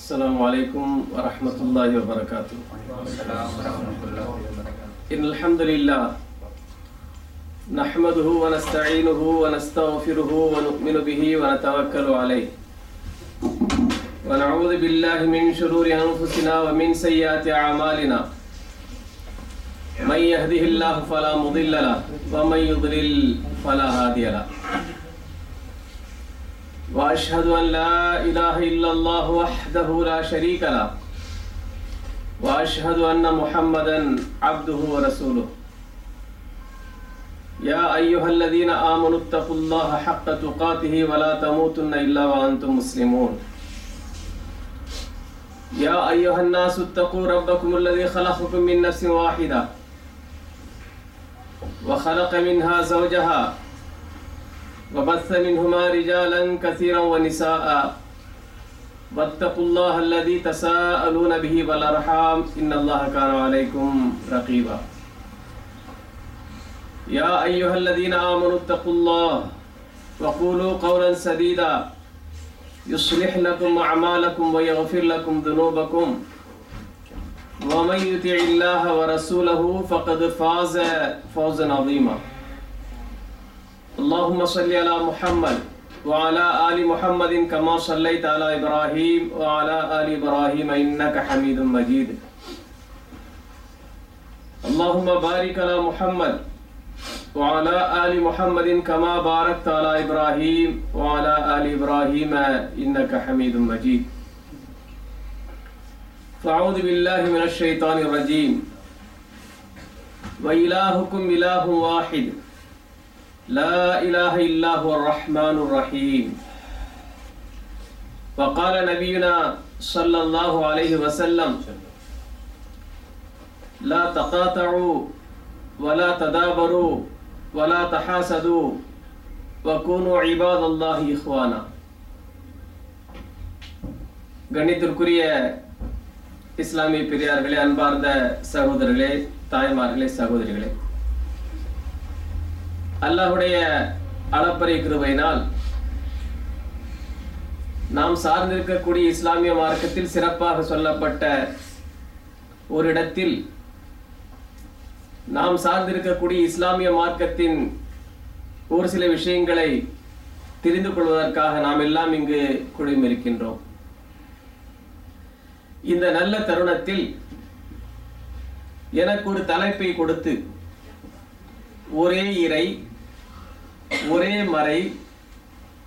السلام عليكم ورحمة الله وبركاته. إن الحمد لله نحمده ونستعينه ونستغفره ونؤمن به ونتوكل عليه ونعوذ بالله من شرور أنفسنا ومن سيئات أعمالنا من يهده الله فلا مضل له ومن يضلل فلا هادي له وأشهد أن لا إله إلا الله وحده لا شريك له وأشهد أن محمدا عبده ورسوله يا أيها الذين آمنوا اتقوا الله حق تقاته ولا تموتن إلا وأنتم مسلمون يا أيها الناس اتقوا ربكم الذي خلقكم من نفس واحدة وخلق منها زوجها وبث منهما رجالا كثيرا ونساء واتقوا الله الذي تساءلون به والأرحام إن الله كان عليكم رقيبا يا أيها الذين آمنوا اتقوا الله وقولوا قولا سديدا يصلح لكم أعمالكم ويغفر لكم ذنوبكم ومن يطع الله ورسوله فقد فاز فوزا عظيما اللهم صل على محمد وعلى آل محمد كما صليت على إبراهيم وعلى آل إبراهيم إنك حميد مجيد اللهم بارك على محمد وعلى آل محمد كما باركت على إبراهيم وعلى آل إبراهيم إنك حميد مجيد فأعوذ بالله من الشيطان الرجيم وإلهكم إله واحد لا إله إلا هو الرحمن الرحيم وقال نبينا صلى الله عليه وسلم لا تقاطعوا ولا تدابروا ولا تحاسدوا وكونوا عباد الله إخوانا. கண்ணியத்திற்குரிய இஸ்லாமிய பெரியார்களே, அன்பார்ந்த சகோதரர்களே, தாய்மார்களே, சகோதரிகளே, அல்லாஹ்வுடைய அளப்பரிய கிருபையினால் நாம் சார்ந்திருக்கக்கூடிய இஸ்லாமிய மார்க்கத்தில் சிறப்பாக சொல்லப்பட்ட ஒரு இடத்தில் நாம் சார்ந்திருக்கக்கூடிய இஸ்லாமிய மார்க்கத்தின் ஒரு சில விஷயங்களை தெரிந்து கொள்வதற்காக நாம் எல்லாம் இங்கு குழுமியிருக்கின்றோம். இந்த நல்ல தருணத்தில் எனக்கு ஒரு தலைப்பை கொடுத்து ஒரே இறை, ஒரே மறை,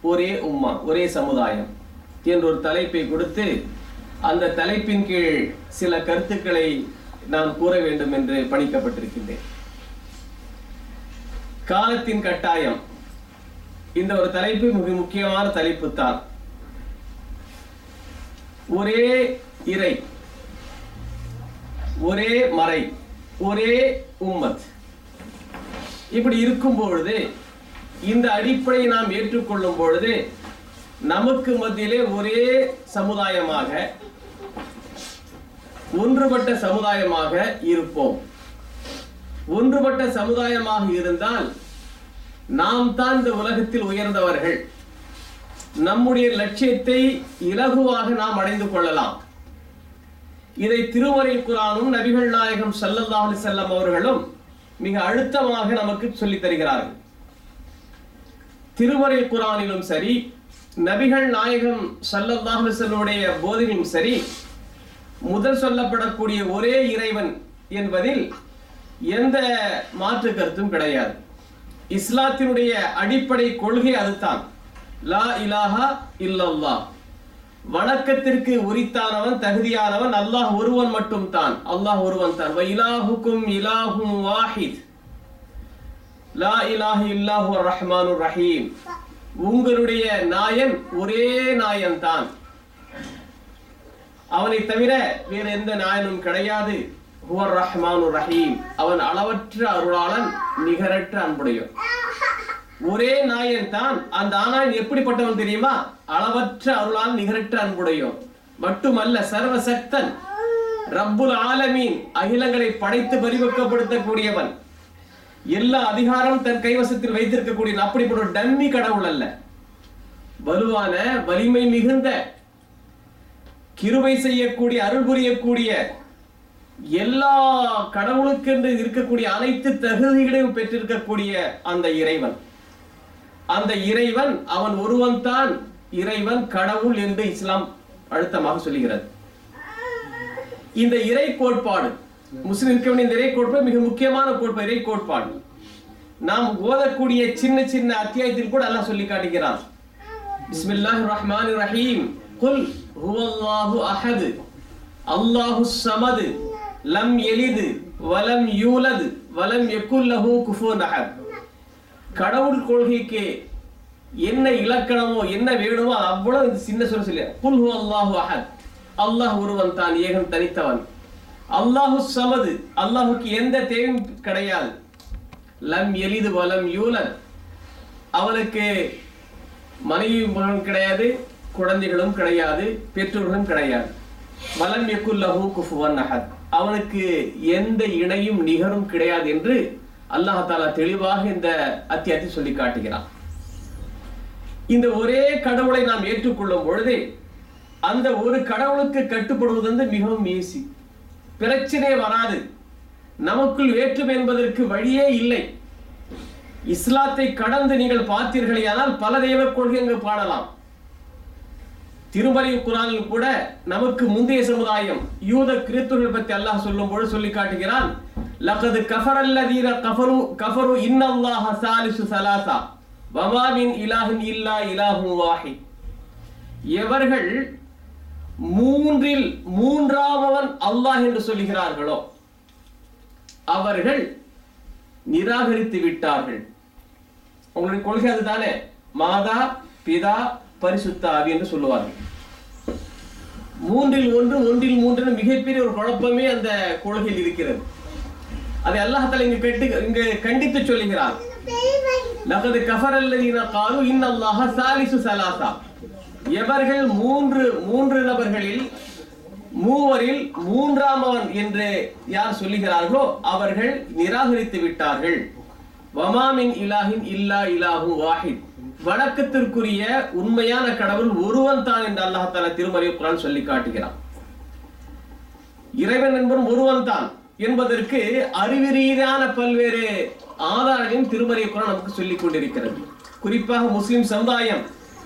ஒரே உம்மா, ஒரே சமுதாயம் என்ற ஒரு தலைப்பை கொடுத்து அந்த தலைப்பின் கீழ் சில கருத்துக்களை நான் கூற வேண்டும் என்று பணிக்கப்பட்டிருக்கின்றேன். காலத்தின் கட்டாயம் இந்த ஒரு தலைப்பு மிக முக்கியமான தலைப்பு தான். ஒரே இறை, ஒரே மறை, ஒரே உம்மத். இப்படி இருக்கும் பொழுது, இந்த அடிப்படையை நாம் ஏற்றுக்கொள்ளும் பொழுது, நமக்கு மத்தியிலே ஒரே சமுதாயமாக, ஒன்றுபட்ட சமுதாயமாக இருப்போம். ஒன்றுபட்ட சமுதாயமாக இருந்தால் நாம் தான் இந்த உலகத்தில் உயர்ந்தவர்கள். நம்முடைய லட்சியத்தை இலகுவாக நாம் அடைந்து கொள்ளலாம். இதை திருமறை குர்ஆனும் நபிகள் நாயகம் ஸல்லல்லாஹு அலைஹி வஸல்லம் அவர்களும் மிக அழுத்தமாக நமக்கு சொல்லித் தருகிறார்கள். திருமறை குர்ஆனிலும் சரி, நபிகள் நாயகம் ஸல்லல்லாஹு அலைஹி வஸல்லுடைய போதனையும் சரி, முதல் சொல்லப்படக்கூடிய ஒரே இறைவன் என்பதில் எந்த மாற்று கருத்தும் கிடையாது. இஸ்லாத்தினுடைய அடிப்படை கொள்கை அதுதான். லா இலாஹா இல்லல்லாஹ், வணக்கத்திற்கு உரித்தானவன், தகுதியானவன் அல்லாஹ் ஒருவன் மட்டும் தான். அல்லாஹ் ஒருவன் தான். வ இலாஹுக்கும் இலாஹும் வாஹித் லா இலாஹ இல்லா ஹுவர் ரஹ்மானுர் ரஹீம், உங்களுடைய நாயன் ஒரே நாயன் தான், அவனை தவிர வேறு எந்த நாயனும் கிடையாது. ஹுவர் ரஹ்மானுர் ரஹீம், அவன் அளவற்ற அருளாளன், நிகரற்ற அன்புடையவன். ஒரே நாயன் தான். அந்த நாயன் எப்படிப்பட்டவன் தெரியுமா? அளவற்ற அருளால், நிகரற்ற அன்புடையவன் மட்டுமல்ல, சர்வசக்தன், ரப்புல் ஆலமீன், அகிலங்களை படைத்து பரிபக்குவப்படுத்தக்கூடியவன், எல்லா அதிகாரம் தன் கைவசத்தில் வைத்திருக்கக்கூடிய அப்படிப்பட்ட ஒரு டம்மி கடவுள் அல்ல. வலுவான, வலிமை மிகுந்த, கிருபை செய்யக்கூடிய, அருள் புரியக்கூடிய, எல்லா கடவுளுக்கென்று இருக்கக்கூடிய அனைத்து தகுதிகளையும் பெற்றிருக்கக்கூடிய அந்த இறைவன், அந்த இறைவன் அவன் ஒருவன் தான் இறைவன், கடவுள் என்று இஸ்லாம் அழுத்தமாக சொல்லுகிறது. இந்த இறை கோட்பாடு, முஸ்லிம் இந்த இறை கோட்பாடு மிக முக்கியமான கோட்பாடு. இறை கோட்பாடு நாம் ஓதக்கூடிய சின்ன சின்ன அத்தியாயத்தில் கூட அல்லாஹ் சொல்லி காட்டுகிறான். பிஸ்மில்லாஹிர் ரஹ்மானிர் ரஹீம். குல் ஹுவல்லாஹு அஹத் அல்லாஹுஸ் ஸமத் லம் யலித் வலம் யூலத் வலம் யகுல் லஹு குஃபுவன் அஹத். கடவுள் கொள்கைக்கு என்ன இலக்கணமோ என்ன வேணுமோ அவ்வளவு சின்ன சொல்லி குல் ஹுவல்லாஹு அஹத், அல்லாஹ் ஒருவன் தான், ஏகன் தனித்தவன். அல்லாஹுஸ் ஸமத், அல்லாஹ்வுக்கு எந்த தேவையும் கிடையாது. லம் யலித் வலம் யூலத், அவனுக்கு மனைவி மகன் கிடையாது, குழந்தைகளும் கிடையாது, பெற்றோர்களும் கிடையாது. வலம் யகுல் லஹு குஃபுவன் அஹத், அவனுக்கு எந்த இணையும் நிகரும் கிடையாது என்று அல்லாஹ் தஆலா தெளிவாக இந்த அத்தியாயத்தில் சொல்லி காட்டுகிறான். இந்த ஒரே கடவுளை நாம் ஏற்றுக்கொள்ளும் பொழுது அந்த ஒரு கடவுளுக்கு கட்டுப்படுவது வந்து மிகவும் ஈஸி, பிரச்சனை வராது. நமக்குள் வேற்றுமை என்பதற்கு வழியே இல்லை. இஸ்லாத்தை கடந்து நீங்கள் பார்த்தீர்களேயானால் பல தெய்வ கொள்கை அங்கு பாடலாம். திருமறை குர்ஆனில் கூட நமக்கு முந்தைய சமுதாயம் யூத கிறிஸ்தவர்கள் பற்றி அல்லாஹ் சொல்லும் பொழுது சொல்லி காட்டுகிறான். லகத் கஃபரல்லதீன கஃபரு இன்னல்லாஹ சாலிசு ஸலாஸா வமா மின் இலாஹின் இல்லா இலாஹு வாஹித். எவர்கள் மூன்றில் மூன்றாமவன் அல்லாஹ் என்று சொல்லுகிறார்களோ அவர்கள் நிராகரித்து விட்டார்கள். உங்களுடைய கொள்கை அதுதானே, மாதா பிதா பரிசுத்த ஆவி என்று சொல்லுவார்கள். மூன்றில் ஒன்று ஒன்றில் மூன்று மிகப்பெரிய ஒரு குழப்பமே அந்த கொள்கையில் இருக்கிறது. அதை அல்லாஹ் தஆலா இங்கு கண்டித்து சொல்லுகிறார். லகத் கஃபரல்லதீன காலு இன்னல்லாஹ சாலிசு ஸலாஸா. எவர்கள் மூன்று நபர்களில் மூவரில் மூன்றாமவன் என்று யார் சொல்லுகிறார்களோ அவர்கள் நிராகரித்து விட்டார்கள். வமா மின் இலாஹின் இல்லா இலாஹு வாஹித், வணக்கத்திற்குரிய உண்மையான கடவுள் ஒருவன் தான் என்று அல்லாஹ் தஆலா திருமறை குர்ஆன் சொல்லி காட்டுகிறான். இறைவன் என்பவன் ஒருவன் தான் என்பதற்கு அறிவிரீதியான பல்வேறு ஆதாரங்களையும் திருமறை குர்ஆன் நமக்கு சொல்லிக் கொண்டிருக்கிறது. குறிப்பாக முஸ்லிம் சமுதாயம்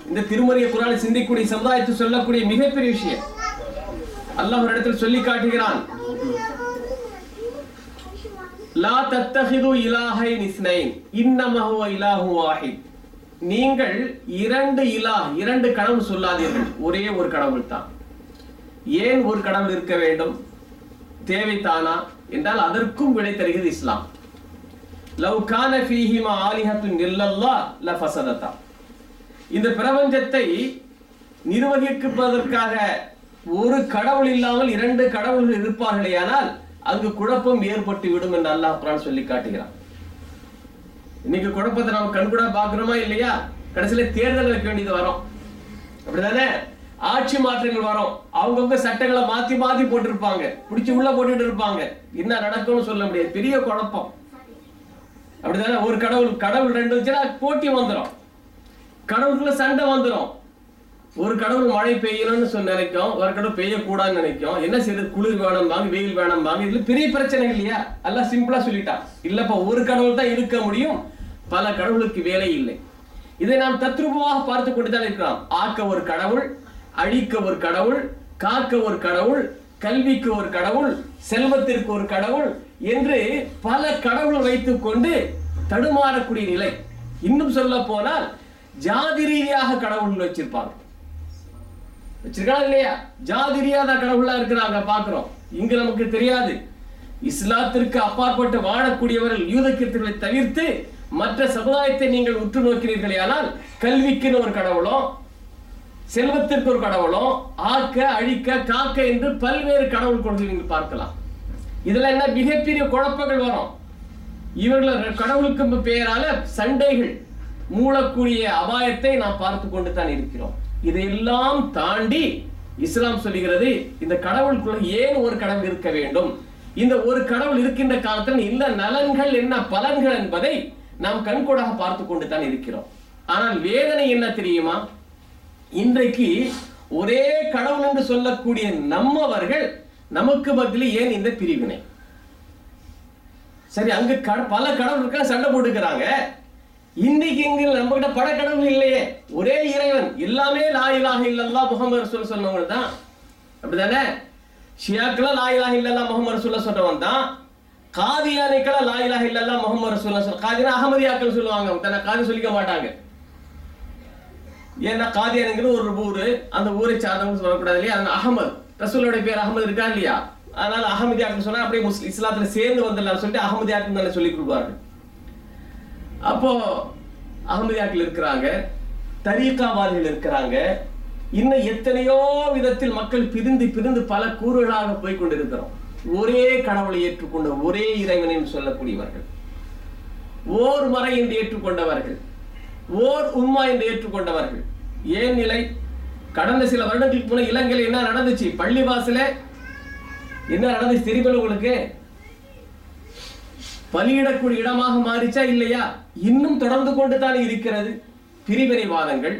இந்த திருமறை குர்ஆனை சிந்திக்கக்கூடிய சமுதாயத்தை சொல்லக்கூடிய மிகப்பெரிய விஷயம் அல்லாஹ் ஒரு இடத்தில் சொல்லி காட்டுகிறான். லா தத்தஹிது இலாஹைன் இஸ்னைன் இன்னமா ஹுவ இலாஹு வாஹித். நீங்கள் இரண்டு கடவுள் சொல்லாதீர்கள், ஒரே ஒரு கடவுள் தான். ஏன் ஒரு கடவுள் இருக்க வேண்டும், தேவைதானா என்றால் அதற்கும் விடை தருகிறது இஸ்லாம். லவ் கான ஃபீஹிமா ஆலிஹத்துன் இல்லல்லாஹ் லஃபஸததா. இந்த பிரபஞ்சத்தை நிர்வகிப்பதற்காக ஒரு கடவுள் இல்லாமல் இரண்டு கடவுள்கள் இருப்பார்களேயானால் அங்கு குழப்பம் ஏற்பட்டு விடும் என்று அல்லாஹ் குர்ஆன் சொல்லி காட்டுகிறான். இன்னைக்கு குழப்பத்தை நம்ம கண்கூடா பாக்குறோமா இல்லையா? கடைசியில தேர்தல் வைக்க வேண்டியது வரும், அப்படிதானே? ஆட்சி மாற்றங்கள் வரும், அவங்கவுங்க சட்டங்களை மாத்தி மாத்தி போட்டிருப்பாங்க, பிடிச்சி உள்ள போட்டுட்டு இருப்பாங்க. என்ன நடக்கும்னு சொல்ல முடியாது, பெரிய குழப்பம், அப்படிதானே? ஒரு கடவுள் ரெண்டு வச்சுன்னா போட்டி வந்துடும், கடவுளுக்குள்ள சண்டை வந்துடும். ஒரு கடவுள் மழை பெய்யணும்னு நினைக்கும், ஒரு கடவுள் பெய்யக்கூடாதுன்னு நினைக்கும். என்ன செய்யறது, குளிர் வேணும் வாங்க, வெயில் வேணும் வாங்க. இதுல பெரிய பிரச்சனை இல்லையா? எல்லாம் சிம்பிளா சொல்லிட்டா. இல்லப்பா, ஒரு கடவுள் தான் இருக்க முடியும், பல கடவுளுக்கு வேலை இல்லை. இதை நாம் தத்ரூபமாக பார்த்து கொண்டுதான் இருக்கிறோம். ஆக்க ஒரு கடவுள், அழிக்க ஒரு கடவுள், காக்க ஒரு கடவுள், கல்விக்கு ஒரு கடவுள், செல்வத்திற்கு ஒரு கடவுள் என்று பல கடவுள் வைத்துக் கொண்டு தடுமாறக்கூடிய நிலை. இன்னும் சொல்ல போனால் ஜாதி ரீதியாக கடவுள் வச்சிருப்பாங்க, வச்சிருக்காங்க இல்லையா? ஜாதி ரீதியாக கடவுளா இருக்கிறாங்க, பாக்குறோம். இங்கு நமக்கு தெரியாது. இஸ்லாத்திற்கு அப்பாற்பட்டு வாழக்கூடியவர்கள் யூத கிறிஸ்தவர்களை தவிர்த்து மற்ற சமுதாயத்தை நீங்கள் உற்று நோக்கிறீர்களே, ஆனால் கல்விக்குன்னு ஒரு கடவுளும், செல்வத்திற்கு ஒரு கடவுளும், ஆக்க அழிக்க காக்க என்று பல்வேறு கடவுள் கொள்கை நீங்கள் பார்க்கலாம். இதுல என்ன மிகப்பெரிய குழப்பங்கள் வரும். இவர்கள் கடவுளுக்கு பெயரால சண்டைகள் மூலக்கூடிய அபாயத்தை நாம் பார்த்து கொண்டு தான் இருக்கிறோம். இதையெல்லாம் தாண்டி இஸ்லாம் சொல்லுகிறது, இந்த கடவுளுக்குள்ள ஏன் ஒரு கடவுள் இருக்க வேண்டும், இந்த ஒரு கடவுள் இருக்கின்ற காலத்தில் என்ன நலன்கள் என்ன பலன்கள் என்பதை நாம் கண்கூடாக பார்த்து கொண்டு தான் இருக்கிறோம். ஆனால் வேதனை என்ன தெரியுமா? இன்றைக்கு ஒரே கடவுள் என்று சொல்லக்கூடிய நம்மவர்கள் நமக்கு பதில் ஏன் இந்த பிரிவினை? சரி, அங்கு பல கடவுள் இருக்க சண்டை போட்டுக்கிறாங்க. இன்னைக்கு இங்கு நம்ம கிட்ட பல கடவுள் இல்லையே, ஒரே இறைவன், எல்லாமே லா இலாஹ இல்லல்லாஹ் முஹம்மது ரசூல் சொன்னவங்க தான். அப்படிதானே? ஷியாக்கள லா இலாஹ இல்லல்லாஹ் முஹம்மது ரசூல் சொல்றவன் தான். காதியானிக்கள லா இலாஹ இல்லல்லாஹ் முஹம்மது ரசூல் சொல்ல, காதினா அஹமதியாக்கள் சொல்லுவாங்க, தன்னை காதி சொல்லிக்க மாட்டாங்க. ஏன்னா காதியானிங்கிற ஒரு ஊரு, அந்த ஊரை சார்ந்தவங்க சொல்லக்கூடாது இல்லையா? அந்த அஹமது, ரசூலோட பேர் அஹமது இருக்கா இல்லையா? அதனால அஹமதியாக்கள் சொன்னா அப்படியே இஸ்லாத்துல சேர்ந்து வந்துடலாம் சொல்லிட்டு அஹமதியாக்கள் சொல்லி கொடுப்பார்கள். அப்போ அஹமதியாக்கள் இருக்கிறாங்க, தரீகாவாதிகள் இருக்கிறாங்க, இன்னும் எத்தனையோ விதத்தில் மக்கள் பிரிந்து பிரிந்து பல கூறுகளாக போய் கொண்டிருக்கிறோம். ஒரே கடவுளை ஏற்றுக்கொண்ட ஒரே இறைவன் என்று சொல்லக்கூடியவர்கள், ஓர் மறை என்று ஏற்றுக்கொண்டவர்கள், ஓர் உம்மா என்று ஏற்றுக்கொண்டவர்கள். ஏன் நிலை? கடந்த சில வருடங்களுக்கு முன்ன இலங்கையில் என்ன நடந்துச்சு? பள்ளிவாசல என்ன நடந்துச்சு தெரியுமா உங்களுக்கு? பலியிடக்கூடிய இடமாக மாறிச்சா இல்லையா? இன்னும் தொடர்ந்து கொண்டு தான் இருக்கிறது. பிரிவினைவாதங்கள்,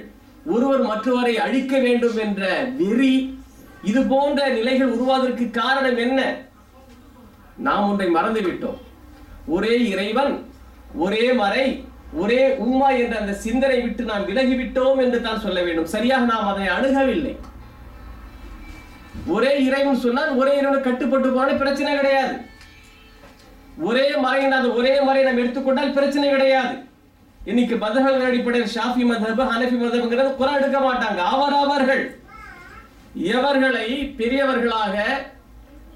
ஒருவர் மற்றவரை அழிக்க வேண்டும் என்ற வெறி, இது போன்ற நிலைகள் உருவாவதற்கு காரணம் என்ன? நாம் ஒன்றை மறந்து விட்டோம். ஒரே இறைவன், ஒரே மறை, ஒரே உம்மா என்ற அந்த சிந்தனை விட்டு நாம் விலகிவிட்டோம் என்று தான் சொல்ல வேண்டும். சரியாக நாம் அதை அணுகவில்லை. ஒரே இறைவன் சொன்னால் ஒரே இறைவனை கட்டுப்பட்டு போன பிரச்சனை கிடையாது. ஒரே மறை, அந்த ஒரே மறை நாம் எடுத்துக்கொண்டால் பிரச்சனை கிடையாது. இன்னைக்கு மதஹ்கள் அடிப்படையில் ஷாஃபி மதஹப், ஹனஃபி மதஹப்ங்கிறது குர்ஆன் எடுக்க மாட்டாங்க. அவர்கள் எவர்களை பெரியவர்களாக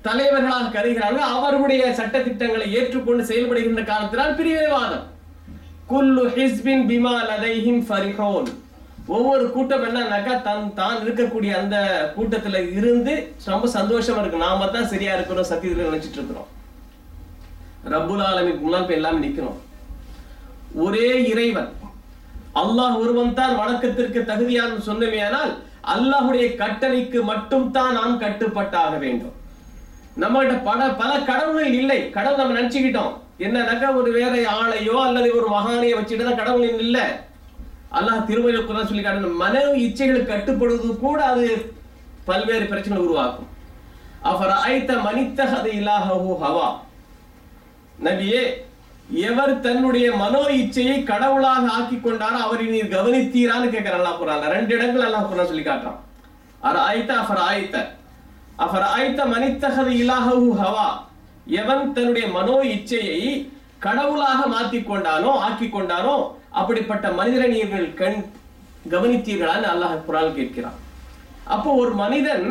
தலைவர்களாக கருதுகிறார்கள் அவர்களுடைய சட்ட திட்டங்களை ஏற்றுக்கொண்டு செயல்படுகின்ற காலத்தினால் பிரிவினைவாதம். குல்லு ஹிஸ்பின் பிமா லதைஹிம் ஃபரிஹூன். ஒவ்வொரு கூட்டம் என்னன்னாக்கா தான் இருக்கக்கூடிய அந்த கூட்டத்துல இருந்து ரொம்ப சந்தோஷமா இருக்கு, நாம தான் சரியா இருக்கிறோம், சத்தியத்துல நினைச்சிட்டு இருக்கிறோம். ரப்புல் ஆலமீன் முன்னாள் எல்லாமே நிக்கணும். ஒரே இறைவன் அல்லாஹ் ஒருவன் தான் வணக்கத்திற்கு தகுதியான சொன்னமையானால் அல்லாஹுடைய கட்டளைக்கு மட்டும் தான் நாம் கட்டுப்பட்டாக வேண்டும். நம்மகிட்ட பல கடவுள்கள் இல்லை. கடவுள் நம்ம நினைச்சுக்கிட்டோம் என்னன்னாக்கா ஒரு வேற ஆளையோ அல்லது ஒரு மகானையோ வச்சுட்டு தான் கடவுள் இல்லை. அல்லாஹ் திருமறையில் குர்ஆன் சொல்லி காட்டுற மன இச்சைகளுக்கு கட்டுப்படுவது கூட அது பல்வேறு பிரச்சனை உருவாக்கும். அஃபரஐத மனித்தஹத இலாஹஹு ஹவா. நபியே, எவர் தன்னுடைய மனோ இச்சையை கடவுளாக ஆக்கி கொண்டாரோ அவரை நீர் கவனித்தீரான்னு கேட்கிற அல்லாஹ் குர்ஆன்ல. 2 இடங்கள் அல்லாஹ் குர்ஆன் சொல்லி காட்டுறான். அஃபரஐத மனித்தஹத இலாஹஹு ஹவா. எவன் தன்னுடைய மனோ இச்சையை கடவுளாக மாற்றிக்கொண்டானோ ஆக்கி கொண்டானோ அப்படிப்பட்ட மனிதரை நீங்கள் கவனித்தீர்களான்னு அல்லாஹ் குர்ஆன் கேட்கிறான். அப்போ ஒரு மனிதன்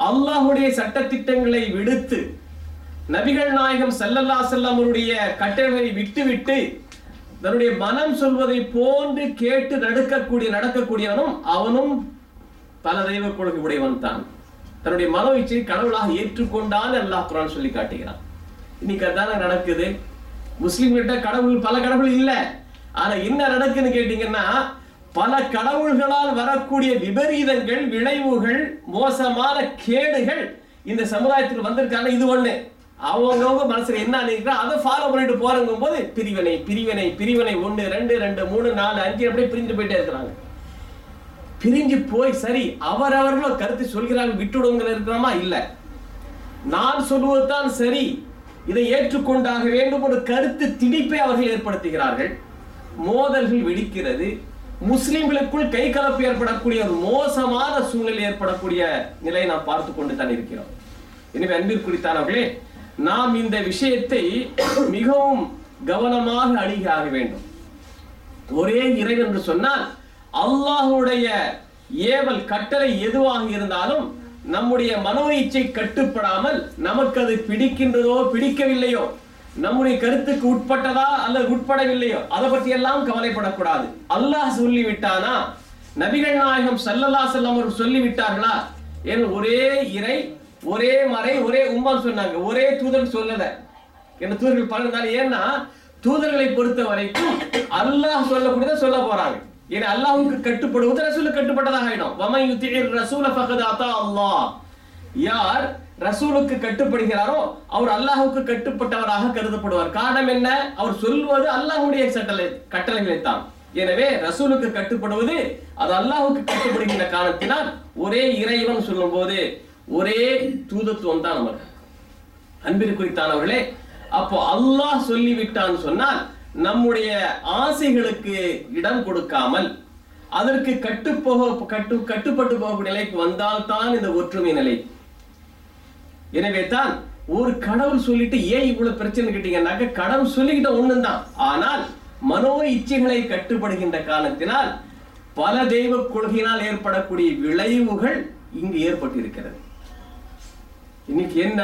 அல்லாஹ்வுடைய சட்ட திட்டங்களை விடுத்து நபிகள் நாயகம் ஸல்லல்லாஹு அலைஹி வஸல்லம் அவருடைய கட்டளைகளை விட்டுவிட்டு தன்னுடைய மனம் சொல்வதை போன்று கேட்டு நடக்கக்கூடியவனும் அவனும் பல தெய்வ கொள்கை உடையவன் தான். தன்னுடைய மனோ இச்சையை கடவுளாக ஏற்றுக்கொண்டான்னு அல்லாஹ் குர்ஆன் சொல்லி காட்டுகிறான். இன்னைக்கு அதான நடக்குது. முஸ்லிம்கிட்ட பல கடவுள் இல்ல. ஆனா என்ன நடக்குன்னு கேட்டீங்கன்னா, பல கடவுள்களால் வரக்கூடிய விபரீதங்கள், விளைவுகள், மோசமான கேடுகள் இந்த சமுதாயத்தில் வந்திருக்காங்க. இது ஒண்ணு. அவங்கவுங்க மனசுல என்ன நினைக்கிறா அதை ஃபாலோ பண்ணிட்டு போறங்கும் போது பிரிவினை 1 2 3 4 5 அப்படியே பிரிஞ்சுட்டு போயிட்டே இருக்கிறாங்க. பிரிஞ்சு போய் சரி அவரவர்களும் கருத்து சொல்கிறாங்க, விட்டுடுங்கிற இருக்கிறோமா? இல்ல, நான் சொல்வதுதான் சரி, இதை ஏற்றுக்கொண்டாக வேண்டும் ஒரு கருத்து திணிப்பை அவர்கள் ஏற்படுத்துகிறார்கள். மோதல்கள் வெடிக்கிறது. முஸ்லிம்களுக்குள் கை கலப்பு ஏற்படக்கூடிய ஒரு மோசமான சூழ்நிலை ஏற்படக்கூடிய நிலையை நாம் பார்த்து கொண்டு தான் இருக்கிறோம். எனவே அன்பிற்குரித்தானவர்களே, நாம் இந்த விஷயத்தை மிகவும் கவனமாக அணுக வேண்டும். ஒரே இறைவன் என்று சொன்னால் அல்லாஹ்வுடைய ஏவல் கட்டளை எதுவாக இருந்தாலும் நம்முடைய மனோ இச்சை கட்டுப்படாமல் நமக்கு அது பிடிக்கின்றதோ பிடிக்கவில்லையோ, நம்முடைய கருத்துக்கு உட்பட்டதா அல்லது உட்படவில்லையோ அதை பற்றி எல்லாம் கவலைப்படக்கூடாது. அல்லாஹ் சொல்லிவிட்டானா, நபிகள் நாயகம் ஸல்லல்லாஹு அலைஹி வஸல்லம் அவர்கள் சொல்லிவிட்டார்களா, என் ஒரே இறை, ஒரே மறை, ஒரே உம்மன் சொன்னாங்க. ஒரே தூதர் சொல்லல. என்ன தூதர்கள் பலர்ந்தாலும், ஏன்னா தூதர்களை பொறுத்த வரைக்கும் அல்லாஹ் சொல்லக்கூடியதை சொல்ல போறாங்க. ஏன்னா அல்லாஹ்வுக்கு கட்டுப்படுவது ரசூலுக்கு கட்டுப்பட்டதாக ஆயிடும். வமன் யுத்திஇர் ரசூல ஃபகத் அத்தா அல்லாஹ். யார் ரசூலுக்கு கட்டுப்படுகிறாரோ அவர் அல்லாஹ்வுக்கு கட்டுப்பட்டவராக கருதப்படுவார். காரணம் என்ன? அவர் சொல்வது அல்லாஹ்வுடைய கட்டளைகளை தான். எனவே ரசூலுக்கு கட்டுப்படுவது அது அல்லாஹ்வுக்கு கட்டுப்படுகின்ற காரணத்தினால் ஒரே இறைவன் சொல்லும் போது ஒரே தூதத்துவம் தான் நமக்கு. அன்பிற்குரித்தானவர்களே, அப்போ அல்லாஹ் சொல்லிவிட்டான்னு சொன்னால் நம்முடைய ஆசைகளுக்கு இடம் கொடுக்காமல் அதற்கு கட்டுப்பட்டு போகக்கூடிய நிலைக்கு வந்தால்தான் இந்த ஒற்றுமை நிலை. எனவே தான் ஒரு கடவுள் சொல்லிட்டு ஏன் இவ்வளவு பிரச்சனை கேட்டீங்கன்னாக்க, கடவுள் சொல்லிக்கிட்ட ஒண்ணுதான், ஆனால் மனோ இச்சைகளை கட்டுப்படுகின்ற காரணத்தினால் பல தெய்வ கொள்கையினால் ஏற்படக்கூடிய விளைவுகள் இங்கு ஏற்பட்டிருக்கிறது. இன்னைக்கு என்ன,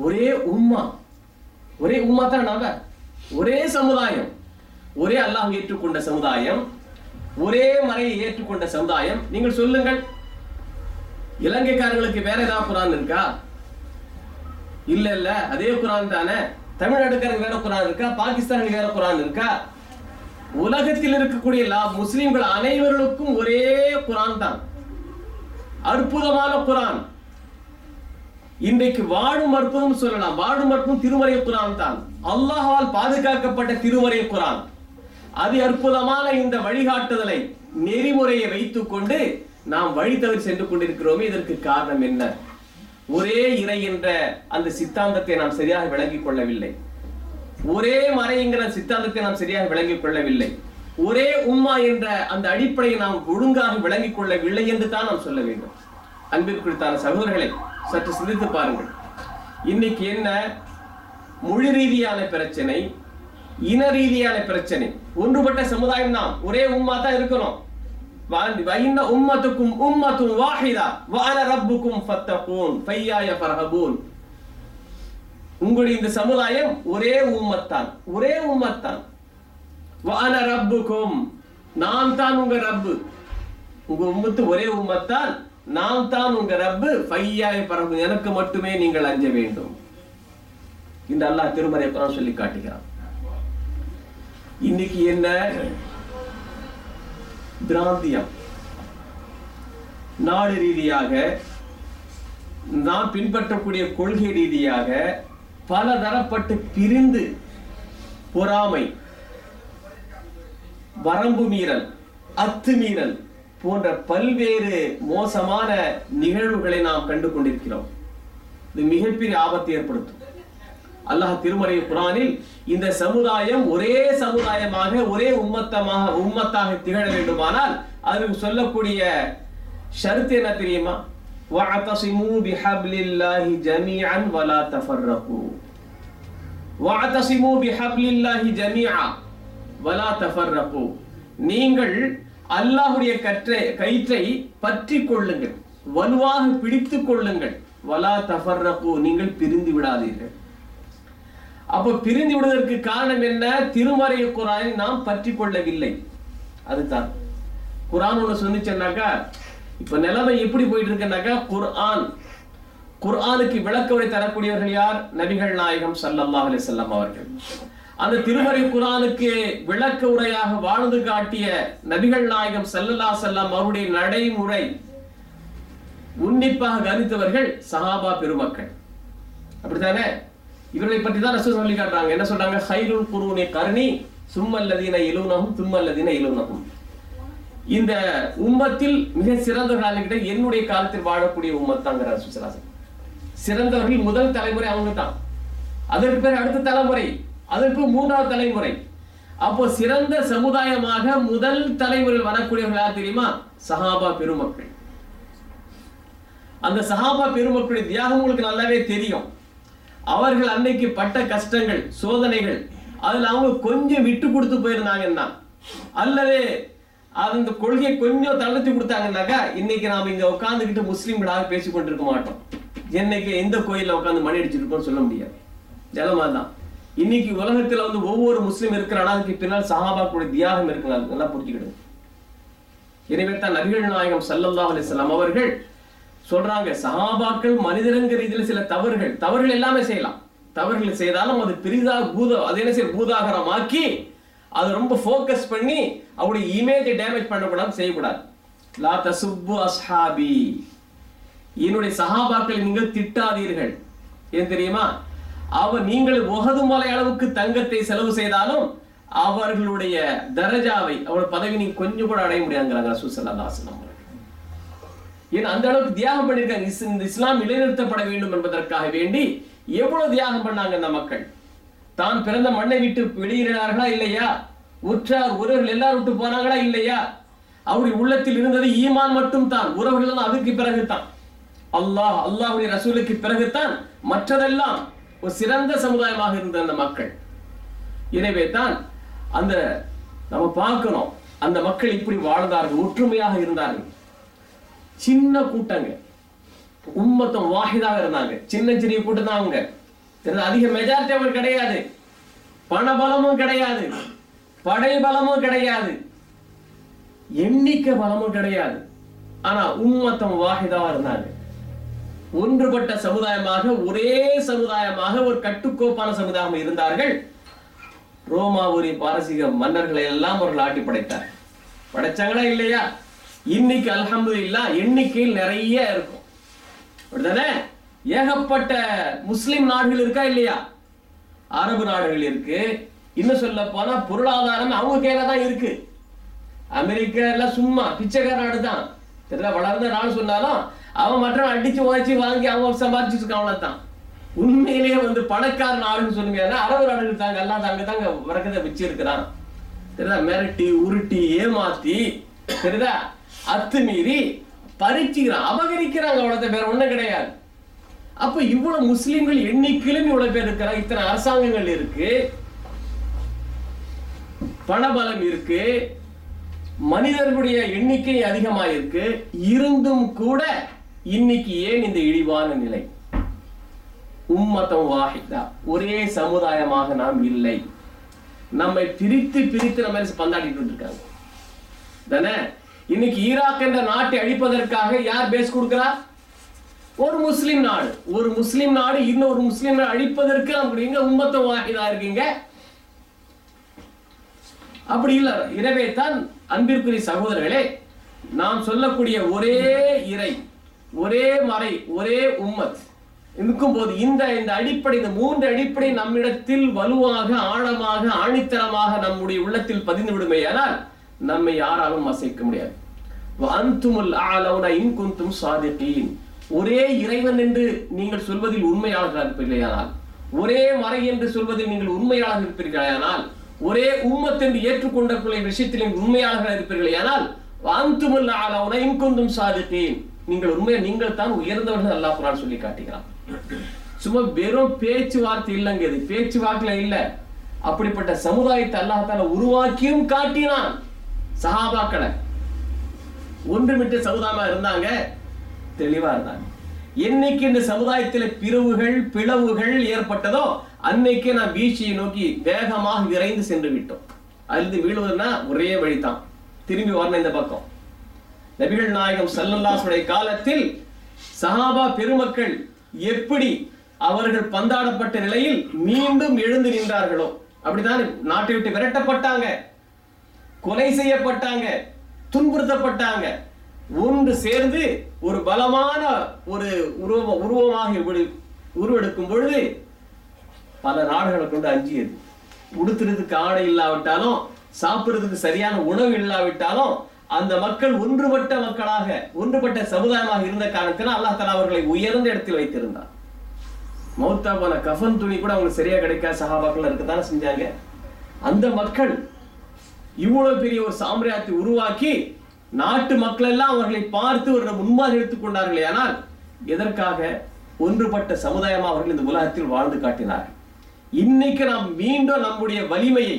ஒரே உம்மா தான் நாம, ஒரே சமுதாயம், ஒரே அல்லாஹ் ஏற்றுக்கொண்ட சமுதாயம், ஒரே மறையை ஏற்றுக்கொண்ட சமுதாயம். நீங்கள் சொல்லுங்கள், இலங்கைக்காரர்களுக்கு வேற ஏதாவது குரான் இருக்கா? இல்ல அதே குரான் தானே. தமிழ்நாடுக்காரங்க வேற குரான் இருக்கா? பாகிஸ்தானுக்கு வேற குரான் இருக்கா? உலகத்தில் இருக்கக்கூடிய முஸ்லிம்கள் அனைவருக்கும் ஒரே குரான் தான், அற்புதமான குரான். இன்றைக்கு வாழும் அற்புதம் சொல்லலாம், வாழும் அற்புதம் திருமறை குரான் தான், அல்லாஹ்வால் பாதுகாக்கப்பட்ட திருமறை குரான். அது அற்புதமான இந்த வழிகாட்டுதலை நெறிமுறையை வைத்துக் கொண்டு நாம் வழி தவறி சென்று கொண்டிருக்கிறோமே. இதற்கு காரணம் என்ன? ஒரே இறை என்ற அந்த சித்தாந்தத்தை நாம் சரியாக விளங்கிக் கொள்ளவில்லை. ஒரே மறை என்கிற சித்தாந்தத்தை நாம் சரியாக விளங்கிக் கொள்ளவில்லை. ஒரே உம்மா என்ற அந்த அடிப்படையை நாம் ஒழுங்காக விளங்கிக் கொள்ளவில்லை என்று தான் நாம் சொல்ல வேண்டும். அன்பிற்குரித்தான சகோதரர்களை, சற்று சிந்தித்து பாருங்கள். இன்னைக்கு என்ன, மொழி ரீதியான பிரச்சனை, இன ரீதியான பிரச்சனை. ஒன்றுபட்ட சமுதாயம் தான், ஒரே உம்மா தான் இருக்கணும். உம்மத்துக்கும் உம்மத்துன் வாஹிதா வஅன ரப்புக்கும் ஃபத்தகூன் ஃபையாய ஃபர்ஹபூன். உங்களுடைய இந்த சமுதாயம் ஒரே உம்மத்தான், ஒரே உம்மத்தான். வஅன ரப்புக்கும், நான் தான் உங்க ரப்பு. உங்க உம்மத்து ஒரே உம்மத்தான், நான் தான் உங்க ரப்பு. ஃபையாய ஃபர்ஹபூன், எனக்கு மட்டுமே நீங்கள் அஞ்ச வேண்டும். இந்த அல்லாஹ் திருமறை குர்ஆன் சொல்லி காட்டுகிறான். இன்னைக்கு என்ன பிராந்தியம், நாடு ரீதியாக நாம் பின்பற்றக்கூடிய கொள்கை ரீதியாக பல தரப்பட்டு பிரிந்து பொறாமை, வரம்பு மீறல், அத்துமீறல் போன்ற பல்வேறு மோசமான நிகழ்வுகளை நாம் கண்டு கொண்டிருக்கிறோம். இது மிகப்பெரிய ஆபத்தை ஏற்படுத்தும். அல்லாஹ் திருமறை குர்ஆனில் இந்த சமுதாயம் ஒரே சமுதாயமாக ஒரே உம்மத்தாக திகழ வேண்டுமானால் அதுக்கு சொல்லக்கூடிய ஷர்த் என்ன தெரியுமா? வஅதஸிமூ பிஹப்லில்லாஹி ஜமீஅன் வலா தஃபர்ரகு. வஅதஸிமூ பிஹப்லில்லாஹி ஜமீஆ வலா தஃபர்ரகு. நீங்கள் அல்லாஹ்வுடைய கயிற்றை பற்றிக் கொள்ளுங்கள், வலுவாக பிடித்துக் கொள்ளுங்கள். வலா தஃபர்ரகு, நீங்கள் பிரிந்து விடாதீர்கள். அப்ப பிரிந்து விடுவதற்கு காரணம் என்ன? திருமறை குர்ஆனை நாம் பற்றி கொள்ளவில்லை. அதுதான் குர்ஆன் ஒன்று சொன்னிச்சுன்னாக்கா, இப்ப நிலைமை எப்படி போயிட்டு இருக்குன்னாக்கா, குர்ஆனுக்கு விளக்க உரை தரக்கூடியவர்கள் யார்? நபிகள் நாயகம் ஸல்லல்லாஹு அலைஹி வஸல்லம் அவர்கள். அந்த திருமறை குர்ஆனுக்கு விளக்க உரையாக வாழ்ந்து காட்டிய நபிகள் நாயகம் ஸல்லல்லாஹு அலைஹி வஸல்லம் அவருடைய நடைமுறை உன்னிப்பாக கவனித்தவர்கள் சஹாபா பெருமக்கள். அப்படித்தானே? இவர்களை பற்றி தான் ரசூல் சொல்லி காட்டுறாங்க. என்ன சொல்றாங்க? ஹைருல் குரூனி கர்னி சும்மல்லதீன யலூனஹும் தும்மல்லதீன யலூனஹும். இந்த உம்மத்தில் மிக சிறந்த காலகிட்ட என்னுடைய காலத்தில் வாழக்கூடிய உம்மத்தாங்கிற ரசூல் ஸல்லல்லாஹு அலைஹி வஸல்லம். சிறந்தவர்கள் முதல் தலைமுறை அவங்க தான், அதற்கு பிறகு அடுத்த தலைமுறை, அதற்கு மூன்றாவது தலைமுறை. அப்போ சிறந்த சமுதாயமாக முதல் தலைமுறையில் வரக்கூடியவர்கள் யார் தெரியுமா? சஹாபா பெருமக்கள். அந்த சஹாபா பெருமக்களுடைய தியாகம் உங்களுக்கு நல்லாவே தெரியும். அவர்கள் அன்னைக்கு பட்ட கஷ்டங்கள், சோதனைகள், அதுல அவங்க கொஞ்சம் விட்டு கொடுத்து போயிருந்தாங்கன்னா, அல்லது அந்த கொள்கையை கொஞ்சம் தளர்த்தி கொடுத்தாங்கன்னாக்கா, இன்னைக்கு நாம இங்க உட்கார்ந்துக்கிட்டு முஸ்லிம்களாக பேசிக் கொண்டிருக்க மாட்டோம். என்னைக்கு எந்த கோயில உட்காந்து மணி அடிச்சிருக்கோம் சொல்ல முடியாது. ஜலமாதான் இன்னைக்கு உலகத்துல ஒவ்வொரு முஸ்லிம் இருக்கிறானா அதுக்கு பின்னால் சஹாபாக்களுடைய தியாகம் இருக்குங்க. நல்லா புரிஞ்சுக்கிடுங்க. எனவே தான் நபிகள் நாயகம் ஸல்லல்லாஹு அலைஹி வஸல்லம் அவர்கள் சொல்றாங்க, சஹாபாக்கள் மனிதரங்க ரீதியில சில தவறுகள் எல்லாமே செய்யலாம். தவறுகள் செய்தாலும் அது பெரிதாக அது என்ன செய்ய பூதாகரமாக்கி அதை ரொம்ப ஃபோக்கஸ் பண்ணி அவருடைய இமேஜை டேமேஜ் பண்ணக்கூடாது, செய்யக்கூடாது. லா தசுப்பு அஸ்ஹாபி, என்னுடைய சஹாபாக்களை நீங்கள் திட்டாதீர்கள். ஏன் தெரியுமா? நீங்கள் உஹது மலை அளவுக்கு தங்கத்தை செலவு செய்தாலும் அவர்களுடைய தரஜாவை அவருடைய பதவி நீங்க கொஞ்சம் கூட அடைய முடியாதுங்கிறாங்க ரசூல் ஸல்லல்லாஹு அலைஹி வஸல்லம். ஏன்னா அந்த அளவுக்கு தியாகம் பண்ணிருக்காங்க. இந்த இஸ்லாம் நிலைநிறுத்தப்பட வேண்டும் என்பதற்காக வேண்டி எவ்வளவு தியாகம் பண்ணாங்க அந்த மக்கள். தான் பிறந்த மண்ணை விட்டு வெளியேறினார்களா இல்லையா? உற்றார் உறவுகள் எல்லாரும் விட்டு போனாங்களா இல்லையா? அவருடைய உள்ளத்தில் இருந்தது ஈமான் மட்டும் தான். உறவுகள் அதுக்கு பிறகுதான், அல்லாஹ்வுடைய ரசூலுக்கு பிறகுதான் மற்றதெல்லாம் ஒரு சிறந்த சமுதாயமாக இருந்த அந்த மக்கள். எனவே தான் அந்த நம்ம பார்க்கணும், அந்த மக்கள் இப்படி வாழ்ந்தார்கள், ஒற்றுமையாக இருந்தார்கள். சின்ன கூட்டங்க, உம்மத்தம் வாஹிதாக இருந்தாங்க. சின்ன சிறிய கூட்டம் தான் அவங்க. அதிக மெஜாரிட்டி அவங்க கிடையாது, பணபலமும் கிடையாது, படை பலமும் கிடையாது, எண்ணிக்கை பலமும் கிடையாது. ஆனா உம்மத்தம் வாஹிதாக இருந்தாங்க. ஒன்றுபட்ட சமுதாயமாக, ஒரே சமுதாயமாக, ஒரு கட்டுக்கோப்பான சமுதாயம் இருந்தார்கள். ரோமாபுரி பாரசீக மன்னர்களை எல்லாம் அவர்கள் ஆட்டி படைத்தார். படைச்சாங்களா இல்லையா? இன்னைக்கு அல்ஹம்துலில்லாஹ் எண்ணிக்கையில் நிறைய இருக்கும். அப்படிதானே? ஏகப்பட்ட முஸ்லிம் நாடுகள் இருக்கா இல்லையா? அரபு நாடுகள் இருக்கு. இன்னும் சொல்ல போனா பொருளாதாரம் அவங்க கையில தான் இருக்கு. அமெரிக்கா எல்லாம் சும்மா பிச்சைக்கார நாடு தான். தெரியல, வளர்ந்த நாடு சொன்னாலும் அவன் மற்ற அடிச்சு உழைச்சி வாங்கி அவன் சம்பாதிச்சுட்டு இருக்கான், அவ்வளவுதான். உண்மையிலேயே பணக்கார நாடுன்னு சொல்லுங்க, அரபு நாடுகள் தாங்க எல்லாம் தாங்க வரக்கதை வச்சு இருக்கிறான். தெரியுதா? மிரட்டி உருட்டி ஏமாத்தி, தெரியுதா, அத்துமீறி பறிச்சுக்கிறான், அபகரிக்கிறாங்க, அவ்வளவு வேற ஒண்ணும் கிடையாது. அப்ப இவ்வளவு முஸ்லிம்கள் எண்ணிக்கையிலும் இவ்வளவு பேர் இருக்கிறாங்க. இத்தனை அரசாங்கங்கள் இருக்கு, பணபலம் இருக்கு, மனிதர்களுடைய எண்ணிக்கை அதிகமாயிருக்கு. இருந்தும் கூட இன்னைக்கு ஏன் இந்த இழிவான நிலை? உம்மத்தம் வாஹிதா, ஒரே சமுதாயமாக நாம் இல்லை. நம்மை பிரித்து பிரித்து நம்ம பந்தாடிட்டு இருக்காங்க தானே? இன்னைக்கு ஈராக் என்ற நாட்டை அழிப்பதற்காக யார் பேஸ் கொடுக்கிறார்? ஒரு முஸ்லிம் நாடு. ஒரு முஸ்லிம் நாடு இன்னொரு முஸ்லிம் நாடு அழிப்பதற்கு அப்படிங்க உம்மத்தம் வாஹிதா இருக்கீங்க. அப்படி இல்லை. எனவே தான் அன்பிற்குரிய சகோதரர்களே, நாம் சொல்லக்கூடிய ஒரே இறை, ஒரே மறை, ஒரே உம்மத் இருக்கும் போது இந்த அடிப்படை, இந்த மூன்று அடிப்படை நம்மிடத்தில் வலுவாக, ஆழமாக, ஆணித்தரமாக நம்முடைய உள்ளத்தில் பதிந்து விடுமேயானால் நம்மை யாராலும் அசைக்க முடியாது. அன்துமுல் அஅலவுன இன் குன்தும் ஸாதிகீன். ஒரே இறைவன் என்று நீங்கள் சொல்வதில் உண்மையாளர்களாக இருப்பீர்களானால், ஒரே மறை என்று சொல்வதில் நீங்கள் உண்மையாளர்கள் இருப்பீர்களானால், ஒரே உம்மத் என்று ஏற்றுக்கொண்ட விஷயத்தில் நீங்கள் உண்மையாளர்கள் இருப்பீர்களானால், அன்துமுல் அஅலவுன இன் குன்தும் ஸாதிகீன், நீங்கள் உண்மையா, நீங்கள் தான் உயர்ந்தவர்கள் அல்லாஹ் குர்ஆன் சொல்லி காட்டுகிறான். சும்மா வெறும் பேச்சுவார்த்தை இல்லைங்க, இது பேச்சுவார்த்தை இல்ல. அப்படிப்பட்ட சமுதாயத்தை அல்லாஹ் தஆலா உருவாக்கியும் காட்டினான். சஹாபாக்களை ஒன்றுமிட்ட சமுதாயமா இருந்தாங்க, தெளிவா இருந்தாங்க. என்னைக்கு இந்த சமுதாயத்தில் பிளவுகள் ஏற்பட்டதோ அன்னைக்கே நான் வீழ்ச்சியை நோக்கி வேகமாக விரைந்து சென்று விட்டோம். அதிலிருந்து வீழுவதுன்னா ஒரே வழிதான், திரும்பி வரணும் இந்த பக்கம். நபிகள் நாயகம் ஸல்லல்லாஹு அலைஹி காலத்தில் சஹாபா பெருமக்கள் எப்படி அவர்கள் பந்தாடப்பட்ட நிலையில் மீண்டும் எழுந்து நின்றார்களோ அப்படிதான் நாட்டை விட்டு விரட்டப்பட்டாங்க, கொலை செய்யப்பட்டாங்க, துன்புறுத்தப்பட்டாங்க. ஒன்று சேர்ந்து ஒரு பலமான ஒரு உருவமாக உருவெடுக்கும் பொழுது பல நாடுகளை கொண்டு அஞ்சியது. உடுத்துறதுக்கு ஆடை இல்லாவிட்டாலும், சாப்பிடுறதுக்கு சரியான உணவு இல்லாவிட்டாலும் அந்த மக்கள் ஒன்றுபட்ட மக்களாக, ஒன்றுபட்ட சமுதாயமாக இருந்த காரணத்தினால் அல்லாஹ் தஆலா அவர்களை உயர்ந்த இடத்தில் வைத்திருந்தார். மௌத்தா போன கஃன் துணி கூட அவங்களுக்கு சரியா கிடைக்காத சஹாபாக்கள் இருக்கத்தானே செஞ்சாங்க. அந்த மக்கள் இவ்வளவு பெரிய ஒரு சாம்ராஜ்யத்தை உருவாக்கி நாட்டு மக்கள் எல்லாம் அவர்களை பார்த்து ஒரு முன்மாதிரி எடுத்துக்கொண்டார்களே. ஆனால் எதற்காக? ஒன்றுபட்ட சமுதாயமாக அவர்கள் இந்த உலகத்தில் வாழ்ந்து காட்டினார்கள். இன்னைக்கு நாம் மீண்டும் நம்முடைய வலிமையை,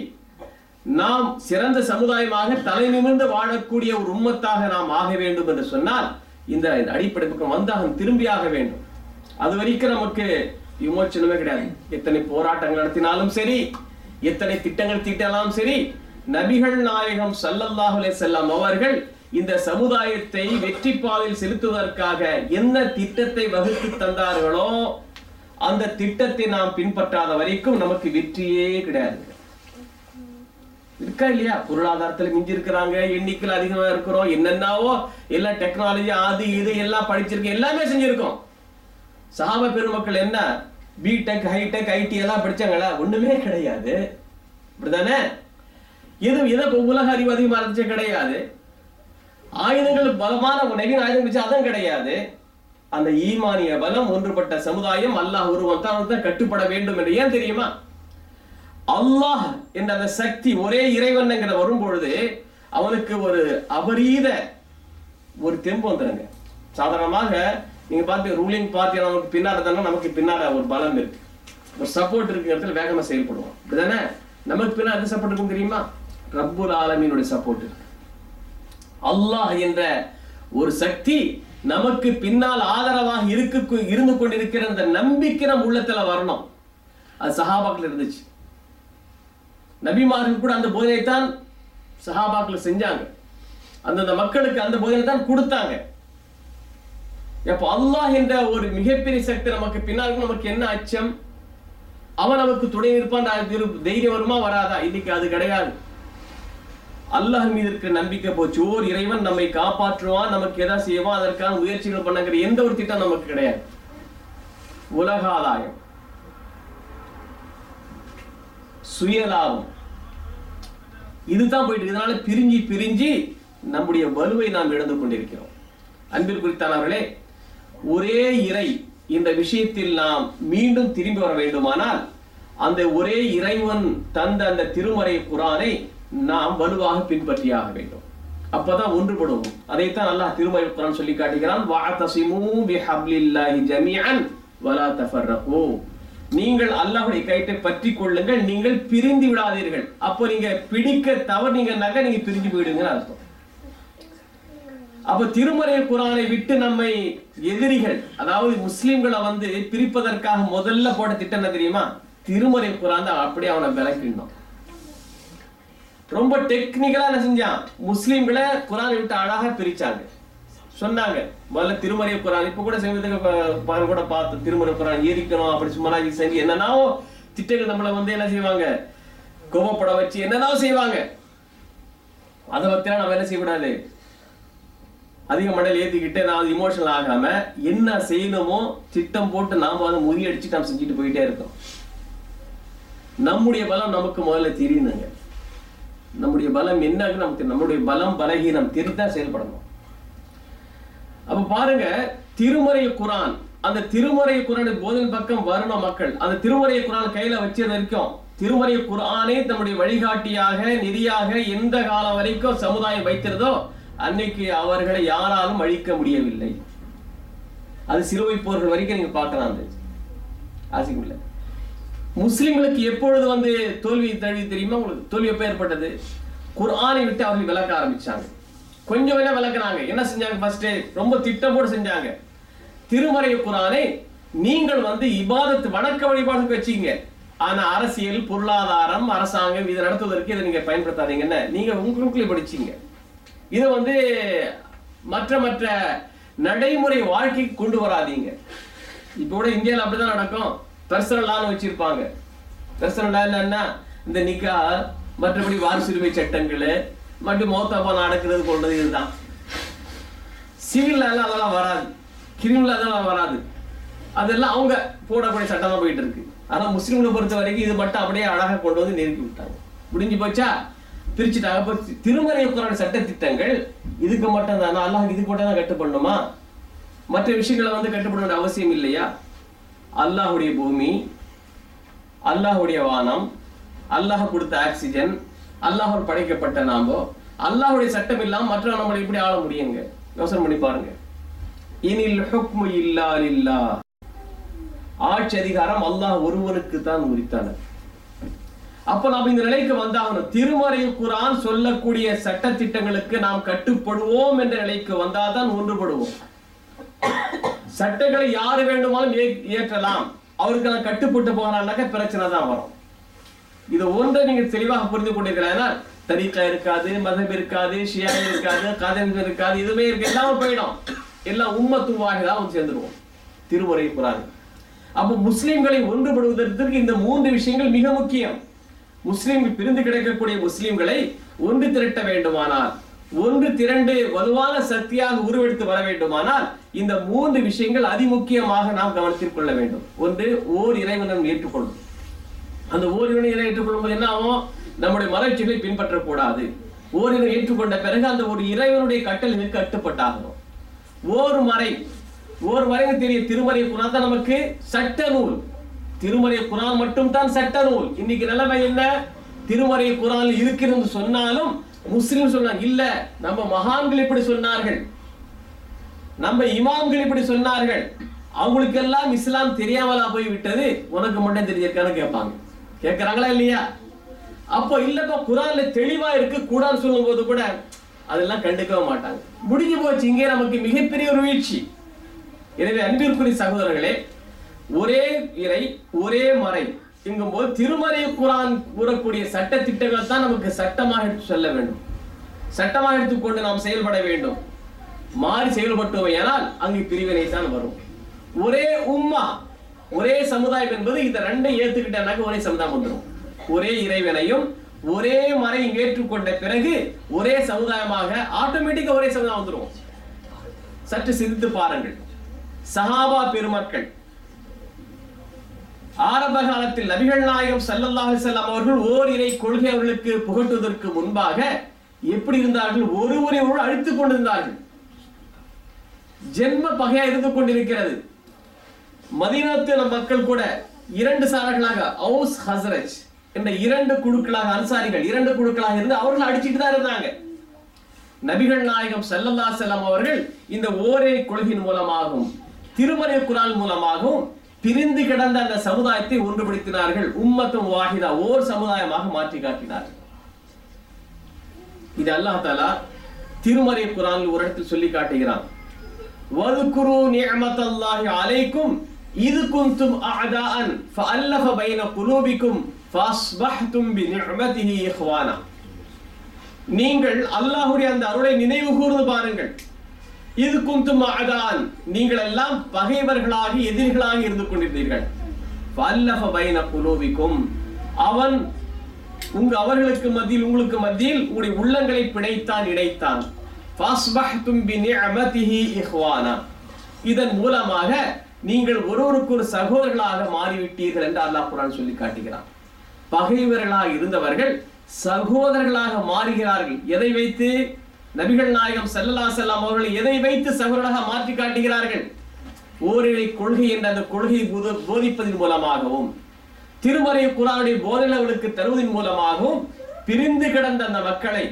நாம் சிறந்த சமுதாயமாக தலை நிமிர்ந்து வாழக்கூடிய ஒரு உம்மத்தாக நாம் ஆக வேண்டும் என்று சொன்னால் இந்த அடிப்படை பக்கம் வந்தாக திரும்பியாக வேண்டும். அது வரைக்கும் நமக்கு விமோச்சனமே கிடையாது. எத்தனை போராட்டங்கள் நடத்தினாலும் சரி, எத்தனை திட்டங்கள் தீட்டினாலும் சரி, நபிகள் நாயகம் ஸல்லல்லாஹு அலைஹி வஸல்லம் அவர்கள் இந்த சமுதாயத்தை வெற்றி பாதையில் செலுத்துவதற்காக என்ன திட்டத்தை வகுத்து தந்தார்களோ அந்த திட்டத்தை நாம் பின்பற்றாத வரைக்கும் நமக்கு வெற்றியே கிடையாது. இருக்கா இல்லையா? பொருளாதாரத்துல மிஞ்சி இருக்கிறாங்க, எண்ணிக்கையில் அதிகமா இருக்கிறோம், என்னென்னவோ எல்லாம் டெக்னாலஜி அது இது எல்லாம் படிச்சிருக்கோம், எல்லாமே செஞ்சிருக்கோம். சஹாபா பெருமக்கள் என்ன பிடெக், ஹைடெக், ஐடி எல்லாம் படிச்சாங்களா? ஒண்ணுமே கிடையாது. இப்படிதானே? எதை உலக அறிவு அதிகமா இருந்துச்சு கிடையாது. ஆயுதங்கள் பலமான நவீன ஆயுதம் வச்சு அதுவும் கிடையாது. அந்த ஈமானிய பலம், ஒன்றுபட்ட சமுதாயம், அல்லாஹ் ஒருவன் தான் கட்டுப்பட வேண்டும் என்று. ஏன் தெரியுமா? அல்லாஹ் என்ற அந்த சக்தி, ஒரே இறைவன் என்கிற வரும்பொழுது அவனுக்கு ஒரு அபரீத ஒரு தெம்பு வந்துருங்க. சாதாரணமாக நீங்க பார்த்து ரூலிங் பார்ட்டி நமக்கு பின்னால தானே, நமக்கு பின்னால ஒரு பலம் இருக்கு, ஒரு சப்போர்ட் இருக்கு, இடத்துல வேகமா செயல்படுவோம். அப்படிதானே? நமக்கு பின்னால் எது சப்போர்ட் இருக்கும் தெரியுமா? ரப்புல் ஆலமீனுடைய சப்போர்ட் இருக்கு. அல்லாஹ் என்ற ஒரு சக்தி நமக்கு பின்னால் ஆதரவாக இருந்து கொண்டிருக்கிற அந்த நம்பிக்கை நம் உள்ளத்துல வரணும். அது சஹாபாக்கள் இருந்துச்சு. நபிமார்கள் கூட அந்த போதனை தான் சஹாபாக்கள் செஞ்சாங்க. அந்தந்த மக்களுக்கு அந்த போதனை தான் கொடுத்தாங்க. அப்ப அல்லாஹ் என்ற ஒரு மிகப்பெரிய சக்தி நமக்கு பின்னால், நமக்கு என்ன அச்சம்? அவன் நமக்கு துணை நிற்பான், தைரியம் வருமா வராதா? இன்னைக்கு அது கிடையாது. அல்லாஹ் மீது இருக்கிற நம்பிக்கை போச்சு. ஓர் இறைவன் நம்மை காப்பாற்றுவான், நமக்கு எதாவது செய்வான், அதற்கான முயற்சிகள் பண்ணுங்கிற எந்த ஒரு திட்டம் நமக்கு கிடையாது. உலக ஆதாயம், சுயலாபம், இதுதான் போயிட்டு. இதனால பிரிஞ்சு நம்முடைய வலுவை நாம் இழந்து கொண்டிருக்கிறோம். அன்பிற்குரித்தானவர்களே, ஒரே இறை இந்த விஷயத்தில் நாம் மீண்டும் திரும்பி வர வேண்டுமானால் அந்த ஒரே இறைவன் தந்த அந்த திருமறை குர்ஆனை நாம் வலுவாக பின்பற்றியாக வேண்டும். அப்பதான் ஒன்றுபடுவோம். அதைத்தான் அல்லாஹ் திருமறை குர்ஆன் சொல்லி காட்டுகிறான். வஅதஸிமூ பிஹப்லில்லாஹி ஜமீஅன் வலா தஃபர்ரகூ. நீங்கள் அல்லாஹ்வுடைய கயிற்றை பற்றி கொள்ளுங்கள், நீங்கள் பிரிந்து விடாதீர்கள். அப்போ நீங்க பிடிக்க தவறுனீங்கன்னாக்க நீங்க பிரிஞ்சு போயிடுங்கன்னு அர்த்தம். அப்ப திருமறை குர்ஆனை விட்டு நம்மை எதிரிகள், அதாவது முஸ்லிம்களை பிரிப்பதற்காக முதல்ல போட்ட திட்டம் என்ன தெரியுமா? திருமறை குர்ஆன் தான் அப்படியே அவனை விலக்கிடணும். ரொம்ப டெக்னிக்கலா என்ன செஞ்சான்? முஸ்லிம்களை குர்ஆனை விட்டு அழகா பிரிச்சாங்க. சொன்னாங்க முதல்ல திருமறை குர்ஆன், இப்ப கூட சமீபத்துக்கு கூட பார்த்து திருமறை குர்ஆன் எரிக்கணும் அப்படி சும்மா செஞ்சு என்னன்னா திட்டங்கள் நம்மளை என்ன செய்வாங்க? கோபப்பட வச்சு என்னன்னா செய்வாங்க. அதை பத்திலாம் நம்ம என்ன செய்யக்கூடாது? அதிக மண்டல ஏத்திக்கிட்டு நான் இமோஷனல் ஆகாம என்ன செய்யணுமோ திட்டம் போட்டு நாம அதை முறியடிச்சு நாம் செஞ்சுட்டு போயிட்டே இருக்கோம். நம்முடைய பலம் நமக்கு முதல்ல தெரியணுங்க. நம்முடைய பலம் என்ன? நமக்கு நம்முடைய பலம் பலகீனம் தெரிந்துதான் செயல்படணும். அப்ப பாருங்க, திருமறை குர்ஆன், அந்த திருமறை குர்ஆன் போதனை பக்கம் வரணும் மக்கள். அந்த திருமறை குர்ஆன் கையில வச்சது வரைக்கும், திருமறை குர்ஆனே தன்னுடைய வழிகாட்டியாக நெறியாக எந்த காலம் வரைக்கும் சமுதாயம் வைத்திருந்தோ அன்னைக்கு அவர்களை யாராலும் அழிக்க முடியவில்லை. அது சிலுவை போர்கள் வரைக்கும் நீங்க பார்க்கலாம். ஆசிக்குள்ள முஸ்லிம்களுக்கு எப்பொழுது தோல்வி தழுவி தெரியுமா? உங்களுக்கு தோல்வி எப்ப ஏற்பட்டது? குர்ஆனை விட்டு அவர்கள் விளக்க ஆரம்பிச்சாங்க. கொஞ்சம் என்ன விளக்குனாங்க? என்ன செஞ்சாங்க? ஃபர்ஸ்ட் ரொம்ப திட்டம் போட்டு செஞ்சாங்க. திருமறை குர்ஆனை நீங்கள் இபாதத் வணக்க வழிபாடுக்கு வச்சீங்க, ஆனா அரசியல், பொருளாதாரம், அரசாங்கம் இதை நடத்துவதற்கு இதை நீங்க பயன்படுத்தாதீங்கன்னு நீங்க உங்களுக்குள்ளே படிச்சீங்க. இது மற்ற நடைமுறை வாழ்க்கைக்கு கொண்டு வராதீங்க. இப்ப கூட இந்தியாவில் அப்படிதான் நடக்கும். பர்சனல் லான்னு வச்சிருப்பாங்க. பர்சனல் லா என்ன? இந்த நிக்கா, மற்றபடி வாரிசுரிமை சட்டங்கள், மற்றும் மௌத்தாப்பா நடக்கிறது கொண்டது, இதுதான். சிவில் அதெல்லாம் வராது, கிரிமினல் அதெல்லாம் வராது. அதெல்லாம் அவங்க போடக்கூடிய சட்டம் தான் போயிட்டு இருக்கு. ஆனா முஸ்லிம்களை பொறுத்த வரைக்கும் இது மட்டும் அப்படியே அழகா கொண்டு வந்து நெருக்கி விட்டாங்க. முடிஞ்சு போச்சா? பிரிச்சுட்டாங்க. திருமறை குர்ஆன் சட்ட திட்டங்கள் இதுக்கு மட்டும் தான். அல்லாஹ் இதுக்கு மட்டும் தான் கட்டுப்படணுமா? மற்ற விஷயங்களை கட்டுப்பட வேண்டிய அவசியம் இல்லையா? அல்லாஹுடைய பூமி, அல்லாஹுடைய வானம், அல்லாஹ் கொடுத்த ஆக்சிஜன், அல்லாஹ் படைக்கப்பட்ட நாமோ, அல்லாஹுடைய சட்டம் இல்லாம மற்ற நம்மளை இப்படி ஆள முடியுங்க? யோசனை பண்ணி பாருங்க. இனில் ஹுக்மு இல்லா லில்லாஹ். ஆட்சி அதிகாரம் அல்லாஹ் ஒருவனுக்கு தான் உரித்தானது. அப்ப நாம் இந்த நிலைக்கு வந்தாகணும். திருமறை குர்ஆன் சொல்லக்கூடிய சட்ட திட்டங்களுக்கு நாம் கட்டுப்படுவோம் என்ற நிலைக்கு வந்தால்தான் ஒன்றுபடுவோம். சட்டங்களை யாரு வேண்டுமானும் ஏற்றலாம், அவருக்கு நான் கட்டுப்பட்டு போகிறான்னாக்க பிரச்சனை தான் வரும். இது ஒன்றை நீங்க தெளிவாக புரிந்து கொண்டிருக்கிறேன். தரீகா இருக்காது, மதம் இருக்காது, ஷியா இருக்காது, காதல் இருக்காது, இதுவே இருக்கு, எல்லாமே போயிடும். எல்லாம் உம்மத்து வாஹிதா சேர்ந்துருவோம் திருமறை குர்ஆன். அப்ப முஸ்லிம்களை ஒன்றுபடுவதற்கு இந்த 3 விஷயங்கள் மிக முக்கியம். முஸ்லிம்கள் பிரிந்து கிடக்கக்கூடிய முஸ்லிம்களை ஒன்று திரட்ட வேண்டுமானால், ஒன்று திரண்டு வலுவான சக்தியாக உருவெடுத்து வர வேண்டுமானால் இந்த 3 விஷயங்கள் அதிமுக்கியமாக நாம் கவனத்தில் கொள்ள வேண்டும். ஒன்று, ஓர் இறைவனை ஏற்றுக்கொள்ளும். அந்த ஓர் இறைவனை ஏற்றுக்கொள்ளும் போது என்ன ஆகும்? நம்முடைய மலர்ச்சிகளை பின்பற்றக்கூடாது. ஓரிரை ஏற்றுக்கொண்ட பிறகு அந்த ஒரு இறைவனுடைய கட்டளைகளுக்கு கட்டுப்பட்டாகணும். ஒரு மறை தெரிய திருமறை குர்ஆன் தான் நமக்கு சட்ட நூல். திருமறை குர்ஆன் மட்டும் தான் சட்ட நூல். இன்னைக்கு நிலைமை என்ன? திருமறை குர்ஆன் இருக்கிறது சொன்னாலும் முஸ்லிம் சொன்னாங்க இல்ல, நம்ம மகான்கள் இப்படி சொன்னார்கள், நம்ம இமாம்கள் இப்படி சொன்னார்கள், அவங்களுக்கு எல்லாம் இஸ்லாம் தெரியாமலா போய் விட்டது, உனக்கு மட்டும் தெரிஞ்சிருக்கான்னு கேட்பாங்க. கேட்கறாங்களா இல்லையா? அப்போ இல்லப்பா குர்ஆன்ல தெளிவா இருக்கு கூடான்னு சொல்லும் போது கூட அதெல்லாம் கண்டுக்கவே மாட்டாங்க. முடிஞ்சு போச்சு. இங்கே நமக்கு மிகப்பெரிய ஒரு வீழ்ச்சி. எனவே அன்பிற்குரிய சகோதரர்களே, ஒரே இறை ஒரே மறை எங்கும்போது திருமறை குர்ஆன் கூறக்கூடிய சட்ட திட்டங்கள் தான் நமக்கு சட்டமாக எடுத்து சொல்ல வேண்டும், சட்டமாக எடுத்துக்கொண்டு நாம் செயல்பட வேண்டும். மாறி செயல்பட்டோம் ஏனால் அங்கு பிரிவினை தான் வரும். ஒரே உம்மா ஒரே சமுதாயம் என்பது இந்த ரெண்டை ஏத்துக்கிட்டாங்க, ஒரே சமுதாயம் வந்துடும். ஒரே இறைவனையும் ஒரே மறை ஏற்றுக்கொண்ட பிறகு ஒரே சமுதாயமாக ஆட்டோமேட்டிக்கா ஒரே சமுதாயம் வந்துடும். சற்று சிந்தித்து பாருங்கள். சஹாபா பெருமக்கள் ஆரம்ப காலத்தில் நபிகள் நாயகம் ஸல்லல்லாஹு அலைஹி வஸல்லம் அவர்கள் ஓரிரை கொள்கை அவர்களுக்கு புகட்டுவதற்கு முன்பாக எப்படி இருந்தார்கள்? ஒருவரை ஒருவர் அழித்துக் கொண்டிருந்தார்கள். ஜென்ம பகையா இருந்து கொண்டிருக்கிறது. மதீனாத்து மக்கள் கூட இரண்டு சாரர்களாக அவுஸ் ஹஸ்ரஜ் என்ற இரண்டு குழுக்களாக, அன்சாரிகள் இரண்டு குழுக்களாக இருந்து அவர்கள் அடிச்சிட்டு தான் இருந்தாங்க. நபிகள் நாயகம் ஸல்லல்லாஹு அலைஹி வஸல்லம் அவர்கள் இந்த ஓரே கொள்கையின் மூலமாகவும் திருமறை குர்ஆன் மூலமாகவும் பிரிந்து கிடந்த அந்த சமுதாயத்தை ஒன்றுபடுத்தினார்கள். உம்மத்தும் வாஹிதா, ஓர் சமுதாயமாக மாற்றி காட்டினார்கள். இது அல்லாஹ் தஆலா திருமறை குர்ஆனில் ஒரு இடத்தில் சொல்லி காட்டுகிறான். வذ்குரு நிஅமத்தல்லாஹி அலைக்கும் இத் குன்தும் அஅதாஅன் ஃபஅல்லஃப பைன குலூபிக்கும் ஃபஅஸ்பஹ்தும் பிநிஅமதிஹி இஹ்வானா. நீங்கள் அல்லாஹ்வுடைய அந்த அருளை நினைவு கூர்ந்து பாருங்கள். இது குந்தும் அஅதான், நீங்கள் எல்லாம் பகைவர்களாக எதிரிகளாக இருந்து கொண்டிருந்தீர்கள். ஃபஅல்லஃப பைன குலூபிக்கும், அவன் அவர்களுக்கு மத்தியில் உங்களுக்கு மத்தியில் உங்களுடைய உள்ளங்களை பிணைத்தான், இணைத்தான். ஃபஅஸ்பஹ்தும் பிநிஅமதிஹி இஹ்வானா, இதன் மூலமாக நீங்கள் ஒருவருக்கு ஒரு சகோதரர்களாக மாறிவிட்டீர்கள் என்று அல்லாஹ் குர்ஆன் சொல்லி காட்டுகிறான். பகைவர்களாக இருந்தவர்கள் சகோதரர்களாக மாறுகிறார்கள். எதை வைத்து? நபிகள் நாயகம் ஸல்லல்லாஹு அலைஹி வஸல்லம் அவர்கள் எதை வைத்து சகோதரர்களாக மாற்றி காட்டுகிறார்கள்? ஓரிரை கொள்கை என்ற அந்த கொள்கையை போதிப்பதன் மூலமாகவும் திருமறை குர்ஆனுடைய போதனைகளுக்கு தருவதன் மூலமாகவும் பிரிந்து கிடந்த அந்த மக்களை,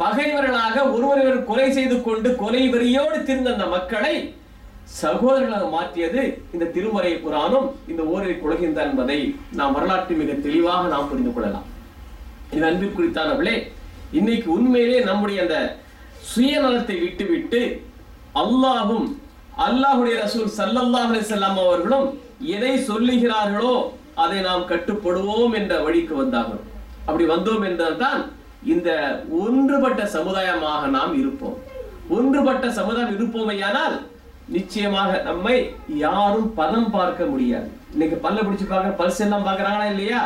பகைவர்களாக ஒருவரை கொலை செய்து கொண்டு கொலை வெறியோடு திரிந்த அந்த மக்களை சகோதரர்களாக மாற்றியது இந்த திருமறை குர்ஆனும் இந்த ஓரிரை கொள்கை தான் என்பதை நாம் வரலாற்று மிக தெளிவாக நாம் புரிந்து கொள்ளலாம். இது அன்பிற்குரித்தானவர்களே, இன்னைக்கு உண்மையிலே நம்முடைய அந்த சுயநலத்தை விட்டுவிட்டு அல்லாஹும் அல்லாஹ்வுடைய ரசூல் ஸல்லல்லாஹு அலைஹி வஸல்லம் அவர்களும் எதை சொல்லுகிறார்களோ அதை நாம் கட்டுப்படுவோம் என்ற வழிக்கு வந்தார்கள். அப்படி வந்தோம் என்றால்தான் இந்த ஒன்றுபட்ட சமுதாயமாக நாம் இருப்போம். ஒன்றுபட்ட சமுதாயம் இருப்போமையானால் நிச்சயமாக நம்மை யாரும் பதம் பார்க்க முடியாது. இன்னைக்கு பல்ல பிடிச்சு பார்க்க பல்ஸ் எல்லாம் பார்க்கறாங்களா இல்லையா?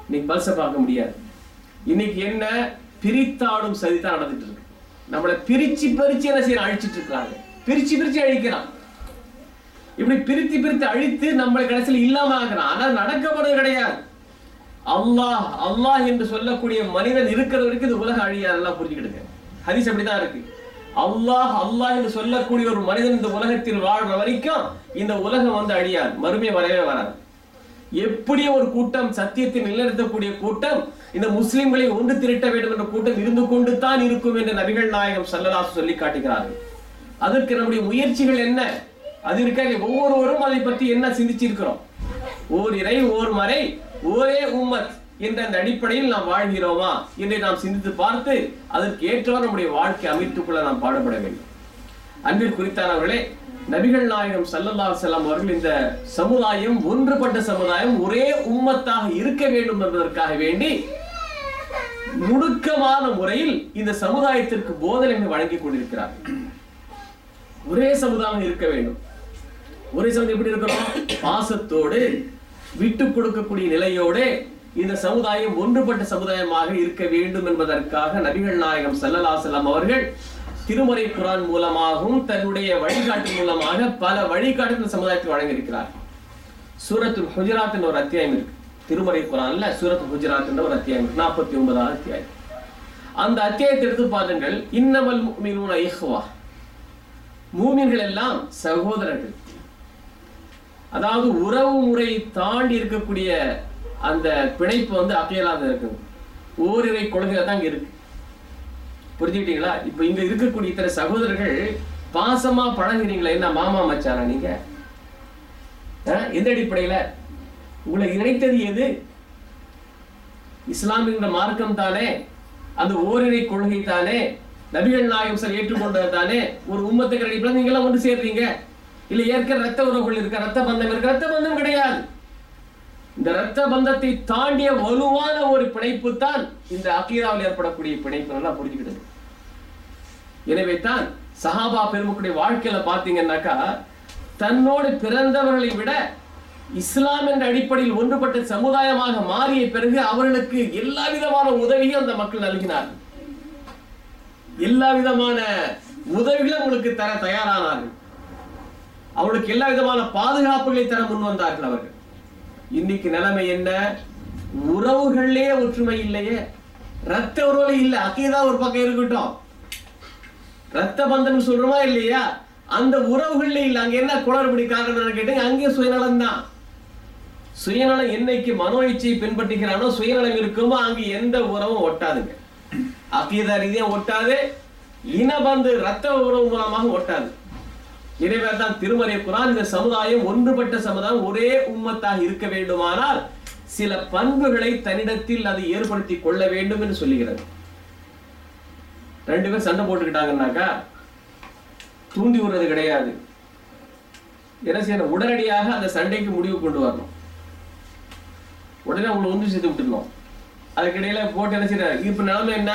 இன்னைக்கு பல்ஸை பார்க்க முடியாது. இன்னைக்கு என்ன பிரித்தாடும் சதிதான் நடந்துட்டு இருக்கு. நம்மளை பிரிச்சு என்ன செய்யணும்? அழிச்சிட்டு இருக்காங்க. பிரிச்சு அழிக்கிறான். இப்படி பிரித்து அழித்து நம்மளை கடைசியில் இல்லாம ஆகிறான். ஆனால் நடக்கப்படுவது கிடையாது. அல்லாஹ் என்று சொல்லக்கூடிய மனிதன் இருக்கிற வரைக்கும் இந்த உலகம் அழியாது. எல்லாம் புரிஞ்சுக்கிடுங்க. ஹதீஸ் அப்படிதான் இருக்கு. அல்லாஹ் என்று சொல்லக்கூடிய ஒரு மனிதன் இந்த உலகத்தில் வாழ்ற வரைக்கும் இந்த உலகம் அழியாது, மறுமை வரவே வராது. எப்படி ஒரு கூட்டம் சத்தியத்தை நிலைநிறுத்தக்கூடிய கூட்டம் இந்த முஸ்லிம்களை ஒன்று திரட்ட வேண்டும் என்ற கூட்டம் இருந்து கொண்டு தான் இருக்கும் என்று நபிகள் நாயகம் ஸல்லல்லாஹு அலைஹி வஸல்லம் சொல்லி காட்டுகிறார்கள். அதற்கு நம்முடைய முயற்சிகள் என்ன? அது இருக்காங்க. ஒவ்வொருவரும் அதை பற்றி என்ன சிந்திச்சிருக்கிறோம்? ஓர் இறை ஓர் மறை ஒரே உம்மத் என்ற அந்த அடிப்படையில் நாம் வாழ்கிறோமா என்று நாம் சிந்தித்து பார்த்து அதற்கு ஏற்றவாறு நம்முடைய வாழ்க்கை அமைத்துக் கொள்ள நாம் பாடுபட வேண்டும். அன்பிற்குரித்தானவர்களே, நபிகள் நாயகம் ஸல்லல்லாஹு அலைஹி வஸல்லம் அவர்கள் இந்த சமுதாயம் ஒன்றுபட்ட சமுதாயம் ஒரே உம்மத்தாக இருக்க வேண்டும் என்பதற்காக வேண்டி நுணுக்கமான முறையில் இந்த சமுதாயத்திற்கு போதனைகளை வழங்கிக் கொண்டிருக்கிறார். ஒரே சமுதாயம் இருக்க வேண்டும். ஒரே சமுதாயம் எப்படி இருக்கணும்? பாசத்தோடு விட்டு கொடுக்கக்கூடிய நிலையோடு இந்த சமுதாயம் ஒன்றுபட்ட சமுதாயமாக இருக்க வேண்டும் என்பதற்காக நபிகள் நாயகம் ஸல்லல்லாஹு அலைஹி வஸல்லம் அவர்கள் திருமறை குர்ஆன் மூலமாகவும் தன்னுடைய வழிகாட்டு மூலமாக பல வழிகாட்டு சமுதாயத்தில் வழங்கியிருக்கிறார். சூரத்துல் ஹுஜராத் என்ற ஒரு அத்தியாயம் இருக்கு. திருமறை குர்ஆன்ல சூரத் ஹுஜராத் என்ற ஒரு அத்தியாயம் 49வது அத்தியாயம். அந்த அத்தியாயத்தை எடுத்து பாருங்கள். இன்னமல் முஃமினூன இஹ்வா, மூமின்கள் எல்லாம் சகோதரர்கள். அதாவது உறவு முறை தாண்டி இருக்கக்கூடிய அந்த பிணைப்பு வந்து அக்கையலாக இருக்குது. ஓரிரை கொள்கை தான் இங்க இருக்கு. புரிஞ்சுக்கிட்டீங்களா? இப்ப இங்க இருக்கக்கூடிய இத்தனை சகோதரர்கள் பாசமா பழகுறீங்களா? என்ன மாமா மச்சானா நீங்க? எந்த அடிப்படையில உங்களை இணைத்தது எது? இஸ்லாமிய மார்க்கம் தானே, அந்த ஓரிரை கொள்கை தானே, நபிகள் நாயகம் ஏற்றுக்கொண்டது தானே. ஒரு உம்மத்துக்கு அடிப்படையில் நீங்க எல்லாம் ஒன்று சேர்றீங்க. இல்ல ஏற்க ரத்த உறவுகள் இருக்க, ரத்த பந்தம் இருக்க. ரத்த பந்தம் கிடையாது. இந்த ரத்த பந்தத்தை தாண்டிய வலுவான ஒரு பிணைப்பு தான் இந்த அகீதாவில் ஏற்படக்கூடிய பிணைப்பு. நல்லா புரிஞ்சுக்கிடுது. எனவே தான் சஹாபா பெருமக்களுடைய வாழ்க்கையில பாத்தீங்கன்னாக்கா, தன்னோடு பிறந்தவர்களை விட இஸ்லாம் என்ற அடிப்படையில் ஒன்றுபட்ட சமுதாயமாக மாறிய பிறகு அவர்களுக்கு எல்லா விதமான உதவியும் அந்த மக்கள் நல்கினார்கள். எல்லா விதமான உதவிகளும் உங்களுக்கு தர தயாரானார்கள். அவர்களுக்கு எல்லா விதமான பாதுகாப்புகளை தர முன் வந்தார்கள் அவர்கள். இன்னைக்கு நிலைமை என்ன? உறவுகளே ஒற்றுமை இல்லையே. ரத்த உறவு இல்ல, அக்கீதா ஒரு பக்கம் இருக்கட்டும், ரத்த பந்தம் சொல்றோமா இல்லையா, அந்த உறவுகளே இல்ல. அங்க என்ன குளறுபடி காரணம் கேட்டீங்க? அங்கே சுயநலம் தான். சுயநலம் என்னைக்கு மனோ இச்சையை பின்பற்றுகிறானோ, சுயநலம் இருக்குமோ அங்கு எந்த உறவும் ஒட்டாதுங்க. அக்கீதா ரீதியா ஒட்டாது, இனபந்து ரத்த உறவு மூலமாக ஒட்டாது. எனவே தான் திருமறை குர்ஆன் இந்த சமுதாயம் ஒன்றுபட்ட சமுதாயம், ஒரே உம்மத்தாக இருக்க வேண்டுமானால் சில பண்புகளை தன்னிடத்தில் அது ஏற்படுத்தி கொள்ள வேண்டும் என்று சொல்லுகிறது. ரெண்டு பேர் சண்டை போட்டுக்கிட்டாங்கன்னாக்கா தூண்டி விடுறது கிடையாது. என்ன செய்யணும்? உடனடியாக அந்த சண்டைக்கு முடிவு கொண்டு வரணும். உடனே அவங்களை ஒன்று சேர்த்து விட்டுருந்தோம். அதுக்கிடையில போட்டு என்ன செய்யற? இப்ப நிலைமை என்ன?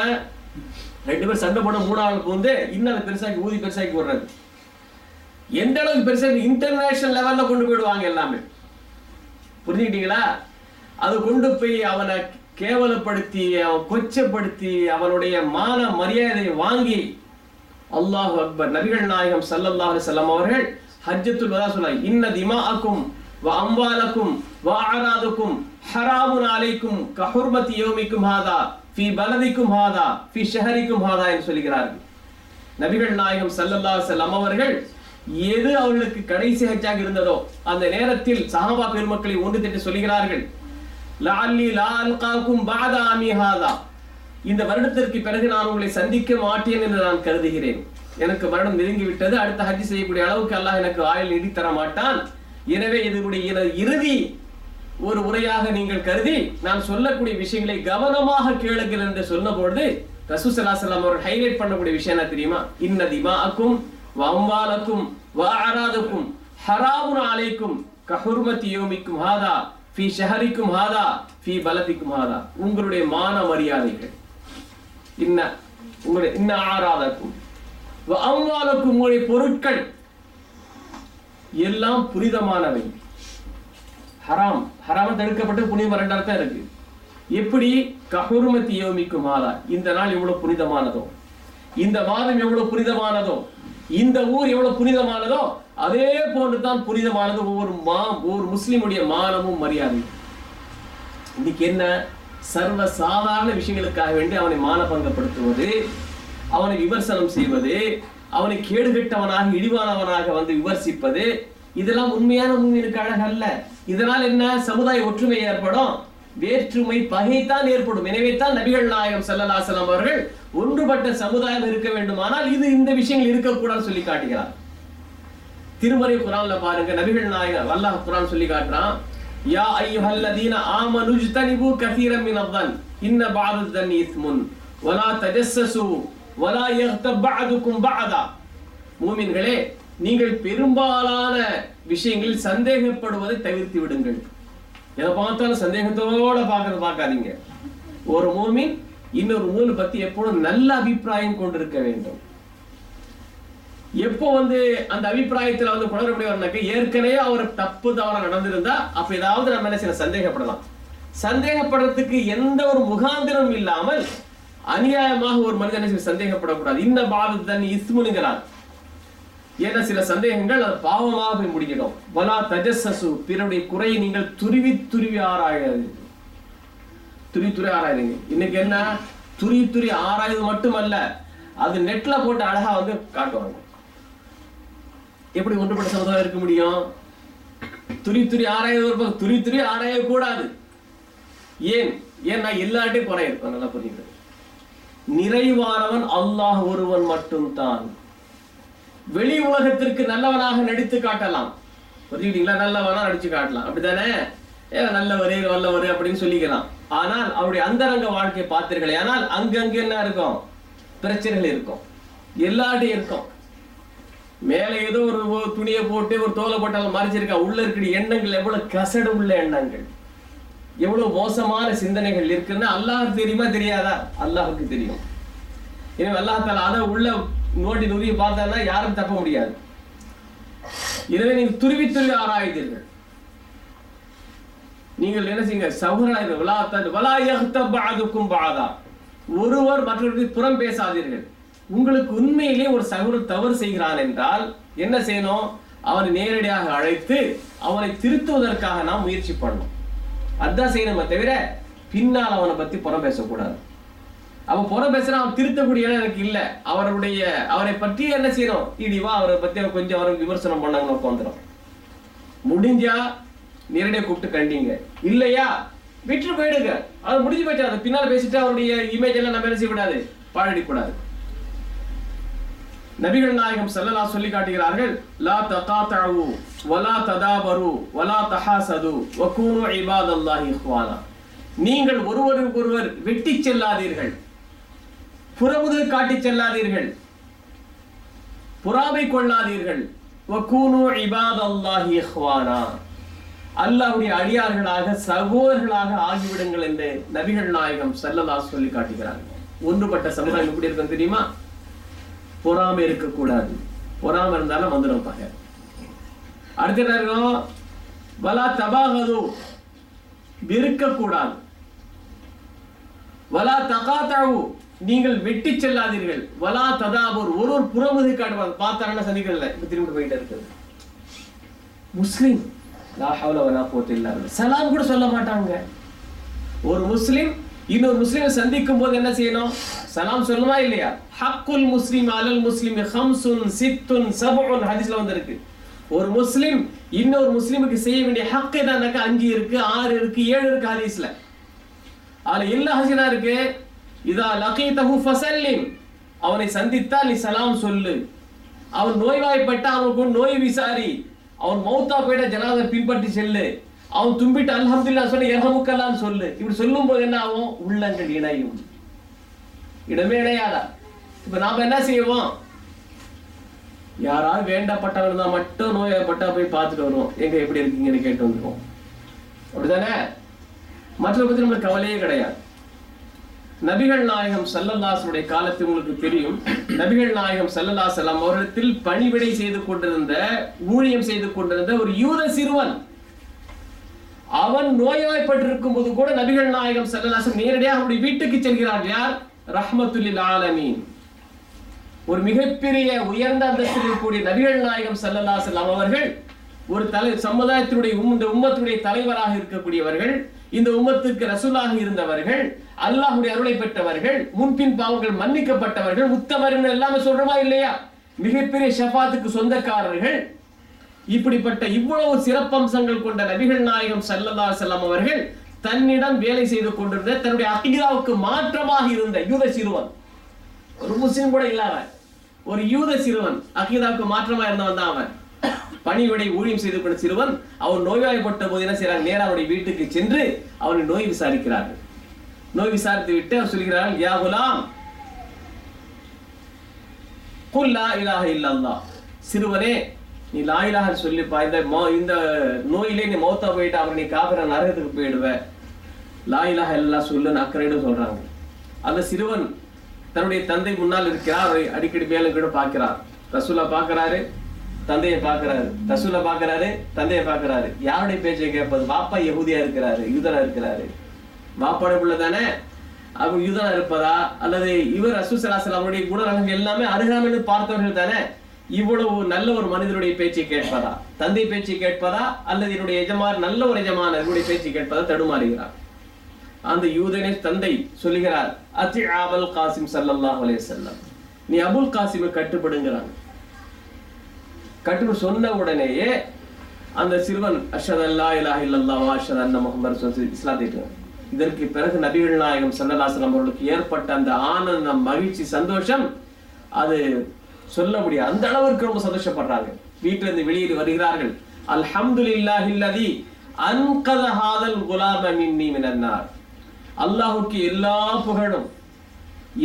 ரெண்டு பேர் சண்டை போட மூணாவது வந்து இன்னும் அதை பெருசாக்கி ஊதி பெருசாக்கி விடுறது. எந்த அளவுக்கு பெருசா இன்டர்நேஷனல் லெவல்ல கொண்டு போயிடுவாங்க எல்லாமே. புரிஞ்சுக்கிட்டீங்களா? அது கொண்டு போய் அவனை கேவலப்படுத்தி, அவன் கொச்சப்படுத்தி, அவனுடைய மான மரியாதையை வாங்கி, அல்லாஹு அக்பர். நபிகள் நாயகம் ஸல்லல்லாஹு அலைஹி வஸல்லம் அவர்கள் ஹஜ்ஜத்துல் வதா சொல்றாங்க, இன்ன திமாஅக்கும் வ அம்வாலக்கும் வ அராதுக்கும் ஹராமுன் அலைக்கும் கஹுர்மதி யௌமிக்கும் ஹாதா ஃபீ பலதிக்கும் ஹாதா ஃபீ ஷஹரிக்கும் ஹாதா என்று சொல்கிறார்கள். நபிகள் நாயகம் ஸல்லல்லாஹு அலைஹி வஸல்லம் அவர்கள் எது அவர்களுக்கு கடைசி ஹஜ்ஜாக இருந்ததோ அந்த நேரத்தில் சஹாபா பெருமக்களை ஒன்று திட்டு சொல்கிறார்கள், லஅல்லி லா அல்காக்கும் பஅத ஆமி ஹாதா, இந்த வருடத்திற்கு பிறகு நான் உங்களை சந்திக்க மாட்டேன் என்று நான் கருதுகிறேன். எனக்கு வருடம் நெருங்கி விட்டது, அடுத்த ஹஜ் செய்யக்கூடிய அளவுக்கு அல்லாஹ் எனக்கு ஆயுள் நீடி தர மாட்டான். எனவே இதனுடைய இறுதி ஒரு உரையாக நீங்கள் கருதி நான் சொல்லக்கூடிய விஷயங்களை கவனமாக கேளுங்கள் என்று சொன்ன பொழுது ரசூல் ஸல்லல்லாஹு அலைஹி வஸல்லம் அவர்கள் ஹைலைட் பண்ணக்கூடிய விஷயம் என்ன தெரியுமா? இன்ன திமாஅக்கும் வ அம்வாலக்கும் வ அராதுக்கும் ஹராமுன் அலைக்கும் கஹுர்மதி யௌமிக்கும் ஹாதா ஃபீ ஷஹரிக்கும் ஹாதா ஃபீ பலதிக்கும் ஹாதா, உங்களுடைய மான மரியாதைகள், இன்ன ஆராதக்கும் வ அம்வாலக்கும், உங்களுடைய பொருட்கள் எல்லாம் புனிதமானவை. ஹராம் ஹராம் தடுக்கப்பட்டு புனிதம் ரெண்டு அர்த்தம் இருக்கு. எப்படி? கஹுர்மதி யௌமிக்கும் ஹாதா, இந்த நாள் எவ்வளவு புனிதமானதோ, இந்த மாதம் எவ்வளவு புனிதமானதோ, இந்த ஊர் எவ்வளவு புனிதமானதோ அதே போன்றுதான் புனிதமானது ஒவ்வொரு முஸ்லிமுடைய மானமும் மரியாதை. இன்னைக்கு என்ன? சர்வ சாதாரண விஷயங்களுக்காக வேண்டி அவனை மானபங்கப்படுத்துவது, அவனை விமர்சனம் செய்வது, அவனை கேடுகட்டவனாக இழிவானவனாக வந்து விமர்சிப்பது, இதெல்லாம் உண்மையான முன்னுக்கு அழகல்ல. இதனால் என்ன? சமுதாய ஒற்றுமை ஏற்படும், வேற்றுமை பகைத்தான் ஏற்படும். எனவே தான் நபிகள் நாயகம் ஸல்லல்லாஹு அலைஹி வஸல்லம் அவர்கள் ஒன்றுபட்ட சமுதாயம் இருக்க வேண்டுமானால் இந்த விஷயங்கள் இருக்கக்கூடாதுன்னு சொல்லி காட்டுகிறார். திருமறை குர்ஆன்ல பாருங்க, நபிகள் நாயகம் அல்லாஹ் குர்ஆன் சொல்லி காட்டுறான், யா அய்யுஹல்லதீன ஆமனு ஜ்தனிபு கஸீரன் மினல்-ظن இன்ன பஅத-ظن இஸ்முன் வலா தஜஸ்ஸசு வலா யக்தப் பஅதுக்கும் பஅதா. மூமின்களே, நீங்கள் பெரும்பாலான விஷயங்களில் சந்தேகப்படுவதை தவிர்த்து விடுங்கள். எதை பார்த்தாலும் சந்தேகத்தோட பார்க்காதீங்க. ஒரு மூமின் இன்னொரு மூமினை பத்தி எப்போதும் நல்ல அபிப்பிராயம் கொண்டிருக்க வேண்டும். எப்போ வந்து அந்த அபிப்பிராயத்துல வந்து குளறுபடியாக ஏற்கனவே அவர் தப்பு தவறா நடந்திருந்தா அப்ப ஏதாவது நம்ம என்ன செய்ய சந்தேகப்படலாம். சந்தேகப்படுறதுக்கு எந்த ஒரு முகாந்திரம் இல்லாமல் அநியாயமாக ஒரு மனிதனை சந்தேகப்படக்கூடாது. இன்ன பஅத-ظن இஸ்முன்கிறார். என சில சந்தேகங்கள் அது பாவமாக போய் முடிஞ்சிடும். வலா தஜஸ்ஸசு, பிறருடைய குறையை நீங்கள் துருவி துருவி ஆராயாதீங்க. துருவி துருவி ஆராயுங்க. இன்னைக்கு என்ன, துருவி துருவி ஆராய்வது மட்டுமல்ல, அது நெட்ல போட்டு அழகா வந்து காட்டுவாங்க. எப்படி ஒன்றுபட்ட சமுதாயம் இருக்க முடியும்? துரி துரி ஆராய்வது, துரி துரி ஆராயக்கூடாது. ஏன்னா எல்லாட்டையும் குறை இருக்கும். நல்லா புரியுது. நிறைவானவன் அல்லாஹ் ஒருவன் மட்டும்தான். வெளி உலகத்திற்கு நல்லவனாக நடித்து காட்டலாம், புரியுதுங்களா? நல்லவனா நடிச்சு காட்டலாம், அப்படித்தானே? நல்லவரு வல்லவரு அப்படின்னு சொல்லிக்கலாம். ஆனால் அவருடைய அந்தரங்க வாழ்க்கையை பார்த்தீர்களே, ஆனால் அங்கங்க என்ன இருக்கும்? பிரச்சனைகள் இருக்கும், எல்லாட்டையும் இருக்கும். மேல ஏதோ ஒரு துணியை போட்டு ஒரு தோலை போட்டாலும் மறைச்சிருக்கா, உள்ள இருக்கிற எண்ணங்கள் எவ்வளவு கசடு உள்ள எண்ணங்கள், எவ்வளவு மோசமான சிந்தனைகள் இருக்குன்னு அல்லாஹ்வுக்கு தெரியுமா தெரியாதா? அல்லாஹ்வுக்கு தெரியும். எனவே அல்லாஹ் தஆலா அதை உள்ள நோண்டி நுறுகி பார்த்தான்னா யாரும் தப்ப முடியாது. எனவே நீங்க துருவி துருவி ஆராய்ந்தீர்கள். நீங்கள் என்ன செய்யுங்க? சகோதரர்கள் வலா யக்தப் பஅதுக்கும் பஅதா, ஒருவர் மற்றவர்களுக்கு புறம் பேசாதீர்கள். உங்களுக்கு உண்மையிலே ஒரு சகோதரர் தவறு செய்கிறான் என்றால் என்ன செய்யணும்? அவனை நேரடியாக அழைத்து அவனை திருத்துவதற்காக நாம் முயற்சி பண்ணணும். அதான் செய்யணுமே தவிர பின்னால் அவனை பத்தி புறம் பேசக்கூடாது. அவன் புறம் பேசுறான், அவன் திருத்தக்கூடிய எனக்கு இல்லை. அவரை பற்றி என்ன செய்யணும்? இடிவா அவரை பத்தி கொஞ்சம் அவரை விமர்சனம் பண்ணாங்கன்னு உட்காந்துரும். முடிஞ்சா நேரடியாக கூப்பிட்டு கண்டிங்க, இல்லையா விட்டு போயிடுங்க. அது முடிஞ்சு போயிட்டு அது பின்னால் பேசிட்டு அவருடைய இமேஜ் எல்லாம் நம்ம என்ன செய்யக்கூடாது? பாழடிக்கூடாது. நபிகள் நாயகம் ஸல்லல்லாஹு சொல்லி காட்டுகிறார்கள், லா தகாதஉ வலா ததாபரு வலா தஹாசது வகூனு இபாதல்லாஹி இஹ்வானா. நீங்கள் ஒருவருக்கொருவர் வெட்டி செல்லாதீர்கள், புறமுது காட்டி செல்லாதீர்கள், பொறாமை கொள்ளாதீர்கள். வகூனு இபாதல்லாஹி இஹ்வானா, அல்லாஹ்வுடைய அடியார்களாக சகோதரர்களாக ஆகிவிடுங்கள் என்று நபிகள் நாயகம் ஸல்லல்லாஹு சொல்லி காட்டுகிறார்கள். ஒன்றுபட்ட சமுதாயம் எப்படி இருக்கும் தெரியுமா? பொறாமை இருக்கக்கூடாது. பொறாமை இருந்தாலும் வந்துடும் பகை. அடுத்த வலா தபாகது, வெறுக்கக்கூடாது. வலா தகாதஉ, நீங்கள் வெட்டி செல்லாதீர்கள். வலா ததாபுர், ஒரு புறமுது காட்டுவாங்க, பார்த்தாங்கன்னா சந்திக்கல, இப்ப திரும்பி போயிட்டு இருக்குது. முஸ்லிம் லா ஹவ்ல வலா குவத்த இல்லா பில்லாஹ், சலாம் கூட சொல்ல மாட்டாங்க. ஒரு முஸ்லிம் இன்னொரு முஸ்லிமை சந்திக்கும் போது என்ன செய்யணும்? சலாம் சொல்லுமா இல்லையா? ஹக்குல் முஸ்லிம் அலல் முஸ்லிம் ஹம்சுன் சித்துன் சபஉன் ஹதீஸ்ல வந்திருக்கு. ஒரு முஸ்லிம் இன்னொரு முஸ்லிமுக்கு செய்ய வேண்டிய ஹக் என்னன்னாக்கா 5 இருக்கு, 6 இருக்கு, 7 இருக்கு ஹதீஸ்ல. அதுல எல்லா ஹதீஸ்ல இருக்கு, இதா லகீதஹு ஃபஸல்லிம், அவனை சந்தித்தால் நீ சலாம் சொல்லு. அவன் நோய்வாய்ப்பட்டா அவனுக்கு நோய் விசாரி. அவன் மௌத்தா போயிட்ட ஜனாஸை பின்பற்றி செல்லு. அவன் தும்பிட்டு அல்ஹம்துலில்லாஹ் சொல்லி யர்ஹமுக்கல்லாஹ்னு சொல்லு. இப்படி சொல்லும் போது என்ன ஆகும்? உள்ளங்கள் இணையும். இடமே இணையாதா? இப்ப நாம என்ன செய்வோம்? யாராவது வேண்டப்பட்டவன் தான் மட்டும் நோயப்பட்டா போய் பார்த்துட்டு வருவோம், எங்க எப்படி இருக்கீங்கன்னு கேட்டு வந்துருவோம், அப்படித்தானே? மற்ற பத்தி நம்மளுக்கு கவலையே கிடையாது. நபிகள் நாயகம் ஸல்லல்லாஹு காலத்தில் உங்களுக்கு தெரியும், நபிகள் நாயகம் ஸல்லல்லாஹு அலைஹி வஸல்லம் அவர்களிடத்தில் பணிவிடை செய்து கொண்டிருந்த, ஊழியம் செய்து கொண்டிருந்த ஒரு யூத சிறுவன், அவன் நோய்வாய்ப்பட்டிருக்கும் போது கூட நபிகள் நாயகம் ஸல்லல்லாஹு அலைஹி வஸல்லம் நேரடியாக அவருடைய வீட்டுக்கு செல்கிறார்கள். யார்? ரஹ்மத்துல் லில் ஆலமீன், ஒரு மிகப்பெரிய உயர்ந்த அந்தஸ்தில் இருக்கக்கூடிய நபிகள் நாயகம் ஸல்லல்லாஹு அலைஹி வஸல்லம் அவர்கள் ஒரு சமுதாயத்தினுடைய இந்த உம்மத்துடைய தலைவராக இருக்கக்கூடியவர்கள், இந்த உம்மத்துக்கு ரசூலாக இருந்தவர்கள், அல்லாஹ்வுடைய அருளை பெற்றவர்கள், முன்பின் பாவங்கள் மன்னிக்கப்பட்டவர்கள், உத்தமர்கள் எல்லாமே சொல்றோமா இல்லையா? மிகப்பெரிய ஷஃபாத்துக்கு சொந்தக்காரர்கள். இப்படிப்பட்ட இவ்வளவு சிறப்பம்சங்கள் கொண்ட நபிகள் நாயகம் ஸல்லல்லாஹு அலைஹி வஸல்லம் அவர்கள் தன்னிடம் வேலை செய்து கொண்டிருந்த, தன்னுடைய அகீதாவுக்கு மாற்றமாக இருந்த யூத சிறுவன், ஒரு முஸ்லிம் கூட இல்லாம ஒரு யூத சிறுவன், அகீதாவுக்கு மாற்றமா இருந்தவன் தான் அவன். பணிவிடை ஊழியம் செய்து கொண்ட சிறுவன், அவன் நோய்வாய்ப்பட்ட போது என்ன செய்யறாங்க? நேரா அவருடைய வீட்டுக்கு சென்று அவனை நோய் விசாரிக்கிறார்கள். நோய் விசாரித்து விட்டு அவர் சொல்கிறார்கள், யா குலாம் குல் லா இலாஹ இல்லல்லாஹ், சிறுவனே நீ லா இலாஹ சொல்லிப்பா, இந்த நோயிலே நீ மௌத்தா போயிட்டு அவர் நீ காபிர நரகத்துக்கு போயிடுவ, லா இலாஹ இல்லல்லாஹ் சொல்லுன்னு அக்கறையிட சொல்றாங்க. அந்த சிறுவன் தன்னுடைய தந்தை முன்னால் இருக்கிறார், அவரை அடிக்கடி மேலும் கூட பார்க்கிறார். ரசூலா பார்க்கிறாரு, தந்தையை பார்க்கிறாரு, ரசூலா பார்க்கிறாரு, தந்தையை பார்க்கிறாரு. யாருடைய பேச்சை கேட்பது? பாப்பா யஹூதியா இருக்கிறாரு, யூதரா இருக்கிறாரு. பாப்பாட பிள்ளை தானே, அவங்க யூதரா இருப்பதா? அல்லது இவர் ரசூல் ஸல்லல்லாஹு அலைஹி வஸல்லம் அவருடைய குணநலன்கள் எல்லாமே அருகாமையில் பார்த்தவர்கள் தானே, இவ்வளவு நல்ல ஒரு மனிதனுடைய பேச்சை கேட்பதா, தந்தை பேச்சை கேட்பதா, அல்லது என்னுடைய எஜமான் நல்ல ஒரு எஜமான் என்னுடைய பேச்சை கேட்பதா தடுமாறுகிறார். அந்த யூதனே தந்தை சொல்லுகிறார், அத்தி அபுல் காசிம் ஸல்லல்லாஹு அலைஹி வஸல்லம், நீ அபுல் காசிமை கட்டுப்படுங்கிறாங்க. கட்டுப்படு சொன்ன உடனேயே அந்த சிறுவன் அஷ்ஹது அல்லா இலாஹ இல்லல்லாஹ் வ அஷ்ஹது அன்ன முஹம்மது ரசூலுல்லாஹ் இஸ்லாத்தை. இதற்கு பிறகு நபிகள் நாயகம் ஸல்லல்லாஹு அலைஹி வஸல்லம் அவர்களுக்கு ஏற்பட்ட அந்த ஆனந்தம், மகிழ்ச்சி, சந்தோஷம் அது சொல்ல முடியாது. அந்த அளவுக்கு ரொம்ப சந்தோஷப்படுறாங்க. வீட்டில இருந்து வெளியே வருகிறார்கள். அல்ஹம்துலில்லாஹில்லதி அன்கத ஹாதல் குலாம மின்னி மினன் நார். அல்லாஹ்வுக்கு எல்லா புகழும்,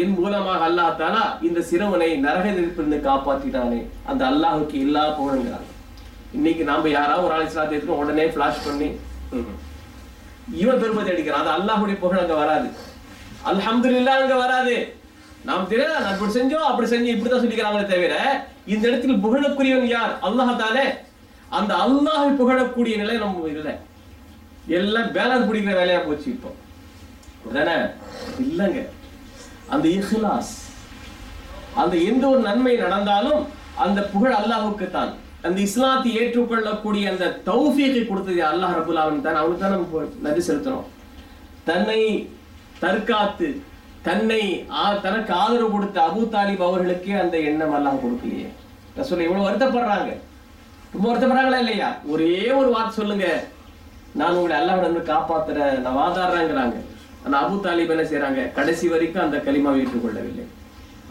என் மூலமாக அல்லாஹ் தஆலா இந்த சிறுவனை நரக நெருப்பிலிருந்து காப்பாற்றினானே, அந்த அல்லாஹ்வுக்கு எல்லா புகழுங்கிறாங்க. இன்னைக்கு நாம யாராவது ஒரு ஆள் இஸ்லாத்தை எடுத்து உடனே ஃபிளாஷ் பண்ணி இவன் பெருமை அடிக்கிறான். அது அல்லாஹ்வுடைய புகழ் அங்க வராது, அல்ஹம்துலில்லாஹ் அங்க வராது. நாம் தெரியாது அப்படி செஞ்சோம் அப்படி செஞ்சோம் இப்படிதான் சொல்லிக்கிறாங்களே தவிர இந்த இடத்தில் புகழக்கூடியவன் யார்? அல்லாஹ் தானே. அந்த அல்லாஹை புகழக்கூடிய நிலை நம்ம இல்லை. எல்லாம் பேலன்ஸ் பிடிக்கிற வேலையா போச்சு இப்போ தானே. இல்லைங்க, அந்த இஹ்லாஸ், அந்த எந்த ஒரு நன்மை நடந்தாலும் அந்த புகழ் அல்லாஹுக்கு தான். அந்த இஸ்லாத்தை ஏற்றுக்கொள்ளக்கூடிய அந்த தௌஃபீகை கொடுத்தது அல்லாஹ் ரப்பல் ஆலமீன் தான். அவனுக்கு தான் நம்ம நன்றி செலுத்தணும். தன்னை தற்காத்து தனக்கு ஆதரவு கொடுத்த அபூ தாலிப் அவர்களுக்கே அந்த எண்ணம் அல்லாஹ் கொடுக்கலையே. ரசூல் எவ்வளவு வருத்தப்படுறாங்க, ரொம்ப வருத்தப்படுறாங்களா இல்லையா? ஒரே ஒரு வார்த்தை சொல்லுங்க, நான் உங்களை அல்லாஹ்விடம் காப்பாத்துறேன், நான் வாதாடுறேங்கிறாங்க. ஆனா அபூ தாலிப் என்ன செய்யறாங்க? கடைசி வரைக்கும் அந்த கலிமாவை ஏற்றுக்கொள்ளவில்லை.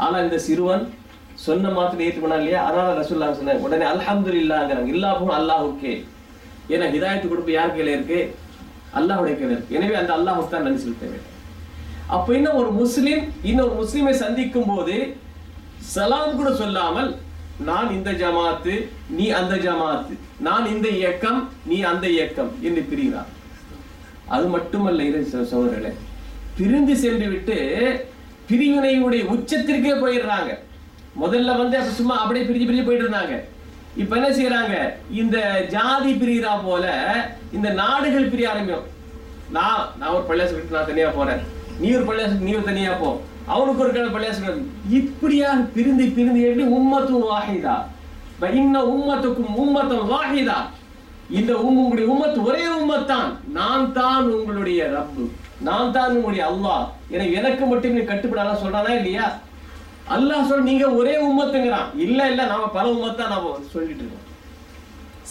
ஆனா இந்த சிறுவன் சொன்ன மாத்திரம் ஏற்றுக்கொண்டா இல்லையா? அதனால ரசூலுல்லாஹ் சொன்னாங்க உடனே அல்ஹம்துலில்லாஹ்ங்கறாங்க. எல்லா புகழும் அல்லாஹ்வுக்கே. ஏன்னா ஹிதாயத் கொடுப்பு யார் கையில இருக்கு? அல்லாஹ்வுடைய கையில இருக்கு. எனவே அந்த அல்லாஹ்வுக்கு தான் நன்றி செலுத்த வேண்டும். அப்ப இன்னொரு முஸ்லிமை சந்திக்கும் போது சலாம் கூட சொல்லாமல் நான் இந்த ஜமாத்து நீ அந்த ஜமாத்து, நான் இந்த இயக்கம் நீ அந்த இயக்கம் என்று பிரிகிறார். அது மட்டுமல்ல சகோதரர்களே, பிரிந்து சென்று விட்டு பிரிவினையுடைய உச்சத்திற்கே போயிடுறாங்க. முதல்ல அப்ப சும்மா அப்படியே பிரிஞ்சு போயிட்டு இருந்தாங்க. இப்ப என்ன செய்யறாங்க? இந்த ஜாதி பிரிகிறா போல இந்த நாடுகள் பிரிய ஆரம்பிக்கும். நான் ஒரு பள்ளியாசம் விட்டு நான் தனியா போறேன், நீ ஒரு பள்ளியாசம் நீ ஒரு தனியா போ, அவனுக்கு ஒரு பள்ளியாசம், இப்படியாக பிரிந்து எப்படி உம்மத்தும் வாஹிதா இன்ன உம்மத்துக்கும் உம்மத்தும் வாஹிதா, இந்த உங்களுடைய உம்மத் ஒரே உம்மத்தான், நான் தான் உங்களுடைய ரப்பு, நான் தான் உங்களுடைய அல்லாஹ், எனக்கு மட்டும் நீ கட்டுப்படாத சொல்றானா இல்லையா? அல்லாஹ் சொல்ற நீங்க ஒரே உம்மத்துங்கிறான். இல்ல நாம பல உம்மத்தா நாம சொல்லிட்டு இருக்கோம்.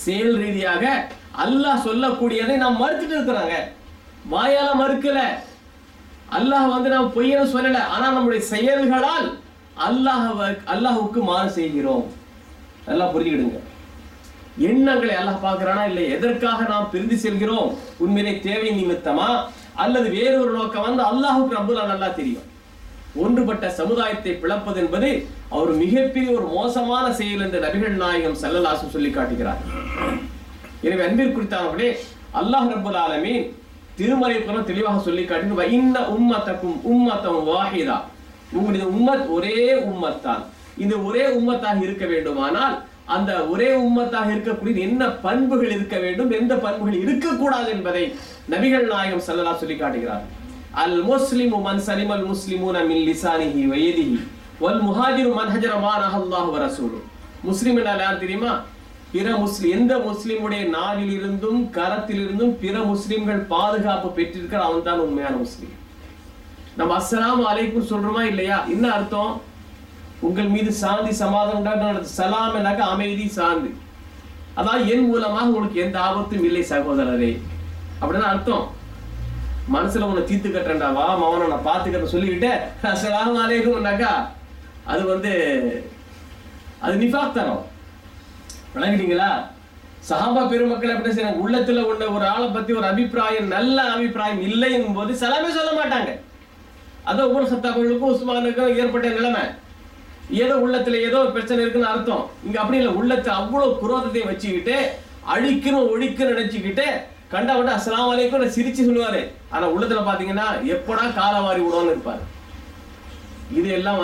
செயல் ரீதியாக அல்லாஹ் சொல்லக்கூடியதை நாம் மறுத்துட்டு இருக்கிறாங்க. வாயால மறுக்கல, அல்லாஹ் நாம் பொய்யன்னு சொல்லல. ஆனா நம்முடைய செயல்களால் அல்லாஹுக்கு மாறு செய்கிறோம். எல்லாம் புரிஞ்சுக்கிடுங்க. எண்ணங்களை அல்லாஹ் பார்க்கிறானா இல்லை? எதற்காக நாம் பிரிந்து செல்கிறோம்? உண்மையிலே தேவை நிமித்தமா அல்லது வேறொரு நோக்கம் அல்லாஹுக்கு ரப்புல் நல்லா தெரியும். ஒன்றுபட்ட சமுதாயத்தை பிளப்பது என்பது அவர் மிகப்பெரிய ஒரு மோசமான செயல் என்று நபிகள் நாயகம் ஸல்லல்லாஹு அலைஹி வஸல்லம் சொல்லி காட்டுகிறார். எனவே அன்பிற்குரித்தானவர்களே, அல்லாஹ் ரப்புல் ஆலமீன் திருமறை குர்ஆன் தெளிவாக சொல்லி காட்டுகிறார், இன்ன உம்மத்தக்கும் உம்மத்தம் வாஹிதா, உங்களுடைய உம்மத் ஒரே உம்மத்தான். இந்த ஒரே உம்மத்தாக இருக்க வேண்டுமானால் அந்த ஒரே உம்மத்தாக இருக்கக்கூடிய என்ன பண்புகள் இருக்க வேண்டும், எந்த பண்புகள் இருக்கக்கூடாது என்பதை நபிகள் நாயகம் ஸல்லல்லாஹு அலைஹி சொல்லி காட்டுகிறார். அல் முஸ்லிமு மன் சலிமல் முஸ்லிமூன மின் லிசானிஹி வ யதிஹி வல் முஹாஜிரு மன் ஹஜர மா நஹல்லாஹு வ ரசூலுஹு. முஸ்லிம் என்றால் யார் தெரியுமா? எந்த முஸ்லிமுடைய நாவிலிருந்தும் கரத்திலிருந்தும் பிற முஸ்லிம்கள் பாதுகாப்பு பெற்றிருக்கிற அவன் தான் உண்மையான முஸ்லிம். நம்ம அஸ்ஸலாமு அலைக்கும் சொல்றோமா இல்லையா? என்ன அர்த்தம்? உங்கள் மீது சாந்தி சமாதானம், சலாம் என்னாக்க அமைதி சாந்தி, அதான் என் மூலமாக உங்களுக்கு எந்த ஆபத்தும் இல்லை சகோதரரே அப்படின்னு அர்த்தம். மனசுல உன்னை தீர்த்து கட்டுறேன்டா, வா மவனை நான் பார்த்துக்கிறத சொல்லிக்கிட்டே அஸ்ஸலாமு அலைக்கும்னாக்கா அது நிஃபாக் தரம். விளங்கிட்டீங்களா? சஹாபா பெருமக்கள் எப்படி செய்யறாங்க? உள்ளத்துல உள்ள ஒரு ஆளை பத்தி ஒரு அபிப்பிராயம், நல்ல அபிப்பிராயம் இல்லைங்கும் போது சலாமே சொல்ல மாட்டாங்க. அதோ உமர் கத்தாபுக்கும் உஸ்மானுக்கும் ஏற்பட்ட நிலைமை, ஏதோ உள்ளத்துல ஏதோ ஒரு பிரச்சனை இருக்குன்னு அர்த்தம். இங்க அப்படி இல்லை, உள்ளத்தை அவ்வளவு குரோதத்தை வச்சுக்கிட்டு அழிக்கணும் ஒழிக்கணும் நினைச்சுக்கிட்டு கண்டவன் அஸ்ஸலாமு அலைக்கும் சிரிச்சு சொல்லுவாரு. ஆனா உள்ளத்துல பாத்தீங்கன்னா எப்படா காலவாரி விடுவான்னு இருப்பாரு. இது எல்லாம்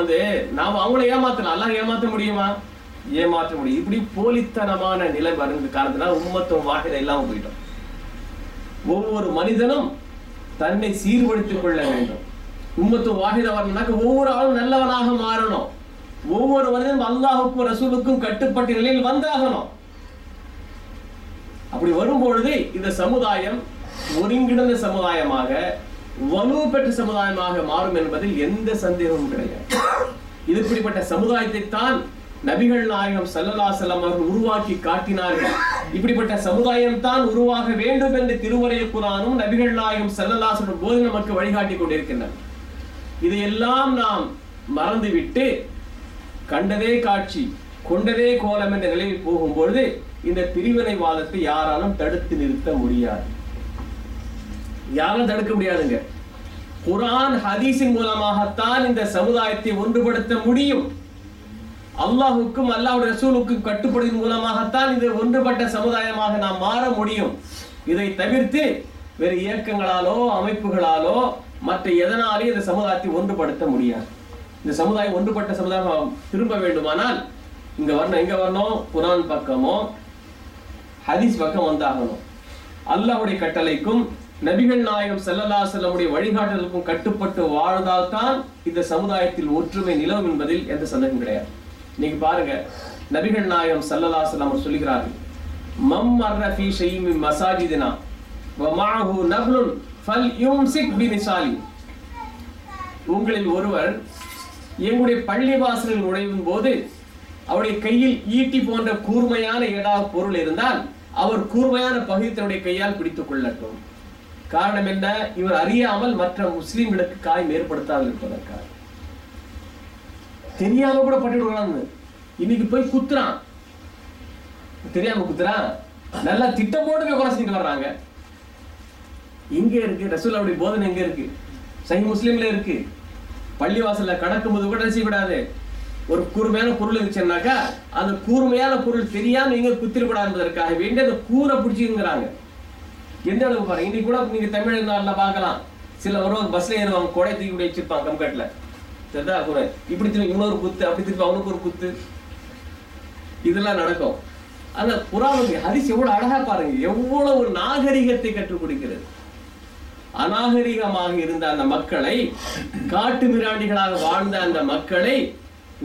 நாம அவங்கள ஏமாத்தலாம், அல்லாஹ் ஏமாத்த முடியுமா? ஏமாற்ற முடியும். இப்படி போலித்தனமான நிலை வருகிற காரணத்தினால உம்மத்தும் வாஹிதா இல்லாம போயிட்டோம். ஒவ்வொரு மனிதனும் தன்னை சீர்படுத்திக் கொள்ள வேண்டும். உம்மத்தும் வாஹிதா வரணும்னாக்க ஒவ்வொரு ஆளும் நல்லவனாக மாறணும். ஒவ்வொரு மனிதனும் அல்லாஹுக்கும் ரசூலுக்கும் கட்டுப்பட்ட நிலையில் வந்தாகணும். அப்படி வரும்பொழுது இந்த சமுதாயம் ஒருங்கிணைந்த சமுதாயமாக, வலு பெற்ற சமுதாயமாக மாறும் என்பதில் எந்த சந்தேகமும் கிடையாது. இப்படிப்பட்ட சமுதாயத்தை தான் நபிகள் நாயகம் ஸல்லல்லாஹு அலைஹி வஸல்லம் அவர்கள் உருவாக்கி காட்டினார்கள். இப்படிப்பட்ட சமுதாயம் தான் உருவாக வேண்டும் என்று திருமறை குர்ஆனும் நபிகள் நாயகம் ஸல்லல்லாஹு அலைஹி வஸல்லம் போது நமக்கு வழிகாட்டி கொண்டிருக்கின்றன. இதையெல்லாம் நாம் மறந்துவிட்டு கண்டதே காட்சி கொண்டதே கோலம் என்ற நிலையில் போகும்பொழுது இந்த பிரிவினைவாதத்தை யாராலும் தடுத்து நிறுத்த முடியாது. யாரும் தடுக்க முடியாதுங்க. குர்ஆன் ஹதீஸின் மூலமாகத்தான் இந்த சமுதாயத்தை ஒன்றுபடுத்த முடியும். அல்லாஹுக்கும் அல்லாஹ்வுடைய ரசூலுக்கும் கட்டுப்படுவதன் மூலமாகத்தான் இது ஒன்றுபட்ட சமுதாயமாக நாம் மாற முடியும். இதை தவிர்த்து வேறு இயக்கங்களாலோ அமைப்புகளாலோ மற்ற எதனாலே இந்த சமுதாயத்தை ஒன்றுபடுத்த முடியாது. இந்த சமுதாயம் ஒன்றுபட்ட சமுதாயம் திரும்ப வேண்டுமானால் இங்க வரணும். எங்க வரணும்? குர்ஆன் பக்கமோ ஹதீஸ் பக்கம் வந்தாகணும். அல்லாஹ்வுடைய கட்டளைக்கும் நபிகள் நாயகம் ஸல்லல்லாஹு அலைஹி வஸல்லம் வழிகாட்டுதலுக்கும் கட்டுப்பட்டு வாழ்ந்தால்தான் இந்த சமுதாயத்தில் ஒற்றுமை நிலவும் என்பதில் எந்த சந்தேகம் கிடையாது. நீங்க பாருங்க, நபிகள் நாயகம் ஸல்லல்லாஹு அலைஹி வஸல்லம் சொல்கிறார்கள், மம் மர்ர ஃபீ ஷைஇன் மின் மசாஜிதினா வ மஅஹு நஹ்லுன் ஃபல்யும்சிக் பினிசாலி. உங்களில் ஒருவர் எங்களுடைய பள்ளிவாசலில் நுழையும் போது அவருடைய கையில் ஈட்டி போன்ற கூர்மையான ஏதாவது பொருள் இருந்தால் அவர் கூர்மையான பகுதி தன்னுடைய கையால் பிடித்துக் கொள்ளட்டும். காரணம் என்ன? இவர் அறியாமல் மற்ற முஸ்லிம்களுக்கு காயம் ஏற்படுத்தாமல் இருப்பதற்காக. தெரியாம கூட பட்டுடுவாங்க. இன்னைக்கு போய் குத்துறான், தெரியாம குத்துறான், நல்லா திட்டம் போட்டு போய் கொலை செஞ்சுட்டு வர்றாங்க. எங்க இருக்கு ரசூலுல்லாஹ்வுடைய போதனை? எங்க இருக்கு? சஹீஹ் முஸ்லிம்ல இருக்கு. பள்ளிவாசல்ல கடக்கும்போது கூட செய்யக்கூடாது. ஒரு கூர்மையான பொருள் இருந்துச்சுன்னாக்கா அந்த கூர்மையான பொருள் தெரியாம எங்க குத்திரக்கூடாது என்பதற்காக வேண்டி அந்த கூரை பிடிச்சிங்கிறாங்க. எந்த அளவுக்கு பாருங்க. இன்னைக்கு கூட நீங்க தமிழ்நாடுல பார்க்கலாம், சில வருவாங்க பஸ்ல ஏறுவாங்க, கொடை தூக்கி வச்சிருப்பாங்க கம்கட்ல. சரிதா? கூட இப்படி திரும்பி இன்னொரு குத்து, அப்படி திருப்பி அவனுக்கு ஒரு குத்து, இதெல்லாம் நடக்கும். அந்த குர்ஆன் ஹதீஸ் எவ்வளவு அழகா பாருங்க, எவ்வளவு ஒரு நாகரிகத்தை கற்றுக் கொடுக்கிறது. அநாகரிகமாக இருந்த அந்த மக்களை, காட்டு மிராண்டிகளாக வாழ்ந்த அந்த மக்களை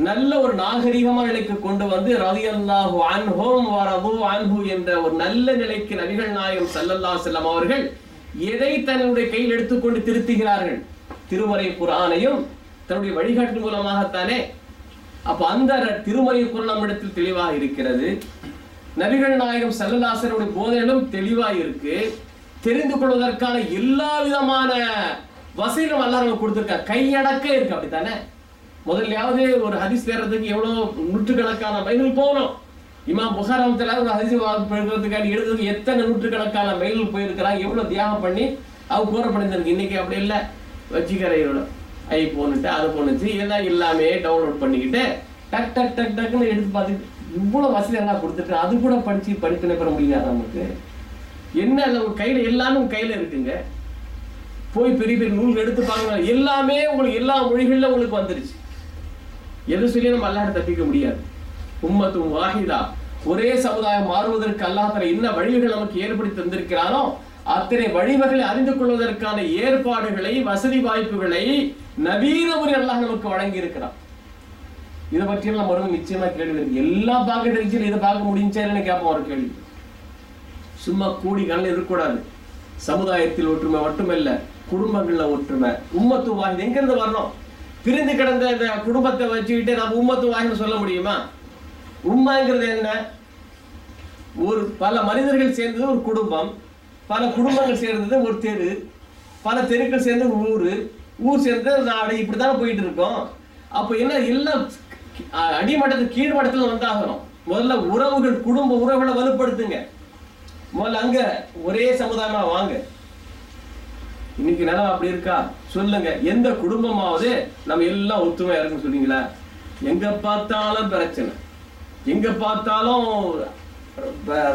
நல்ல ஒரு நாகரிகமான நிலைக்கு கொண்டு வந்து ரலியல்லாஹு அன்ஹும் வ ரது அன்ஹு என்ற ஒரு நல்ல நிலைக்கு நபிகள் நாயகம் ஸல்லல்லாஹு அலைஹி வஸல்லம் அவர்கள் எதை தன்னுடைய கையில் எடுத்துக்கொண்டு திருத்துகிறார்கள்? திருமறை குர்ஆனையும் தன்னுடைய வழிகாட்டு மூலமாகத்தானே. அப்ப அந்த திருமறை குர்ஆன் நம்மிடத்தில் தெளிவாக இருக்கிறது. நபிகள் நாயகம் ஸல்லல்லாஹு அலைஹி வஸல்லம் போதனைகளும் தெளிவாக இருக்கு. தெரிந்து கொள்வதற்கான எல்லா விதமான வசதிகளும் அல்லாஹ் நமக்கு கொடுத்திருக்கார். கையடக்க இருக்கு. அப்படித்தானே? முதல்லையாவது ஒரு ஹதீஸ் தேர்றதுக்கு எவ்வளவு நூற்றுக்கணக்கான மைல்கள் போகணும். இமாம் புகாரி ரஹ்மத்துல்லாஹி ஒரு ஹதீஸ் எழுதுறதுக்காக எழுதுறதுக்கு எத்தனை நூற்றுக்கணக்கான மைல்கள் போயிருக்கிறாங்க, எவ்வளவு தியாகம் பண்ணி அவங்க கூறப்பட்டிருக்கு. இன்னைக்கு அப்படி இல்லை. வச்சிக்கிற ஐ போனுட்டு அது போனுச்சு எல்லாம் எல்லாமே டவுன்லோட் பண்ணிக்கிட்டு டக் டக் டக் டக்குன்னு எடுத்து பார்த்துட்டு இவ்வளவு வசதி எல்லாம் கொடுத்துட்டு அது கூட படிப்பினை பெற முடியாது. நமக்கு என்ன கையில எல்லாமே கையில இருக்குங்க. போய் பெரிய பெரிய நூல்கள் எடுத்து பாருங்க, எல்லாமே உங்களுக்கு எல்லா மொழிகள்ல உங்களுக்கு வந்துருச்சு. எது சொல்லி நம்ம அல்லாஹ்ட்ட தப்பிக்க முடியாது. உம்மத்தும் வாஹிதா, ஒரே சமுதாயம் மாறுவதற்கு அல்லாஹ் தஆலா என்ன வழிகள் நமக்கு ஏற்படுத்தி தந்திருக்கிறானோ அத்தனை வழிவகைகளை அறிந்து கொள்வதற்கான ஏற்பாடுகளை, வசதி வாய்ப்புகளை நவீன முறை அல்லாஹ் நமக்கு வழங்கி இருக்கிறான். இதை பற்றியெல்லாம் நம்ம ஒரு நிச்சயமா கேள்வி இருக்கு. எல்லா பார்க்க தெரிஞ்சு இதை பார்க்க முடிஞ்சாருன்னு கேட்போம் ஒரு கேள்வி. சும்மா கூடி கண்ணில் இருக்கக்கூடாது. சமுதாயத்தில் ஒற்றுமை மட்டுமல்ல, குடும்பங்கள்ல ஒற்றுமை. உம்மத்து வாஹித் எங்கிருந்து வரணும்? பிரிந்து கிடந்த இந்த குடும்பத்தை வச்சுக்கிட்டு நம்ம உம்மத்து வாஹித் சொல்ல முடியுமா? உம்மாங்கிறது என்ன? ஒரு பல மனிதர்கள் சேர்ந்தது ஒரு குடும்பம், பல குடும்பங்கள் சேர்ந்தது ஒரு தெரு, பல தெருக்கள் சேர்ந்தது ஊரு, ஊர் சேர்ந்தது நாடு. இப்படித்தானே போயிட்டு இருக்கோம். அப்போ என்ன, எல்லாம் அடிமட்டத்துக்கு கீழ்மட்டத்தில் வந்தாகணும். முதல்ல உறவுகள், குடும்ப உறவுகளை வலுப்படுத்துங்க. முதல்ல அங்க ஒரே சமுதாயமா வாங்க. இன்னைக்கு நிலம் அப்படி இருக்கா? சொல்லுங்க. எந்த குடும்பமாவது நம்ம எல்லாம் ஒத்துமையா இருக்குன்னு சொன்னீங்களா? எங்க பார்த்தாலும் பிரச்சனை, எங்க பார்த்தாலும்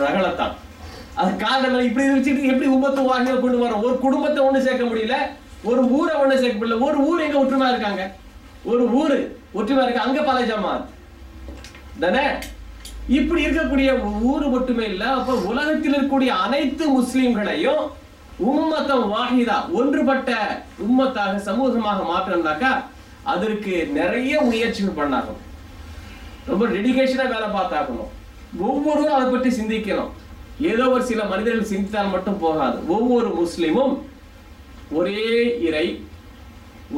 ரகலத்தான். அது காரணம் இப்படி வச்சுட்டு எப்படி உம்மத்து வாஹிதா கொண்டு வரோம்? ஒரு குடும்பத்தை ஒண்ணு சேர்க்க முடியல, ஒரு ஊரை ஒண்ணு சேர்க்க முடியல. ஒரு ஊர் எங்க ஒற்றுமையா இருக்காங்க? ஒரு ஊரு ஒற்றுமையா இருக்கு, அங்க பல ஜமாத் தானே. இப்படி இருக்கக்கூடிய ஊரு ஒற்றுமை இல்ல. அப்ப உலகத்தில் இருக்கக்கூடிய அனைத்து முஸ்லிம்களையும் உம்மத்தம் வாஹிதா, ஒன்றுபட்ட உம்மத்தாக, சமூகமாக மாற்றம்னாக்கா அதற்கு நிறைய முயற்சிகள் பண்ணாகும். ரொம்ப டெடிகேஷனா வேலை பார்த்தாக்கணும். ஒவ்வொருவரும் அதை பற்றி சிந்திக்கணும். ஏதோ ஒரு சில மனிதர்கள் சிந்தித்தால் மட்டும் போகாது. ஒவ்வொரு முஸ்லிமும் ஒரே இறை,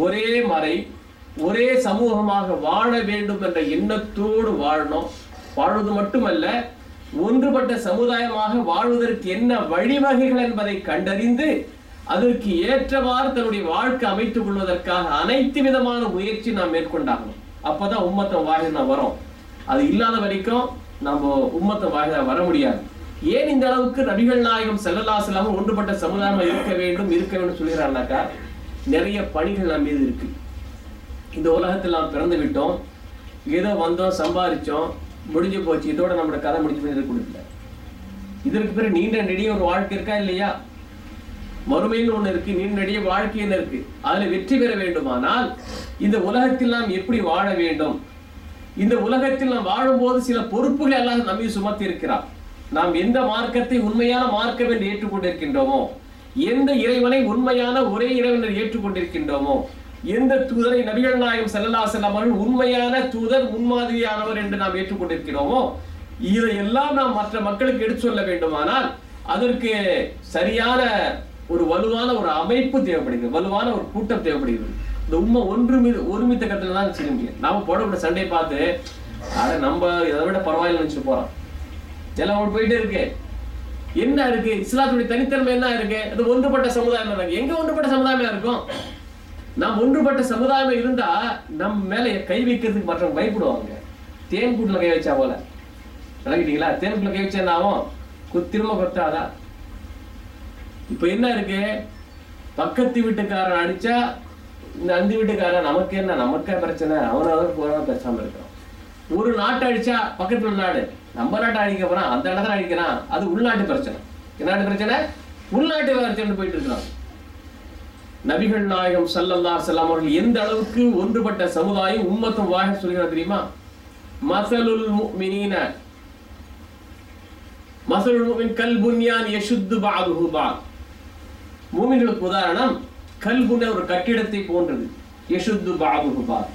ஒரே மறை, ஒரே சமூகமாக வாழ வேண்டும் என்ற எண்ணத்தோடு வாழணும். வாழ்வது மட்டுமல்ல, ஒன்றுபட்ட சமுதாயமாக வாழ்வதற்கு என்ன வழிவகைகள் என்பதை கண்டறிந்து அதற்கு ஏற்றவாறு தன்னுடைய வாழ்க்கை அமைத்துக் கொள்வதற்காக அனைத்து விதமான முயற்சி நாம் மேற்கொண்டாகணும். அப்பதான் உம்மத்த வாஹிதா வரும். அது இல்லாத வரைக்கும் நம்ம உம்மத்த வாஹிதா வர முடியாது. ஏன் இந்த அளவுக்கு நபிகள் நாயகம் ஸல்லல்லாஹு அலைஹி வஸல்லம் ஒன்றுபட்ட சமுதாயம் இருக்க வேண்டும் சொல்கிறாருனாக்கா, நிறைய பணிகள் நம்ம மீது இருக்கு. இந்த உலகத்தில் நாம் பிறந்து விட்டோம், ஏதோ வந்தோம், சம்பாதிச்சோம், முடிஞ்சு போச்சு, இதோட நம்மளோட கதை முடிஞ்சு கொடுக்கல. இதற்கு பிறகு நீண்ட நெடிய ஒரு வாழ்க்கை இருக்கா இல்லையா? மறுமைன்னு ஒண்ணு இருக்கு, நீண்ட நெடிய வாழ்க்கைன்னு இருக்கு. அதுல வெற்றி பெற வேண்டுமானால் இந்த உலகத்தில் நாம் எப்படி வாழ வேண்டும்? இந்த உலகத்தில் நாம் வாழும்போது சில பொறுப்புகளை எல்லாம் நம்மை சுமத்தி இருக்கிறார். நாம் எந்த மார்க்கத்தை உண்மையான மார்க்கம் என்று ஏற்றுக்கொண்டிருக்கின்றோமோ, எந்த இறைவனை உண்மையான ஒரே இறைவன் என்று ஏற்றுக்கொண்டிருக்கின்றோமோ, எந்த தூதரை நபிகள் நாயகம் ஸல்லல்லாஹு அலைஹி வஸல்லம் அவர்கள் உண்மையான தூதர், முன்மாதிரியானவர் என்று நாம் ஏற்றுக்கொண்டிருக்கிறோமோ, இதையெல்லாம் நாம் மற்ற மக்களுக்கு எடுத்து சொல்ல வேண்டுமானால் அதற்கு சரியான ஒரு வலுவான ஒரு அமைப்பு தேவைப்படுகிறது, வலுவான ஒரு கூட்டம் தேவைப்படுகிறது. இந்த உண்மை ஒருமித்த கட்டளை தான் செய்ய முடியும். நாம போடப்பட்ட சண்டையை பார்த்து நம்ம இதை விட பரவாயில்ல நினைச்சு போறோம். எல்லாம் போயிட்டே இருக்கு. என்ன இருக்கு? இஸ்லாத்துடைய தனித்தன்மை என்ன இருக்கு? அது ஒன்றுபட்ட சமுதாயம் இருக்கு. எங்க ஒன்றுபட்ட சமுதாயமா இருக்கும்? நாம் ஒன்றுபட்ட சமுதாயம் இருந்தா நம்ம மேல கை வைக்கிறதுக்கு மற்றவங்க பயப்படுவாங்க. தேன் கூட்டுல கை வச்சா போல, விளக்கிட்டீங்களா? தேன் கூட்டுல கை வச்சா என்ன ஆகும்? திரும்ப கொத்தாதா? இப்ப என்ன இருக்கு? பக்கத்து வீட்டுக்காரன் அடிச்சா இந்த அந்த வீட்டுக்காரன் நமக்கு என்ன, நமக்கே பிரச்சனை, அவனாவது போறா பேசாம இருக்கிறோம். ஒரு நாட்டை அடிச்சா பக்கத்துல நாடு நம்ம நாட்டை அடிக்க போறான், அந்த இடத்துல அடிக்கிறான், அது உள்நாட்டு பிரச்சனை. என்ன பிரச்சனை? உள்நாட்டு பிரச்சனை போயிட்டு இருக்கிறான். நபிகள் நாயகம் ஸல்லல்லாஹு அலைஹி வஸல்லம் அவர்கள் எந்த அளவுக்கு ஒன்றுபட்ட சமுதாயம் உம்மத்தும் வாஹித் சொல்கிறார் தெரியுமா? மஸலுல் முஃமினீன மஸலுல் முஃமின் கல் புன்யான் யஷுத்து பஅதுஹு பஅத். மூமின்களுக்கு உதாரணம் கல்புன ஒரு கட்டிடத்தை போன்றது. யஷுத்து பஅதுஹு பஅத்.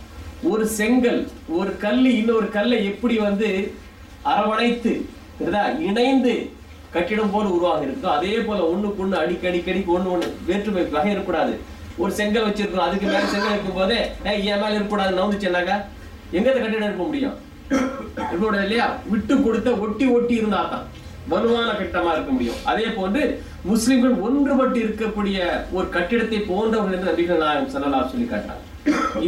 ஒரு செங்கல், ஒரு கல் இன்னொரு கல்லை எப்படி அரவணைத்து இணைந்து கட்டிடம் போல உருவாக இருக்கோ, அதே போல ஒண்ணுக்கு ஒண்ணு அடிக்கடிக்கு ஒண்ணு வேற்றுமை வகை இருக்கக்கூடாது. ஒரு செங்கல் வச்சிருக்கோம், அதுக்கு மேல செங்கல் இருக்கும் போதே என் மேல இருக்கக்கூடாது நவுந்துச்சுன்னாக்கா எங்க கட்டிடம் இருக்க முடியும்? இருக்கக்கூடாது இல்லையா? விட்டு கொடுத்த ஒட்டி இருந்தாதான் வலுவான கட்டமா இருக்க முடியும். அதே போன்று முஸ்லிம்கள் ஒன்றுபட்டு இருக்கக்கூடிய ஒரு கட்டிடத்தை போன்றவர்கள் என்று நபிகள் நாயகம் ஸல்லல்லாஹு அலைஹி வஸல்லம் சொல்லி காட்டினார்.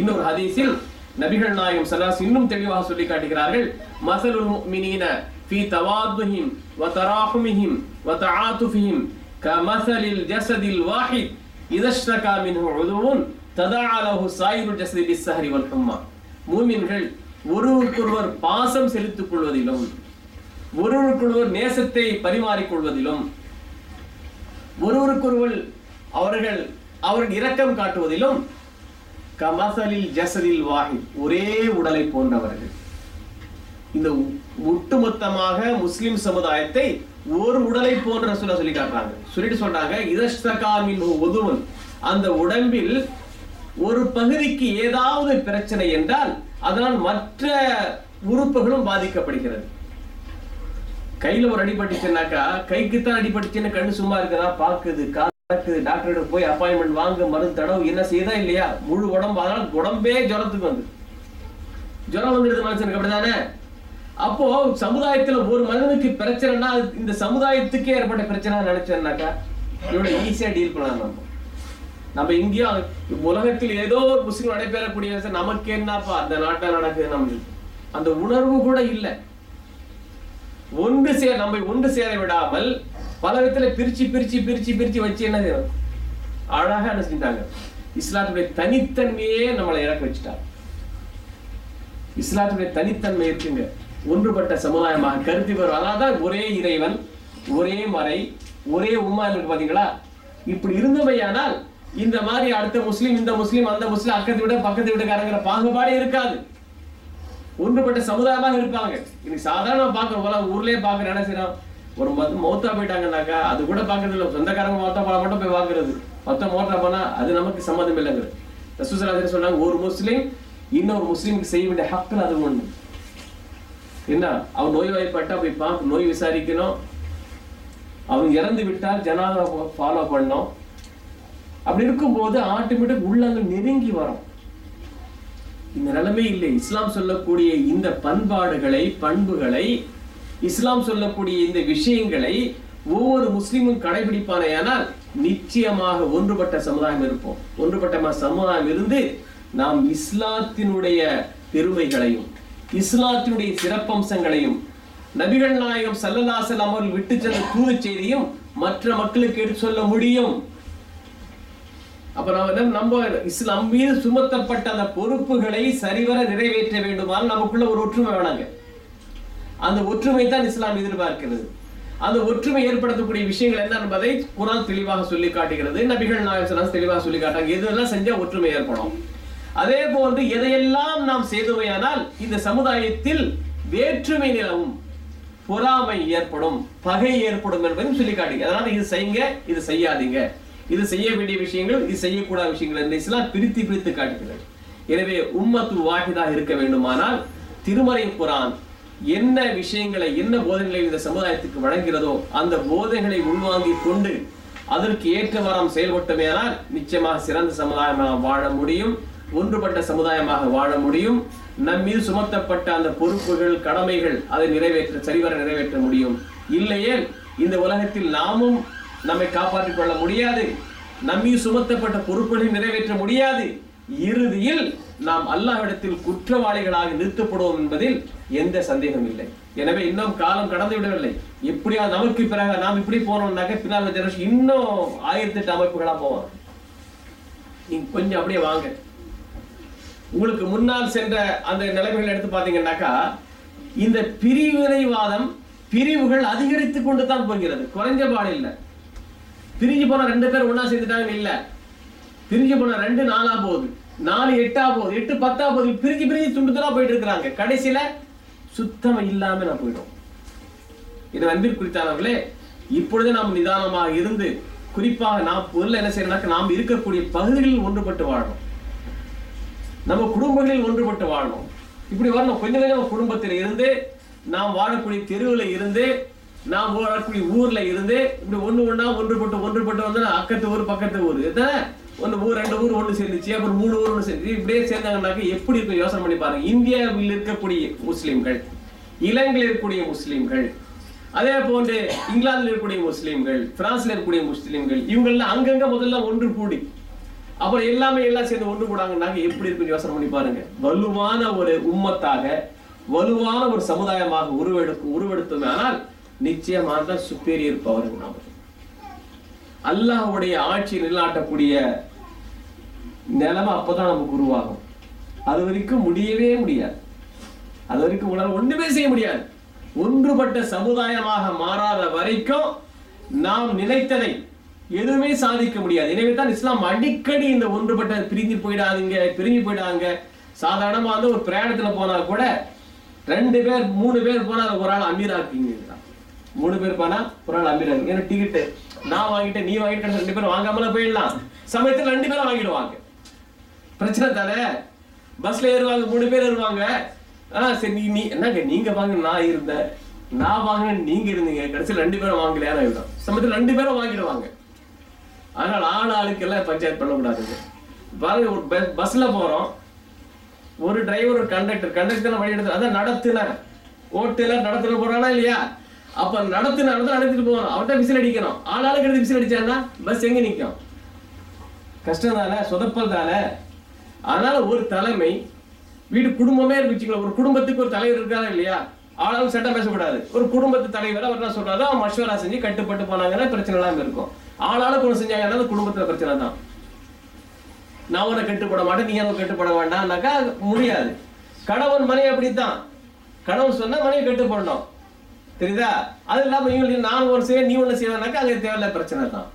இன்னொரு ஹதீஸில் நபிகள் நாயகம் ஸல்லல்லாஹு அலைஹி வஸல்லம் இன்னும் தெளிவாக சொல்லி காட்டுகிறார்கள். மஸலுல் முஃமினீன ஃபீ தவாதுஹிம் வ தராஹுமிஹிம் வ தஆதுஃபிஹிம் கமஸலில் ஜஸதில் வாஹித் இதா இஷ்தகா மின்ஹு உதுவுன் ததஆ லஹு ஸாயிருல் ஜஸதி பிஸ்ஸஹரி வல் ஹும்மா. மூமின்கள் ஒருவருக்கொருவர் பாசம் செலுத்திக் கொள்வதிலும், ஒருவருக்கொருவர் நேசத்தை பரிமாறிக்கொள்வதிலும், ஒருவருக்கொருவர் அவர்கள் இரக்கம் காட்டுவதிலும் கமஸலில் ஜஸதில் வாஹித் ஒரே உடலை போன்றவர்கள். இந்த ஒட்டுமொத்தமாக முஸ்லிம் சமுதாயத்தை ஒரு உடலை போன்ற சொல்லி காட்டுறாங்க. சொல்லிட்டு சொல்றாங்க இதஷ்தகா மின்ஹு உதுவுன், அந்த உடம்பில் ஒரு பகுதிக்கு ஏதாவது பிரச்சனை என்றால் அதனால் மற்ற உறுப்புகளும் பாதிக்கப்படுகிறது. கையில ஒரு அடிபட்டுச்சுன்னாக்கா கைக்குத்தான் அடிபட்டுச்சுன்னு கண்ணு சும்மா இருக்குதா? பாக்குது, காக்குது, டாக்டர்கிட்ட போய் அப்பாயின்மெண்ட் வாங்க, மருந்து தடவு, என்ன செய்தா இல்லையா? முழு உடம்பு, அதனால உடம்பே ஜுரத்துக்கு ஜுரம் வந்துடுது மனுஷனுக்கு, அப்படிதானே? அப்போ சமுதாயத்துல ஒரு மனிதனுக்கு பிரச்சனைனா இந்த சமுதாயத்துக்கே ஏற்பட்ட பிரச்சனை நினைச்சேன்னாக்கா இவ்வளவு ஈஸியா டீல் பண்ணலாம். நம்ம இங்கேயோ உலகத்தில் ஏதோ ஒரு முஸ்லிம் நடைபெறக்கூடிய நமக்கு என்னப்பா அந்த நாட்டில் நடக்குது, நம்ம அந்த உணர்வு கூட இல்லை. நம்மை ஒன்று சேர விடாமல் பல விதத்துல பிரிச்சு வச்சு என்ன அழகா என்ன செஞ்சாங்க? இஸ்லாத்துடைய தனித்தன்மையே நம்மளை இறக்க வச்சுட்டாங்க. இஸ்லாத்துடைய தனித்தன்மை இருக்குங்க, ஒன்றுபட்ட சமுதாயமாக கருதி வரும். அதான் ஒரே இறைவன், ஒரே மறை, ஒரே உம்மா இருக்கு பாத்தீங்களா? இப்படி இருந்தமையானால் இந்த மாதிரி அடுத்த முஸ்லீம், இந்த முஸ்லீம், அந்த முஸ்லீம், பக்கத்து வீட்டுக்காரங்கிற பாகுபாடே இருக்காது. ஒன்றுபட்ட சமுதாயமாக இருப்பாங்க. இன்னைக்கு சாதாரண பாக்குறோம், ஊர்லயே பாக்குற என்ன செய்யறோம்? ஒரு மௌத்தா போயிட்டாங்கன்னாக்கா அது கூட பாக்குறது இல்லை, சொந்தக்காரங்க மௌத்தா போனா மட்டும் போய் பாக்குறது, மொத்த மோட்டா போனா அது நமக்கு சம்மதம் இல்லைங்கிறது. ரசூலுல்லாஹி சொன்னாங்க, ஒரு முஸ்லீம் இன்னொரு முஸ்லீமுக்கு செய்ய வேண்டிய ஹக்குன்னு அது ஒண்ணு. என்ன, அவன் நோய்வாய்ப்பட்டா போய் பார்க்க, நோய் விசாரிக்கணும், அவன் இறந்து விட்டால் ஜனாதா ஃபாலோ பண்ணணும். அப்படி இருக்கும்போது ஆட்டோமேட்டிக் உள்ளங்கள் நெருங்கி வரும். இந்த நிலைமை இல்லை. இஸ்லாம் சொல்லக்கூடிய இந்த பண்பாடுகளை, பண்புகளை, இஸ்லாம் சொல்லக்கூடிய இந்த விஷயங்களை ஒவ்வொரு முஸ்லிமும் கடைபிடிப்பானேயானால் நிச்சயமாக ஒன்றுபட்ட சமுதாயம் இருப்போம். ஒன்றுபட்ட சமுதாயம் இருந்து நாம் இஸ்லாத்தினுடைய பெருமைகளையும் இஸ்லாத்தினுடைய சிறப்பம்சங்களையும் நபிகள் நாயகம் ஸல்லல்லாஹு அலைஹி வஸல்லம் அவர்கள் விட்டு சென்ற தூது செய்தியும் மற்ற மக்களுக்கு எடுத்து சொல்ல முடியும். அப்ப நம்ம இஸ்லாம் மீது சுமத்தப்பட்ட அந்த பொறுப்புகளை சரிவர நிறைவேற்ற வேண்டுமானால் நமக்குள்ள ஒரு ஒற்றுமை வேணாங்க. அந்த ஒற்றுமை தான் இஸ்லாம் எதிர்பார்க்கிறது. அந்த ஒற்றுமை ஏற்படுத்தக்கூடிய விஷயங்கள் என்ன என்பதை குர்ஆன் தெளிவாக சொல்லி காட்டுகிறது. நபிகள் நாயகம் ஸல்லல்லாஹு அலைஹி வஸல்லம் தெளிவாக சொல்லி காட்டாங்க. எதெல்லாம் செஞ்சா ஒற்றுமை ஏற்படும். அதே போன்று எதையெல்லாம் நாம் செய்தோமையானால் இந்த சமுதாயத்தில் வேற்றுமை நிலவும், பொறாமை ஏற்படும், பகை ஏற்படும் என்பதையும் சொல்லி காட்டுங்க. அதனால இது செய்யுங்க, இது செய்யாதீங்க, இது செய்ய வேண்டிய விஷயங்கள், இது செய்யக்கூடாத விஷயங்கள் என்று இஸ்லாம் பிரித்து காட்டுகிறது. எனவே உம்மத்து வாஹிதா இருக்க வேண்டுமானால் திருமறை குர்ஆன் என்ன விஷயங்களை, என்ன போதனைகளை இந்த சமுதாயத்துக்கு வழங்குகிறதோ அந்த போதனைகளை உள்வாங்கிக் கொண்டு அதற்கு ஏற்றவாறாம் செயல்பட்டமையானால் நிச்சயமாக சிறந்த சமுதாயமாக வாழ முடியும், ஒன்றுபட்ட சமுதாயமாக வாழ முடியும். நம் மீது சுமத்தப்பட்ட அந்த பொறுப்புகள், கடமைகள் அதை சரிவர நிறைவேற்ற முடியும். இல்லையே இந்த உலகத்தில் நாமும் நம்மை காப்பாற்றிக் கொள்ள முடியாது, நம் மீது சுமத்தப்பட்ட பொறுப்புகளை நிறைவேற்ற முடியாது. இறுதியில் நாம் அல்லாஹ்விடத்தில் குற்றவாளிகளாக நிறுத்தப்படுவோம் என்பதில் எந்த சந்தேகம் இல்லை. எனவே இன்னும் காலம் கடந்து விடவில்லை. எப்படியா நமக்கு பிறகு நாம் இப்படி போனோம்னாக்க பின்னால் ஜெனரேஷன் இன்னும் 1008 அமைப்புகளா போவாங்க. நீங்க கொஞ்சம் அப்படியே வாங்க, உங்களுக்கு முன்னால் சென்ற அந்த நிலைமைகள் எடுத்து பாத்தீங்கன்னாக்கா இந்த பிரிவினைவாதம், பிரிவுகள் அதிகரித்துக் கொண்டு தான் போகிறது, குறைஞ்ச பாடு இல்லை. பிரிஞ்சு போன 2 பேர் ஒன்னா சேர்ந்துட்டாங்க இல்ல, பிரிஞ்சு போன 2 4 போகுது, 4 8 போகுது, 8 10 போகுது, பிரிஞ்சு துண்டுதலா போயிட்டு இருக்கிறாங்க. கடைசியில சுத்தம் இல்லாம நான் போயிடும். இது அன்பிற்குரித்தானவர்களே, இப்பொழுது நாம் நிதானமாக இருந்து குறிப்பாக நாம் பொருள் என்ன செய்யணும்னாக்க நாம் இருக்கக்கூடிய பகுதிகளில் ஒன்றுபட்டு வாழணும், நம்ம குடும்பங்களில் ஒன்றுபட்டு வாழணும். இப்படி வரணும். கொஞ்சம் கொஞ்சம் குடும்பத்தில் இருந்து, நாம் வாழக்கூடிய தெருவில் இருந்து, நாம் வாழக்கூடிய ஊர்ல இருந்து இப்படி ஒண்ணா ஒன்றுபட்டு வந்து அக்கத்து ஊர் பக்கத்து ஊர் ஒன்று ஊர் 2 ஊர் ஒன்று சேர்ந்துச்சு, அப்புறம் 3 ஊர் ஒன்று சேர்ந்து இப்படியே சேர்ந்தாங்கன்னாக்க எப்படி இருக்கும் யோசனை பண்ணி பாருங்க. இந்தியாவில் இருக்கக்கூடிய முஸ்லிம்கள், இலங்கையில் இருக்கக்கூடிய முஸ்லிம்கள், அதே போன்று இங்கிலாந்துல இருக்கக்கூடிய முஸ்லிம்கள், பிரான்ஸ்ல இருக்கக்கூடிய முஸ்லிம்கள், இவங்கெல்லாம் அங்கங்க முதல்ல ஒன்று கூடி அப்புறம் எல்லாம் சேர்ந்து ஒன்று கூடாங்கன்னாக்க எப்படி இருக்குன்னு யோசனை பண்ணி பாருங்க. வலுவான ஒரு உம்மத்தாக, வலுவான ஒரு சமுதாயமாக உருவெடுத்தோம். ஆனால் நிச்சயமாக தான் சுப்பீரியர் பவர் நாம் அல்லாஹ்வுடைய ஆட்சி நிலைநாட்டக்கூடிய நிலைமை அப்பதான் நமக்கு உருவாகும். அது வரைக்கும் முடியவே முடியாது. அது வரைக்கும் உங்களால் ஒண்ணுமே செய்ய முடியாது. ஒன்றுபட்ட சமுதாயமாக மாறாத வரைக்கும் நாம் நினைத்ததை எதுவுமே சாதிக்க முடியாது. எனவே தான் இஸ்லாம் அடிக்கடி இந்த ஒன்றுபட்ட பிரிஞ்சு போயிடாங்க. சாதாரணமா வந்து ஒரு பிரயாணத்துல போனா கூட 2 பேர் 3 பேர் போனா ஒரு ஆள் அமீரா இருக்கீங்க, 3 பேர் போனா ஒரு ஆள் அமீரா இருக்கு. ஏன்னா டிக்கெட்டு நான் வாங்கிட்டேன், நீ வாங்கிட்ட, 2 பேரும் வாங்காமல போயிடலாம். சமயத்துல 2 பேரும் வாங்கிடுவாங்க, பிரச்சனை தானே. பஸ்ல ஏறுவாங்க, 3 பேர் ஏறுவாங்க. சரி நீ என்னங்க நீங்க வாங்க, நான் இருந்தேன், நான் வாங்க நீங்க இருந்தீங்க, கடைசியில் 2 பேரும் வாங்கலையா ஆகிடும். சமயத்துல 2 பேரும் வாங்கிடுவாங்க. அதனால ஆளுக்கு எல்லாம் பஞ்சாயத்து பண்ணக்கூடாதுங்க. பாருங்க, ஒரு பஸ்ல போறோம், ஒரு டிரைவர், ஒரு கண்டக்டர் வழி எடுத்து, அதான் நடத்துனர், ஓட்டுநர் நடத்துனர் போறானா இல்லையா? அப்ப நடத்துனர் நடத்திட்டு போகணும், அவன்கிட்ட விசில் அடிக்கணும். ஆளுக்கு எடுத்து விசில் அடிச்சான்னா பஸ் எங்க நிற்கும்? கஷ்டம் தானே, சொதப்பல் தானே. அதனால ஒரு தலைமை வீடு குடும்பமே இருந்துச்சுங்களா, ஒரு குடும்பத்துக்கு ஒரு தலைவர் இருக்காரா இல்லையா? ஆளாலும் சட்டம் பேசக்கூடாது. ஒரு குடும்பத்து தலைவர் அவர் என்ன சொல்றாரோ அவன் மஷ்வரா செஞ்சு கட்டுப்பட்டு போனாங்கன்னா பிரச்சனை எல்லாம் இருக்கும். ஆளாளுக்கு ஒன்று செஞ்சாங்கன்னா குடும்பத்துல பிரச்சனை தான். நான் உன்னை கட்டுப்பட மாட்டேன், நீ எனக்கு கட்டுப்பட வேண்டாம்னாக்கா முடியாது. கணவன் மனைவி அப்படித்தான், கணவன் சொன்னா மனைவி கட்டுப்படணும், தெரியுதா? அது இல்லாம இவங்களுக்கு நான் ஒரு செய்ய நீ ஒண்ணு செய்வானாக்கா அங்கே தேவையில்ல பிரச்சனை தான்.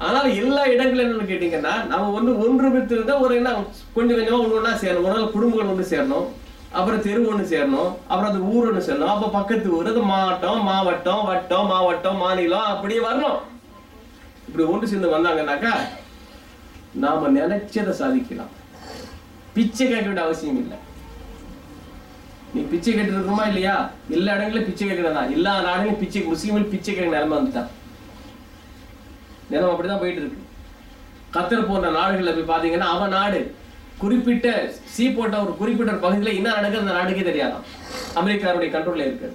அதனால எல்லா இடங்களும் என்னன்னு கேட்டீங்கன்னா நம்ம ஒன்று இருந்தா ஒரு என்ன கொஞ்சம் கொஞ்சமா ஒண்ணா சேரணும். ஒரு நாள் குடும்பங்கள் ஒன்று சேரணும், அப்புறம் தெரு ஒன்று சேரணும், அப்புறம் அந்த ஊர் ஒன்று சேரணும், அப்ப பக்கத்து ஊர், அது மாவட்டம், வட்டம், மாவட்டம், மாநிலம் அப்படியே வரணும். இப்படி ஒன்று சேர்ந்து வந்தாங்கன்னாக்கா நாம நினைச்சதை சாதிக்கலாம். பிச்சை கேட்க வேண்டிய அவசியம் இல்லை. நீ பிச்சை கேட்டு இருக்குமா இல்லையா? எல்லா இடங்களிலும் பிச்சை கேட்கிறதா, எல்லா நாடுகளும் பிச்சை, முஸ்லீம்கள் பிச்சை கேட்கிற நிலைமை வந்துட்டான். நிலைமை அப்படிதான் போயிட்டு இருக்கு. கத்தர் போன்ற நாடுகளில் போய் பார்த்தீங்கன்னா அவன் நாடு குறிப்பிட்ட போட்ட ஒரு குறிப்பிட்ட பகுதியில் என்ன நடக்குது அந்த நாடுக்கே தெரியாதான், அமெரிக்காவுடைய கண்ட்ரோல்ல இருக்கு.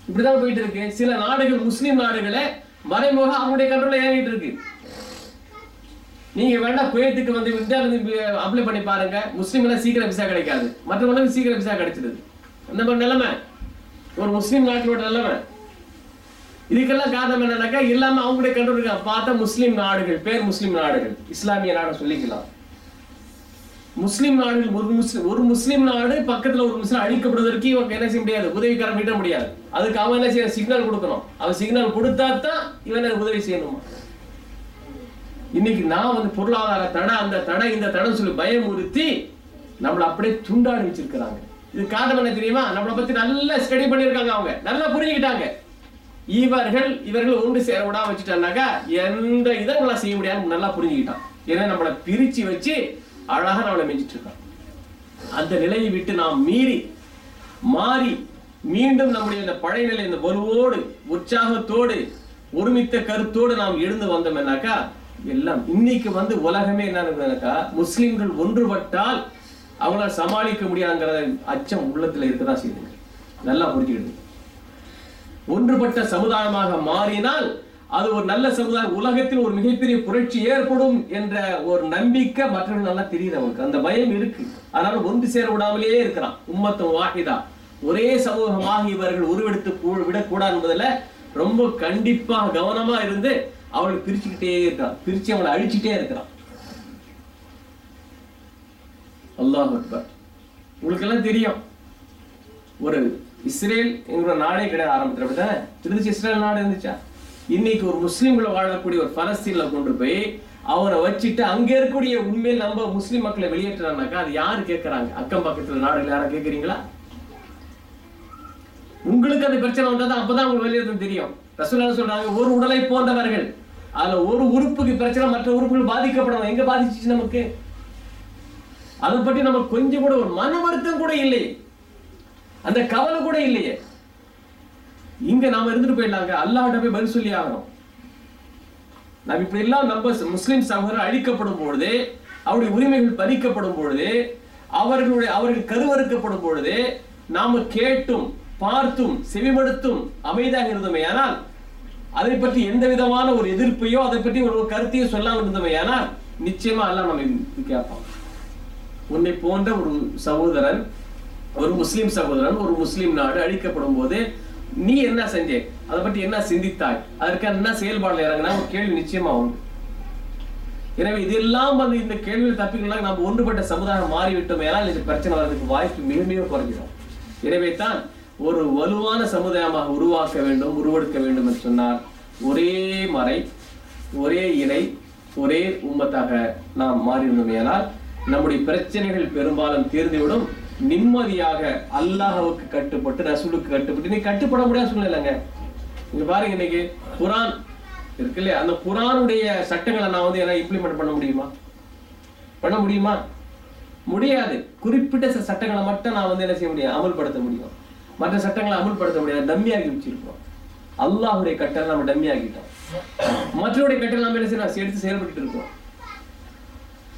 இப்படிதான் போயிட்டு இருக்கு. சில நாடுகள் முஸ்லீம் நாடுகளை மறைமுக அவங்களுடைய கண்ட்ரோல்ல இறங்கிட்டு இருக்கு. நீங்க வேணா குவைத்துக்கு வந்து இந்தியாவிலிருந்து அப்ளை பண்ணி பாருங்க, முஸ்லீம்கள் சீக்கிரம் விசா கிடைக்காது, மற்றவங்களுக்கு சீக்கிரம் விசா கிடைச்சிடுது. அந்த மாதிரி நிலைமை ஒரு முஸ்லீம் நாட்டோட நிலைமை. இதுக்கெல்லாம் காரணம் என்னன்னாக்கா இல்லாம அவங்களுடைய கண்ட்ரோல் பார்த்தா முஸ்லீம் நாடுகள், பேர் முஸ்லீம் நாடுகள், இஸ்லாமிய நாடு சொல்லிக்கலாம். முஸ்லீம் நாடுகள் ஒரு முஸ்லீம் நாடு பக்கத்துல ஒரு முஸ்லீம் அழிக்கப்படுவதற்கு இவங்க என்ன செய்ய முடியாது, உதவிக்காரன் விட முடியாது. அதுக்கு அவன் என்ன செய்ய, சிக்னல் கொடுக்கணும். அவன் சிக்னல் கொடுத்தா தான் இவனை உதவி செய்யணுமா. இன்னைக்கு நான் வந்து பொருளாதார தடை, அந்த தடை, இந்த தடை சொல்லி பயமுறுத்தி நம்மளை அப்படியே துண்டாடி வச்சிருக்கிறாங்க. இது காரணம் என்ன தெரியுமா? நம்மளை பத்தி நல்லா ஸ்டடி பண்ணியிருக்காங்க, அவங்க நல்லா புரிஞ்சுக்கிட்டாங்க. இவர்கள் ஒன்று சேர விடாம வச்சுட்டாங்கனாக்கா எந்த இதை நல்லா செய்ய முடியாது நல்லா புரிஞ்சுக்கிட்டான். ஏன்னா நம்மளை பிரிச்சு வச்சு அழகா நம்மளை மெஞ்சிட்டு இருக்கான். அந்த நிலையை விட்டு நாம் மாறி மீண்டும் நம்முடைய இந்த பழைய நிலை, இந்த வலுவோடு உற்சாகத்தோடு ஒருமித்த கருத்தோடு நாம் எழுந்து வந்தோம்னாக்கா எல்லாம் இன்னைக்கு வந்து உலகமே என்னன்னாக்கா முஸ்லிம்கள் ஒன்றுபட்டால் அவங்களால சமாளிக்க முடியாதுங்கிற அச்சம் உள்ளத்துல இருக்கதான் செய்யுங்க. நல்லா புரிஞ்சுக்கிடுங்க. ஒன்றுபட்ட சமுதாயமாக மாறினால் அது ஒரு நல்ல சமுதாயம், உலகத்தில் ஒரு மிகப்பெரிய புரட்சி ஏற்படும் என்ற ஒரு நம்பிக்கை மற்றவர்கள் நல்லா தெரியுது. அவங்களுக்கு அந்த பயம் இருக்கு. அதனால ஒன்று சேர விடாமலேயே இருக்கிறான். உம்மத்தும் வாஹிதா, ஒரே சமூகமாக இவர்கள் உருவெடுத்து விடக்கூடாது என்பதில் ரொம்ப கண்டிப்பா கவனமா இருந்து அவங்களை பிரிச்சுக்கிட்டே இருக்கிறான், பிரிச்சு அவங்களை அழிச்சுட்டே இருக்கிறான். அல்லாஹ் அக்பர். உங்களுக்கு எல்லாம் தெரியும், ஒரு இஸ்ரேல் எங்களோட நாடே கிடையாது ஆரம்பத்தில், அப்படித்தானே இருந்துச்சு. இஸ்ரேல் நாடு இருந்துச்சா? இன்னைக்கு ஒரு முஸ்லீம்களை வாழக்கூடிய ஒரு பலஸ்தீன்ல கொண்டு போய் அவரை வச்சுட்டு அங்க இருக்கக்கூடிய உண்மையில் நம்ம முஸ்லீம் மக்களை வெளியேற்றானாக்கா அது யாரு கேட்கறாங்க? அக்கம் பக்கத்துல நாடுகள் யாரா கேட்கறீங்களா? உங்களுக்கு அந்த பிரச்சனை வந்தாதான் அப்பதான் உங்களுக்கு வெளியேற்ற தெரியும். ரசூலுல்லாஹ் சொல்றாங்க, ஒரு உடலை போன்றவர்கள், அதுல ஒரு உறுப்புக்கு பிரச்சனை மற்ற உறுப்புகள் பாதிக்கப்படணும். எங்க பாதிச்சிச்சு நமக்கு? அதை பற்றி நமக்கு கொஞ்சம் கூட ஒரு மன வருத்தம் கூட இல்லையே, அந்த கவலை கூட இல்லையே. இங்க நாம இருந்துட்டு போயிடலாங்க, அல்லாஹ்ட்ட போய் பதில் சொல்லி ஆகணும். நாம் இப்படி எல்லாம் நம்ம முஸ்லிம் சகோதரர் அழிக்கப்படும் பொழுது, அவருடைய உரிமைகள் பறிக்கப்படும் பொழுது, அவர்கள் கருவறுக்கப்படும் பொழுது நாம கேட்டும் பார்த்தும் செவிமடுத்தும் அமைதியாக இருந்தோமே ஆனால், அதை பற்றி எந்த விதமான ஒரு எதிர்ப்பையோ அதை பற்றி ஒரு கருத்தையோ சொல்லாமல் இருந்தோமே ஆனால் நிச்சயமா எல்லாம் நம்ம கேட்போம். உன்னை போன்ற ஒரு சகோதரன், ஒரு முஸ்லிம் சகோதரன், ஒரு முஸ்லிம் நாடு அழிக்கப்படும் போது நீ என்ன செஞ்சே, அதை பற்றி என்ன சிந்தித்தாய், அதற்கு என்ன செயல்பாடுல இறங்கினா ஒரு கேள்வி நிச்சயமா உண்டு. எனவே இதெல்லாம் வந்து இந்த கேள்வியில் தப்பிக்கலாம் நம்ம ஒன்றுபட்ட சமுதாயம் மாறிவிட்டோம் ஏனால் இந்த பிரச்சனை வர்றதுக்கு வாய்ப்பு மிக மிக குறைஞ்சிடும். எனவே தான் ஒரு வலுவான சமுதாயமாக உருவாக்க வேண்டும், உருவெடுக்க வேண்டும் என்று சொன்னார். ஒரே மறை, ஒரே இறை, ஒரே உம்மத்தாக நாம் மாறினோம் ஏனால் நம்முடைய பிரச்சனைகள் பெரும்பாலும் தீர்ந்துவிடும். நிம்மதியாக அல்லாஹ்வுக்கு கட்டுப்பட்டு ரசூலுக்கு கட்டுப்பட்டு நீ கட்டுப்பட முடியாத சூழ்நிலைங்க. நீங்க பாருங்க, இன்னைக்கு குர்ஆன் இருக்கு இல்லையா, அந்த குர்ஆனுடைய சட்டங்களை நான் வந்து என்ன இம்ப்ளிமெண்ட் பண்ண முடியுமா? முடியாது. குறிப்பிட்ட சட்டங்களை மட்டும் நான் வந்து என்ன செய்ய முடியும், அமல்படுத்த முடியும். மற்ற சட்டங்களை அமல்படுத்த முடியாது. டம்மியாகி வச்சிருக்கோம். அல்லாஹ்வுடைய கட்டளை நம்ம டம்மி ஆகிட்டோம். மற்றவருடைய கட்டளை நம்ம என்ன செய்யணும், எடுத்து செயல்பட்டு இருக்கோம்.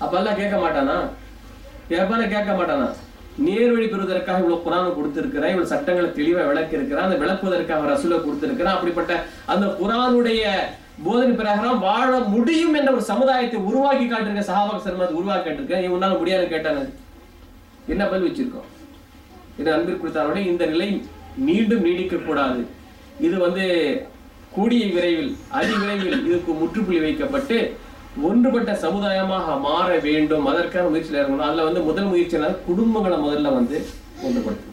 அப்ப எல்லாம் கேட்க மாட்டானா? கேட்க மாட்டானா? நேர்வழி பெறுவதற்காக இவ்வளவு குர்ஆனை கொடுத்திருக்கிறான், இவ்வளவு சட்டங்களை தெளிவா விளக்கி இருக்கிறான், அந்த விளக்குவதற்காக ரசூலை கொடுத்திருக்கிறான். அப்படிப்பட்ட அந்த குர்ஆனுடைய போதனை பிரகாரம் வாழ முடியும் என்ற ஒரு சமுதாயத்தை உருவாக்கி காட்டிருக்க சஹாபாக்கள் சர்மாத் உருவாக்கி காட்டிருக்கேன். இவன் உன்னால முடியாது கேட்டானு என்ன பதில் வச்சிருக்கோம்? இது அன்பிற்குரிய இந்த நிலை மீண்டும் நீடிக்க கூடாது. இது வந்து கூடிய விரைவில், அதிவிரைவில் இதுக்கு முற்றுப்புள்ளி வைக்கப்பட்டு ஒன்றுபட்ட சமுதாயமாக மாற வேண்டும். அதற்கான முயற்சியில் இறங்கணும். அதுல வந்து முதல் முயற்சியாளர் குடும்பங்களை முதல்ல வந்து ஒன்றுபடுத்தணும்.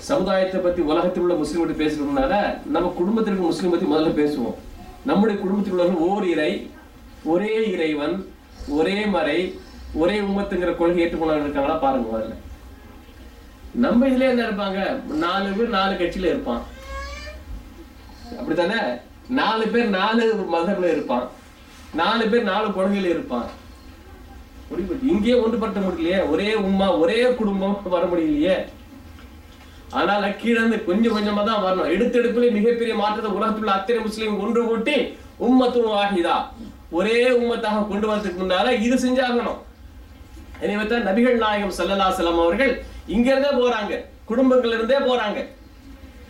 சமுதாயத்தை பத்தி உலகத்தில் உள்ள முஸ்லீம் பற்றி பேசுறதுனால நம்ம குடும்பத்திற்கு முஸ்லீம் பத்தி முதல்ல பேசுவோம். நம்முடைய குடும்பத்தில் உள்ளவர்கள் ஓர் இறை, ஒரே இறைவன், ஒரே மறை, ஒரே உம்மத்துங்கிற கொள்கை ஏற்றுக்கொண்டு இருக்காங்களா பாருங்க. முதல்ல நம்ம இதுல என்ன இருப்பாங்க, 4 பேர் 4 கட்சியில இருப்பான். அப்படித்தானே? 4 பேர் 4 மதத்துல இருப்பான், 4 பேர் 4 கொள்கையில இருப்பான். இங்கே ஒன்றுபட்ட முடியலையே, ஒரே உம்மா ஒரே குடும்பம் வர முடியலையே. அதனால கீழே கொஞ்சம் கொஞ்சமா தான் வரணும். எடுத்தெடுப்பிலே மிகப்பெரிய மாற்றத்தை உலகத்துள்ள அத்தனை முஸ்லீம் ஒன்று கூட்டி உம்மத்தும் வாஹிதா ஒரே உம்மத்தாக கொண்டு வரதுக்கு முன்னால இது செஞ்சாகணும். எனவே தான் நபிகள் நாயகம் ஸல்லல்லாஹு அலைஹி வஸல்லம் அவர்கள் இங்க இருந்தே போறாங்க, குடும்பங்கள் இருந்தே போறாங்க.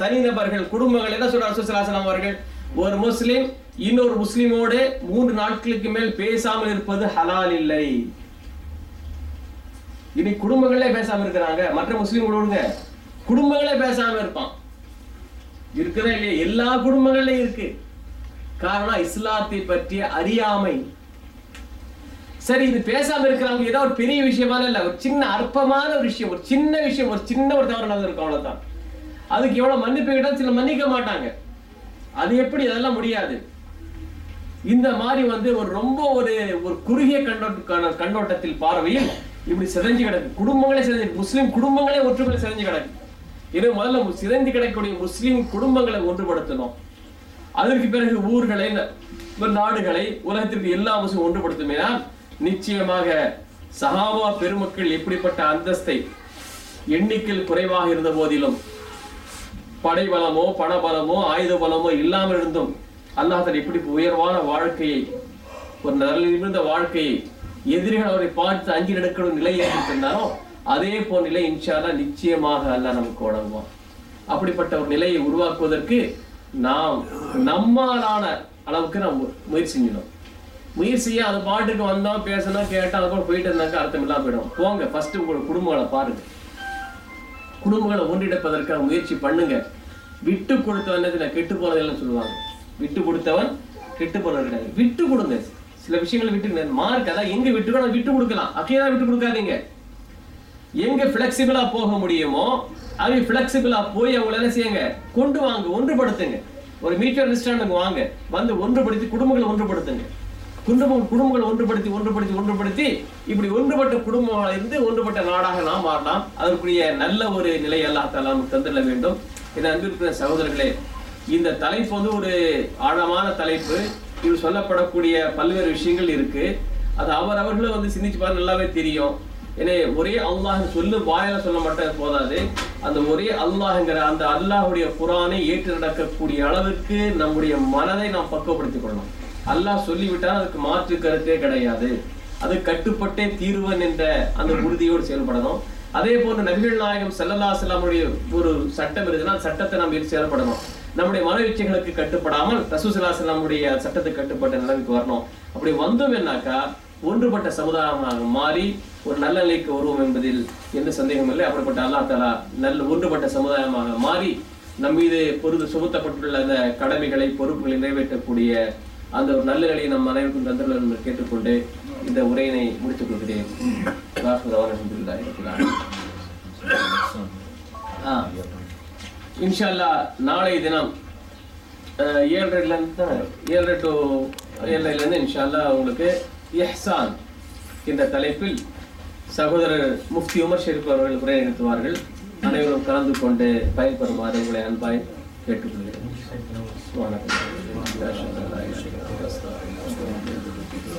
தனிநபர்கள் குடும்பங்கள் என்ன சொல்றாங்க ஸல்லல்லாஹு அலைஹி வஸல்லம் அவர்கள், ஒரு முஸ்லிம் இன்னொரு முஸ்லிமோடு 3 நாட்களுக்கு மேல் பேசாமல் இருப்பது ஹலால் இல்லை. இனி குடும்பங்களே பேசாம இருக்கிறாங்க, மற்ற முஸ்லிம்களோடுங்க குடும்பங்களே பேசாம இருப்பான். இருக்குதா இல்லையா? எல்லா குடும்பங்கள்லயும் இருக்கு. காரணம் இஸ்லாத்தை பற்றிய அறியாமை. சரி, இது பேசாம இருக்கிறாங்க ஏதோ ஒரு பெரிய விஷயமான இல்ல, ஒரு சின்ன அற்பமான ஒரு விஷயம், ஒரு சின்ன விஷயம், ஒரு சின்ன ஒரு தவறு நடந்திருக்கும், அவ்வளவுதான். அதுக்கு எவ்வளவு மன்னிப்பு கேட்டா சில மன்னிக்க மாட்டாங்க. அது எப்படி? அதெல்லாம் முடியாது. இந்த மாதிரி ஒரு ரொம்ப ஒரு குறுகிய கண்ணோட்டத்தில் பார்வையில் இப்படி சிதைஞ்சு கிடக்கு குடும்பங்களே, சிதைஞ்சு முஸ்லிம் குடும்பங்களே ஒற்றுமையில சிதைஞ்சு கிடக்கு. எனவே முதல்ல சிதைந்து கிடக்கக்கூடிய முஸ்லிம் குடும்பங்களை ஒன்றுபடுத்தணும். அதற்கு பிறகு ஊர்களை, நாடுகளை, உலகத்திற்கு எல்லா முஸ்லிம் ஒன்றுபடுத்துமே நிச்சயமாக சஹாபா பெருமக்கள் எப்படிப்பட்ட அந்தஸ்தை எண்ணிக்கையில் குறைவாக இருந்த போதிலும், படைபலமோ பணபலமோ ஆயுத பலமோ இல்லாமல் இருந்தும் அல்லாஹ் எப்படி உயர்வான வாழ்க்கையை, ஒரு நல்ல வாழ்க்கையை, எதிரிகள் அவரை பார்த்து அங்கி நடக்கிற நிலையை ஏற்படுத்தினாரோ அதே போன்ற நிலை இன்ஷா அல்லாஹ் நிச்சயமாக அல்லாஹ் நமக்கு வழங்குவான். அப்படிப்பட்ட ஒரு நிலையை உருவாக்குவதற்கு நாம் நம்மாலான அளவுக்கு நாம் முயற்சி செஞ்சணும். முயற்சியை அது பாட்டுக்கு வந்தோம், பேசணும், கேட்டோம், அதுக்கப்புறம் போயிட்டு இருந்தாக்க அர்த்தம் இல்லாம போயிடும். போங்க, ஃபர்ஸ்ட் உங்களோட குடும்பங்களை பாருங்க, குடும்பங்களை ஒன்றிணைப்பதற்காக முயற்சி பண்ணுங்க. விட்டு கொடுத்தவன் கெட்டு போனதில்லைன்னு சொல்லுவாங்க. விட்டு கொடுத்தவன் கெட்டு போனது கிடையாது. விட்டு கொடுங்க, சில விஷயங்களை விட்டு மார்க் அதான் எங்க விட்டு விட்டு கொடுக்கலாம், அக்கையா விட்டு கொடுக்காதீங்க. எங்க பிளெக்சிபிளா போக முடியுமோ அவங்க பிளெக்சிபிளா போய் அவங்கள என்ன செய்யுங்க, கொண்டு வாங்க, ஒன்றுபடுத்துங்க. ஒரு மீட்டர் அண்டர்ஸ்டாண்டிங் வாங்க, வந்து ஒன்றுபடுத்தி குடும்பங்களை ஒன்றுபடுத்துங்க. குடும்பங்களை ஒன்றுபடுத்தி இப்படி ஒன்றுபட்ட குடும்பமாக இருந்து ஒன்றுபட்ட நாடாக நாம் மாறலாம். அதற்குரிய நல்ல ஒரு நிலை அல்லாஹ் தஆலா நமக்கு தந்திட வேண்டும். என் அன்பிற்குரிய சகோதரர்களே, இந்த தலைப்பு ஒரு ஆழமான தலைப்பு. இது சொல்லப்படக்கூடிய பல்வேறு விஷயங்கள் இருக்கு. அது அவர்களும் சிந்திச்சு பாரு, நல்லாவே தெரியும். ஏன்னா ஒரே அல்லாஹ் சொல்லு வாயில சொல்ல மட்டும் போதாது. அந்த ஒரே அல்லாஹ்ங்கிற அந்த அல்லாஹுடைய குர்ஆனை ஏற்று நடக்கக்கூடிய அளவுக்கு நம்முடைய மனதை நாம் பக்குவப்படுத்திக் கொள்ளணும். அல்லாஹ் சொல்லிவிட்டால் அதுக்கு மாற்று கருத்தே கிடையாது. அது கட்டுப்பட்டே தீர்வன் என்ற அந்த உறுதியோடு செயல்படணும். அதே போன்று நபிகள் நாயகம் ஸல்லல்லாஹு அலைஹி வஸல்லம் ஒரு சட்டம் இருக்குன்னா சட்டத்தை நாம் செயல்படணும். நம்முடைய மனவீச்சைகளுக்கு கட்டுப்படாமல் ரசூல் ஸல்லல்லாஹு அலைஹி வஸல்லம் சட்டத்துக்கு கட்டுப்பட்ட நிலைமைக்கு வரணும். அப்படி வந்தோம் என்னாக்கா ஒன்றுபட்ட சமுதாயமாக மாறி ஒரு நல்ல நிலைக்கு வருவோம் என்பதில் எந்த சந்தேகம் இல்லை. அப்படிப்பட்ட அல்லாஹ் தஆலா நல்ல ஒன்றுபட்ட சமுதாயமாக மாறி நம் மீது சுமத்தப்பட்டுள்ள அந்த கடமைகளை பொறுப்புகளை நிறைவேற்றக்கூடிய அந்த ஒரு நல்ல நிலையை நம் அனைவருக்கும் தந்தர்கள் என்று கேட்டுக்கொண்டு இந்த உரையினை முடித்துக் கொள்கிறேன். இன்ஷா அல்லாஹ் நாளை தினம் 7:30 to 7:30 இன்ஷா அல்லாஹ் உங்களுக்கு இஹ்சான் என்ற தலைப்பில் சகோதரர் முஃப்தி உமர் ஷெரீப் அவர்கள் உரை நிகழ்த்துவார்கள். அனைவரும் கலந்து கொண்டு பயன்பெறுமாறு உங்களை அன்பாய் கேட்டுக்கொள்கிறேன்.